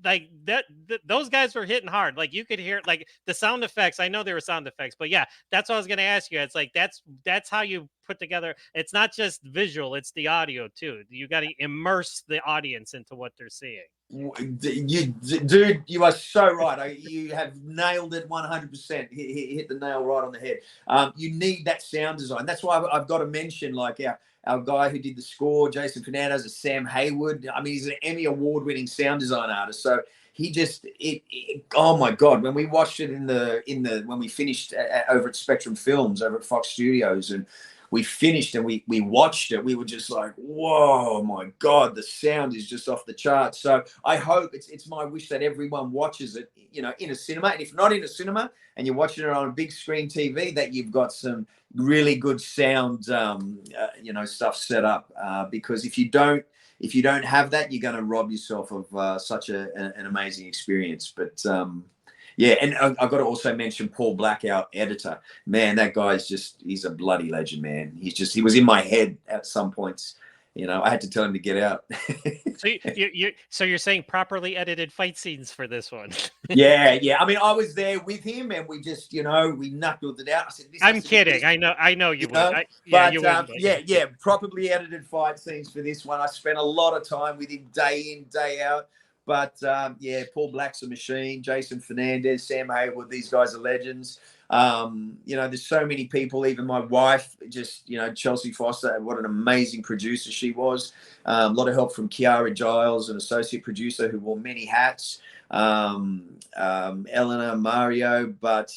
that those guys were hitting hard. Like you could hear like the sound effects. I know there were sound effects, but yeah, that's what I was going to ask you. It's like that's how you put together. It's not just visual, it's the audio too. You got to immerse the audience into what they're seeing. Dude, you are so right. You have nailed it 100%. Hit the nail right on the head. You need that sound design. That's why I've got to mention like our guy who did the score, Jason Fernandez, is Sam Haywood. I mean, he's an Emmy award-winning sound design artist. So he just oh my God, when we watched it when we finished over at Spectrum Films over at Fox Studios, and we finished and we watched it, we were just like, whoa, my God, the sound is just off the charts. So I hope it's my wish that everyone watches it, in a cinema. And if not in a cinema and you're watching it on a big screen TV, that you've got some really good sound, stuff set up. Because if you don't have that, you're going to rob yourself of such an amazing experience. But yeah, and I've got to also mention Paul Black, our editor. Man, that guy's he's a bloody legend, man. He was in my head at some points. I had to tell him to get out. So you're saying properly edited fight scenes for this one? Yeah. I mean, I was there with him, and we just, we knuckled it out. I said, I'm kidding. I know you would. Yeah, properly edited fight scenes for this one. I spent a lot of time with him day in, day out. But Paul Black's a machine. Jason Fernandez, Sam Haywood, these guys are legends. There's so many people, even my wife, Chelsea Foster, what an amazing producer she was. A lot of help from Kiara Giles, an associate producer who wore many hats. Eleanor, Mario, but,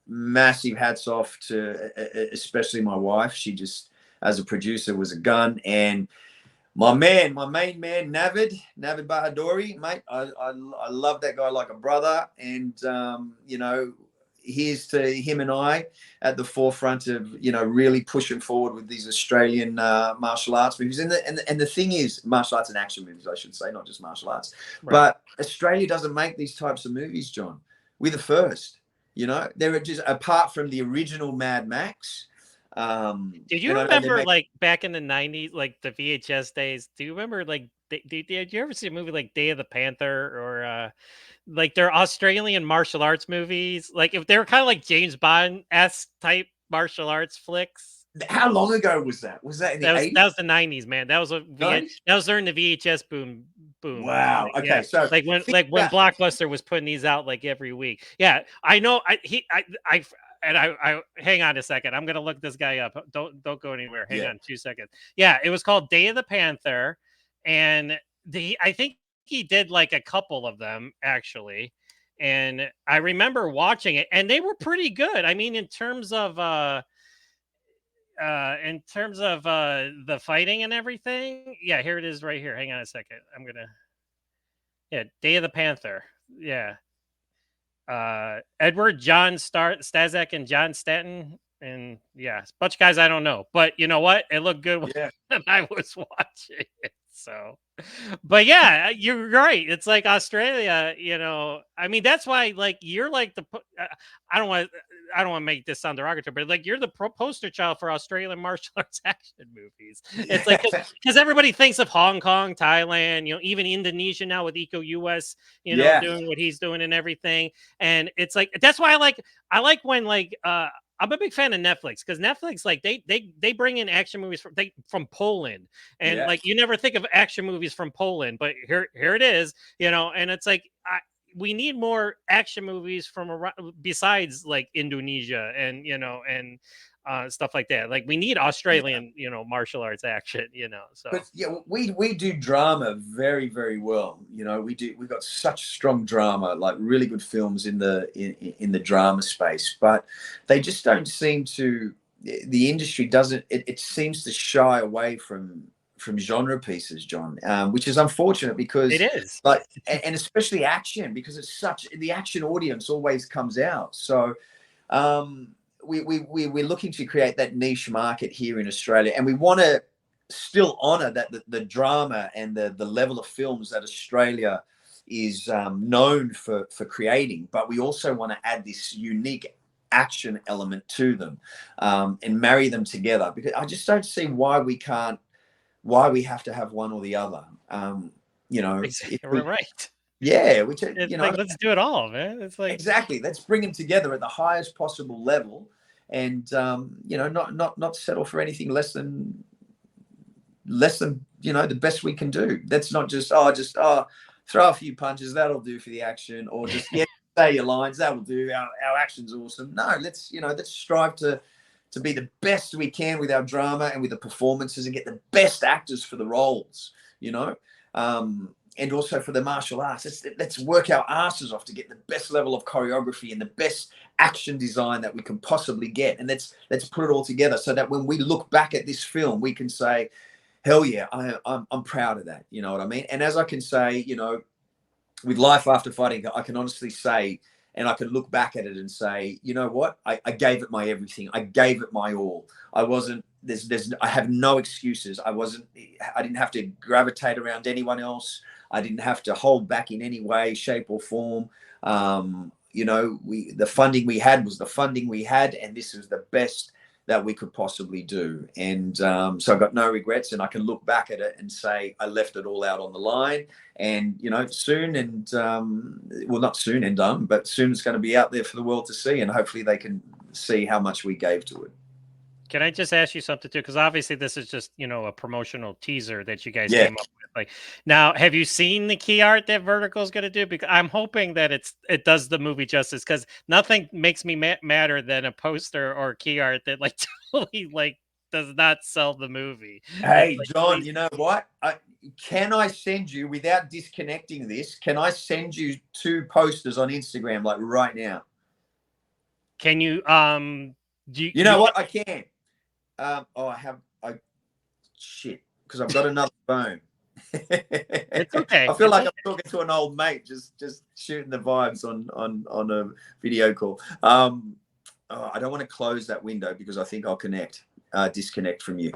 massive hats off to especially my wife. She just, as a producer, was a gun. And my main man, Navid Bahadori, mate. I love that guy like a brother. And, here's to him and I at the forefront of, really pushing forward with these Australian martial arts movies. And the thing is, martial arts and action movies, I should say, not just martial arts. Right. But Australia doesn't make these types of movies, John. We're the first. There are just, apart from the original Mad Max. Do you remember like back in the 90s, like the VHS days? Do you remember like Did you ever see a movie like Day of the Panther or like they're Australian martial arts movies? Like if they were kind of like James Bond-esque type martial arts flicks. How long ago was that? Was that in the 80s? That was the 90s, man. That was that was during the VHS boom. Wow. Like, Okay. yeah. So think Like when about, Blockbuster was putting these out like every week. Yeah, I know I hang on a second. I'm gonna look this guy up. Don't go anywhere. Hang yeah. on 2 seconds. Yeah, it was called Day of the Panther, and I think he did like a couple of them actually. And I remember watching it, and they were pretty good. I mean, in terms of the fighting and everything, yeah, here it is right here. Hang on a second. I'm gonna Day of the Panther. Yeah. Edward, John Stazak, and John Stanton. And yeah, a bunch of guys I don't know. But you know what? It looked good when Yeah. I was watching it. So but yeah, you're right. It's like Australia, I mean, that's why like you're like I don't want I don't want to make this sound derogatory, but like you're the poster child for Australian martial arts action movies. It's like Yeah. because everybody thinks of Hong Kong, Thailand, even Indonesia now with Eco US, Yeah. doing what he's doing and everything. And it's like that's why I like when like I'm a big fan of Netflix because Netflix, like they bring in action movies from Poland, and Yeah. like you never think of action movies from Poland, but here it is, and it's like we need more action movies from around besides like Indonesia and and stuff like that. Like we need Yeah. Australian martial arts action, so. But yeah, we do drama very, very well. We've got such strong drama, like really good films in the drama space, but they just don't seem to. The industry doesn't. It seems to shy away from genre pieces, John, which is unfortunate because It is. like and especially action because it's such the action audience always comes out. So we're looking to create that niche market here in Australia, and we want to still honor that the drama and the level of films that Australia is known for creating, but we also want to add this unique action element to them and marry them together because I just don't see why we have to have one or the other. Exactly. If we, Right. yeah, which It's like let's do it all, man. It's like exactly. Let's bring them together at the highest possible level, and not settle for anything less than the best we can do. That's not just throw a few punches, that'll do for the action, or just say your lines, that will do. Our action's awesome. No, let's strive to be the best we can with our drama and with the performances and get the best actors for the roles, and also for the martial arts. Let's work our asses off to get the best level of choreography and the best action design that we can possibly get. And let's put it all together so that when we look back at this film, we can say, hell yeah, I'm proud of that. You know what I mean? And as I can say, with Life After Fighting, I can honestly say, and I can look back at it and say, you know what? I gave it my everything. I gave it my all. I wasn't, I have no excuses. I didn't have to gravitate around anyone else. I didn't have to hold back in any way, shape or form. The funding we had was the funding we had, and this is the best that we could possibly do. And so I've got no regrets, and I can look back at it and say I left it all out on the line. And soon, and well, not soon and done, but soon it's going to be out there for the world to see, and hopefully they can see how much we gave to it. Can I just ask you something too? Because obviously this is just a promotional teaser that you guys Yeah. came up with. Like, now, have you seen the key art that Vertical is going to do? Because I'm hoping that it does the movie justice. Because nothing makes me madder than a poster or key art that like totally like does not sell the movie. Hey, Like, John, you know what? Can I send you, without disconnecting this, can I send you 2 posters on Instagram like right now? Can you You know what? I can. Shit, because I've got another phone. It's okay. I feel like I'm talking to an old mate, just shooting the vibes on a video call. I don't want to close that window because I think I'll disconnect from you.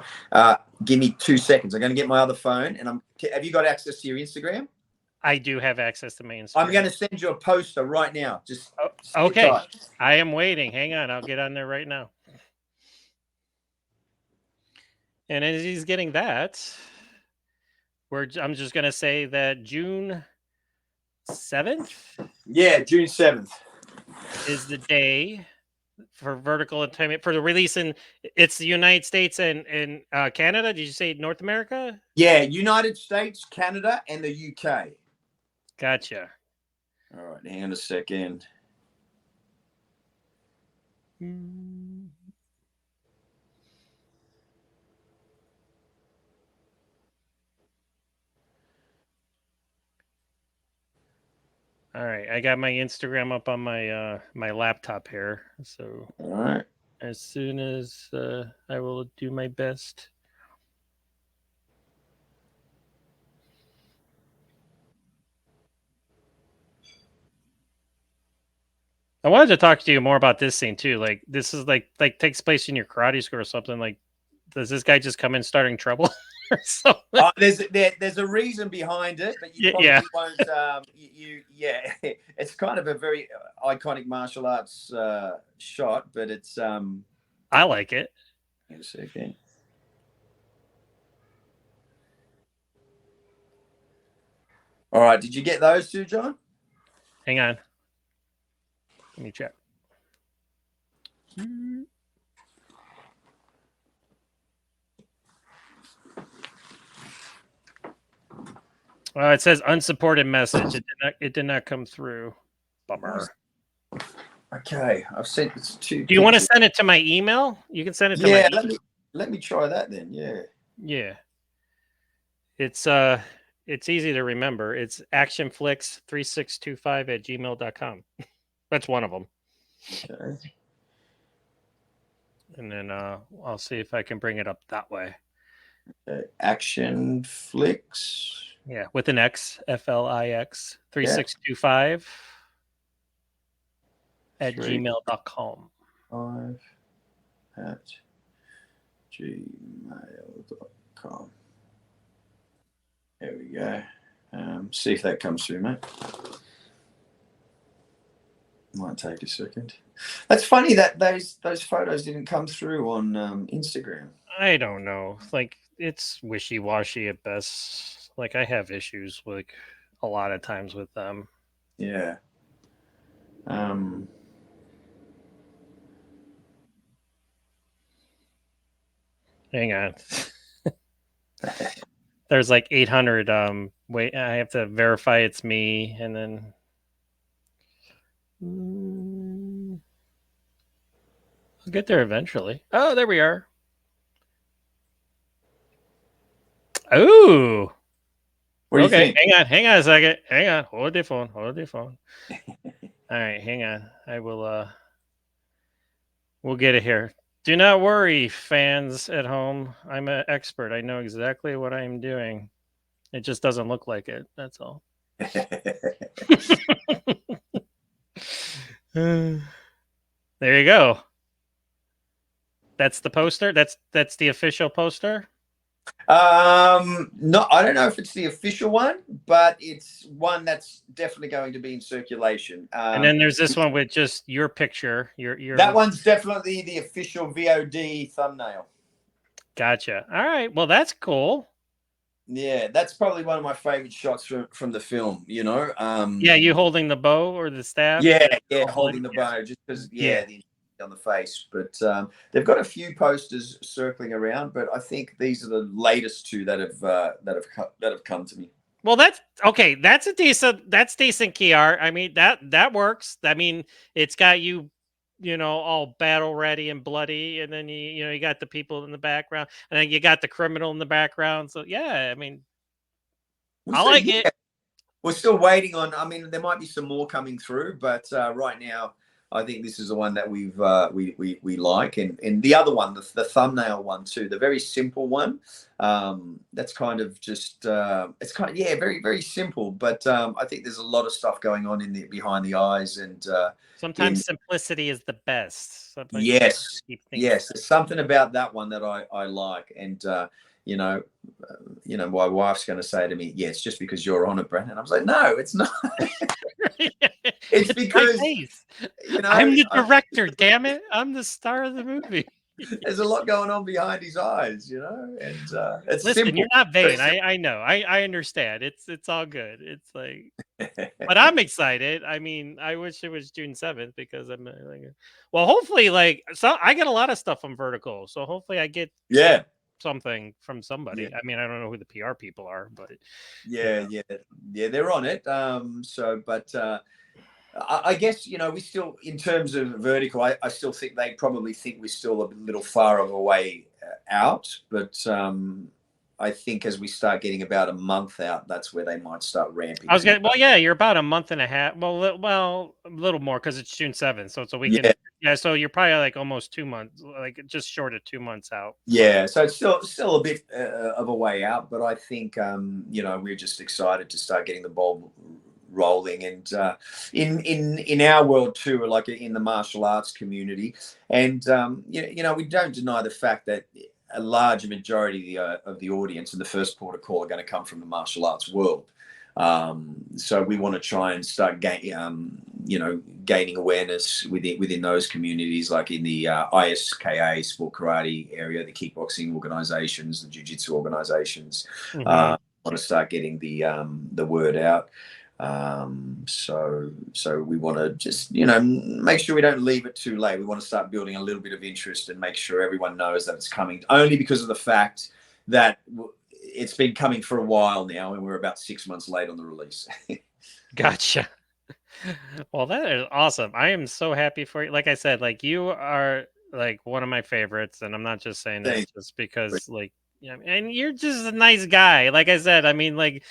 Give me 2 seconds. I'm going to get my other phone, and have you got access to your Instagram? I do have access to my Instagram. I'm going to send you a poster right now. Just okay. I am waiting. Hang on. I'll get on there right now. And as he's getting that, I'm just gonna say that June 7th Yeah, June 7th. is the day for vertical entertainment for the release in it's the United States and Canada. Did you say North America? Yeah, United States, Canada, and the UK. Gotcha. All right, hang on a second. All right, I got my Instagram up on my my laptop here, so All right. as soon as I will do my best. I wanted to talk to you more about this scene too. Like this is like takes place in your karate school or something. Like, does this guy just come in starting trouble or something? There's a reason behind it, but you probably Yeah. won't. Yeah, it's kind of a very iconic martial arts shot, but it's I like it. Wait a second. All right, did you get those two, John? Hang on. Let me check. It says unsupported message. It did not come through. Bummer. Okay, I've sent it to. Do you want to send it to my email? You can send it to my email. Let me try that then. Yeah. Yeah. It's easy to remember. It's ACTION-FLIX3625@gmail.com. That's one of them. Okay. And then I'll see if I can bring it up that way. ACTION-FLIX. Yeah, with an X, FLIX 3625 at gmail.com. 5 at gmail.com. There we go. See if that comes through, mate. Might take a second. That's funny that those photos didn't come through on Instagram. I don't know. Like, it's wishy-washy at best. Like, I have issues like a lot of times with them. Yeah. Hang on. There's like 800 wait, I have to verify it's me, and then I'll get there eventually. Oh, there we are. Oh, what do you think? Hang on a second. Hang on. Hold your phone. All right, hang on. I will we'll get it here. Do not worry, fans at home. I'm an expert. I know exactly what I'm doing. It just doesn't look like it. That's all. There you go. That's the poster. That's the official poster. No, I don't know if it's the official one, but it's one that's definitely going to be in circulation. And then there's this one with just your picture. Your that one's definitely the official VOD thumbnail. Gotcha. All right. Well, that's cool. Yeah, that's probably one of my favorite shots from the film. You know. Yeah, you holding the bow or the staff? Yeah, holding the bow, just because. Yeah. On the face, but they've got a few posters circling around, but I think these are the latest two that have come to me. Well, that's okay. That's decent key art. I mean, that works. I mean, it's got you know, all battle ready and bloody, and then you got the people in the background, and then you got the criminal in the background. So yeah, I mean, I like it. We're still waiting on. I mean, there might be some more coming through, but right now, I think this is the one that we like, and the other one, the thumbnail one too, the very simple one. That's kind of just it's kind of very, very simple, but I think there's a lot of stuff going on behind the eyes, and sometimes simplicity is the best. Sometimes yes, there's something about that one that I like, and my wife's going to say to me, "Yeah, it's just because you're on it, Bren," and I was like, "No, it's not." It's because I'm the director. Damn it, I'm the star of the movie. there's a lot going on behind his eyes, you know, and it's Listen, simple. you're not Very vain. simple. I know. I understand. It's all good. It's like, but I'm excited. I mean, I wish it was June 7th because I'm like, well, hopefully, like, so I get a lot of stuff from Vertical, so hopefully I get Yeah, something from yeah, somebody. I mean, I don't know who the PR people are, but you yeah, know, yeah. They're on it. So, but I guess, you know, we still, in terms of Vertical, I still think they probably think we're still a little far of a way out. But I think as we start getting about a month out, that's where they might start ramping I was things getting, up. well, yeah, you're about a month and a half. Well, a little more because it's June 7th, so it's a weekend. Yeah, Yeah, so you're probably like almost 2 months, like just short of 2 months out. yeah. So it's still a bit of a way out, but I think you know, we're just excited to start getting the ball rolling, and in our world too, like in the martial arts community, and you know, we don't deny the fact that a large majority of the audience and the first port of call are going to come from the martial arts world. So we want to try and start you know, gaining awareness within those communities, like in the ISKA sport karate area, the kickboxing organizations, the jiu-jitsu organizations. Hmm. Want to start getting the word out. So we want to just, you know, make sure we don't leave it too late. We want to start building a little bit of interest and make sure everyone knows that it's coming, only because of the fact that it's been coming for a while now, and we're about 6 months late on the release. Gotcha. Well, that is awesome. I am so happy for you. Like I said, like you are like one of my favorites, and I'm not just saying that Thank just because, like, yeah, and you're just a nice guy. Like I said, I mean, like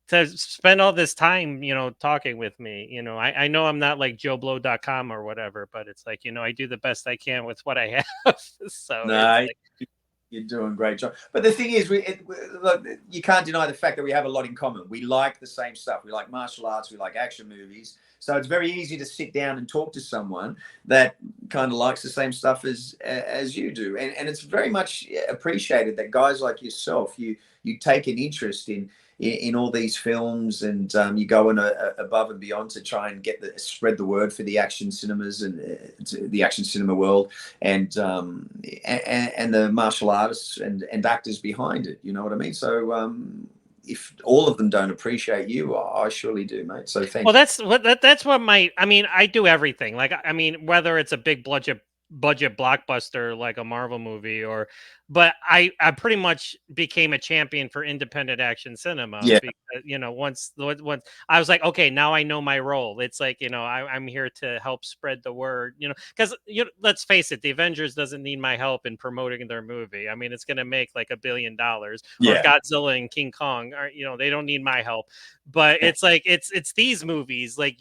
to spend all this time, talking with me, I know I'm not like JoeBlow.com or whatever, but it's like, I do the best I can with what I have. So it's No, like, you're doing a great job. But the thing is, look, you can't deny the fact that we have a lot in common. We like the same stuff. We like martial arts. We like action movies. So it's very easy to sit down and talk to someone that kind of likes the same stuff as you do. And it's very much appreciated that guys like yourself, you take an interest in all these films, and you go in above and beyond to try and spread the word for the action cinemas and the action cinema world, and the martial artists and actors behind it. You know what I mean? So if all of them don't appreciate you, I surely do, mate. So well, thank you. that's what I mean, I do everything. Like, I mean, whether it's a big budget blockbuster like a Marvel movie, but I pretty much became a champion for independent action cinema Yeah, because once I was like, okay, now I know my role. It's like, I'm here to help spread the word, because let's face it, the Avengers doesn't need my help in promoting their movie. I mean, it's going to make like $1 billion, or yeah, Godzilla and King Kong, or they don't need my help. But it's like it's these movies like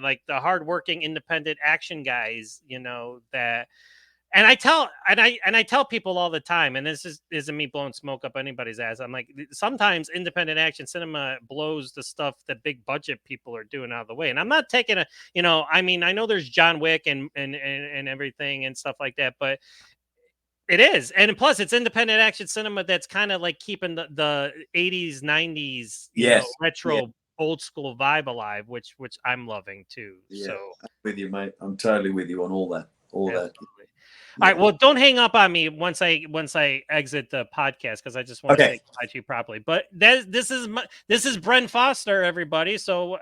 like the hardworking independent action guys, that. And I tell people all the time, and this isn't me blowing smoke up anybody's ass. I'm like, sometimes independent action cinema blows the stuff that big budget people are doing out of the way. And I'm not taking I mean, I know there's John Wick and everything and stuff like that, but it is. And plus it's independent action cinema that's kind of like keeping the 80s, 90s, yes, yeah, retro old school vibe alive, which I'm loving too. yeah. So I'm with you, mate. I'm totally with you on all that. All that. absolutely. All right, Yeah. well, don't hang up on me once I exit the podcast because I just want to say Okay. goodbye to you properly. But this is Bren Foster, everybody. So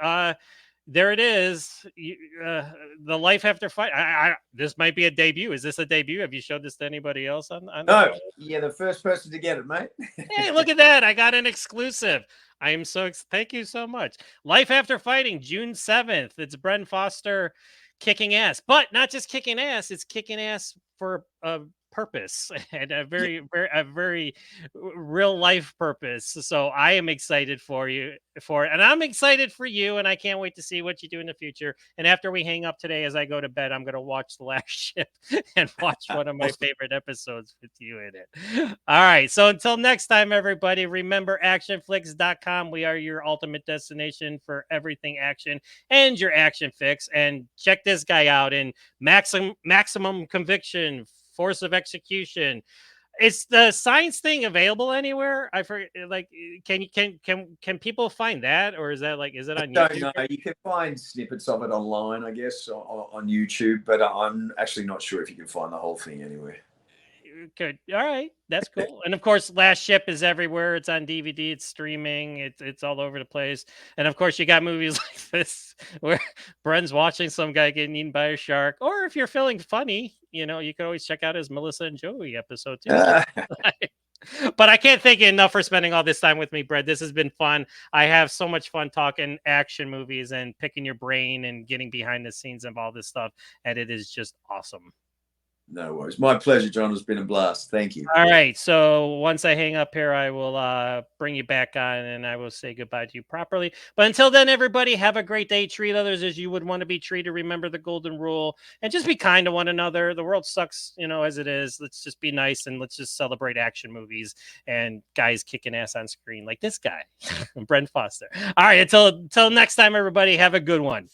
there it is. The life after fight. This might be a debut. Is this a debut? Have you showed this to anybody else on the No, show? you're the first person to get it, mate. Hey, look at that. I got an exclusive. I am thank you so much. Life After Fighting, June 7th. It's Bren Foster kicking ass, but not just kicking ass, it's kicking ass for a purpose and Yeah. a very real life purpose. So I am excited for you for it. And I'm excited for you. And I can't wait to see what you do in the future. And after we hang up today, as I go to bed, I'm going to watch The Last Ship and watch one of my Awesome. favorite episodes with you in it. All right. So until next time, everybody, remember ACTION-FLIX.com. We are your ultimate destination for everything action and your action fix. And check this guy out in maximum conviction, force of execution. Is the science thing available anywhere? I forget. Like, can people find that, or is it I on don't YouTube? know. You can find snippets of it online, I guess, on YouTube, but I'm actually not sure if you can find the whole thing anywhere. Good. All right. That's cool. And of course, Last Ship is everywhere. It's on DVD. It's streaming. It's all over the place. And of course, you got movies like this where Bren's watching some guy getting eaten by a shark. Or if you're feeling funny, you can always check out his Melissa and Joey episode too. But I can't thank you enough for spending all this time with me, Brett. This has been fun. I have so much fun talking action movies and picking your brain and getting behind the scenes of all this stuff. And it is just awesome. No worries. My pleasure, John. It's been a blast. Thank you. All right. So once I hang up here, I will bring you back on and I will say goodbye to you properly. But until then, everybody, have a great day. Treat others as you would want to be treated. Remember the golden rule and just be kind to one another. The world sucks, as it is. Let's just be nice and let's just celebrate action movies and guys kicking ass on screen like this guy, Bren Foster. All right. Until next time, everybody, have a good one.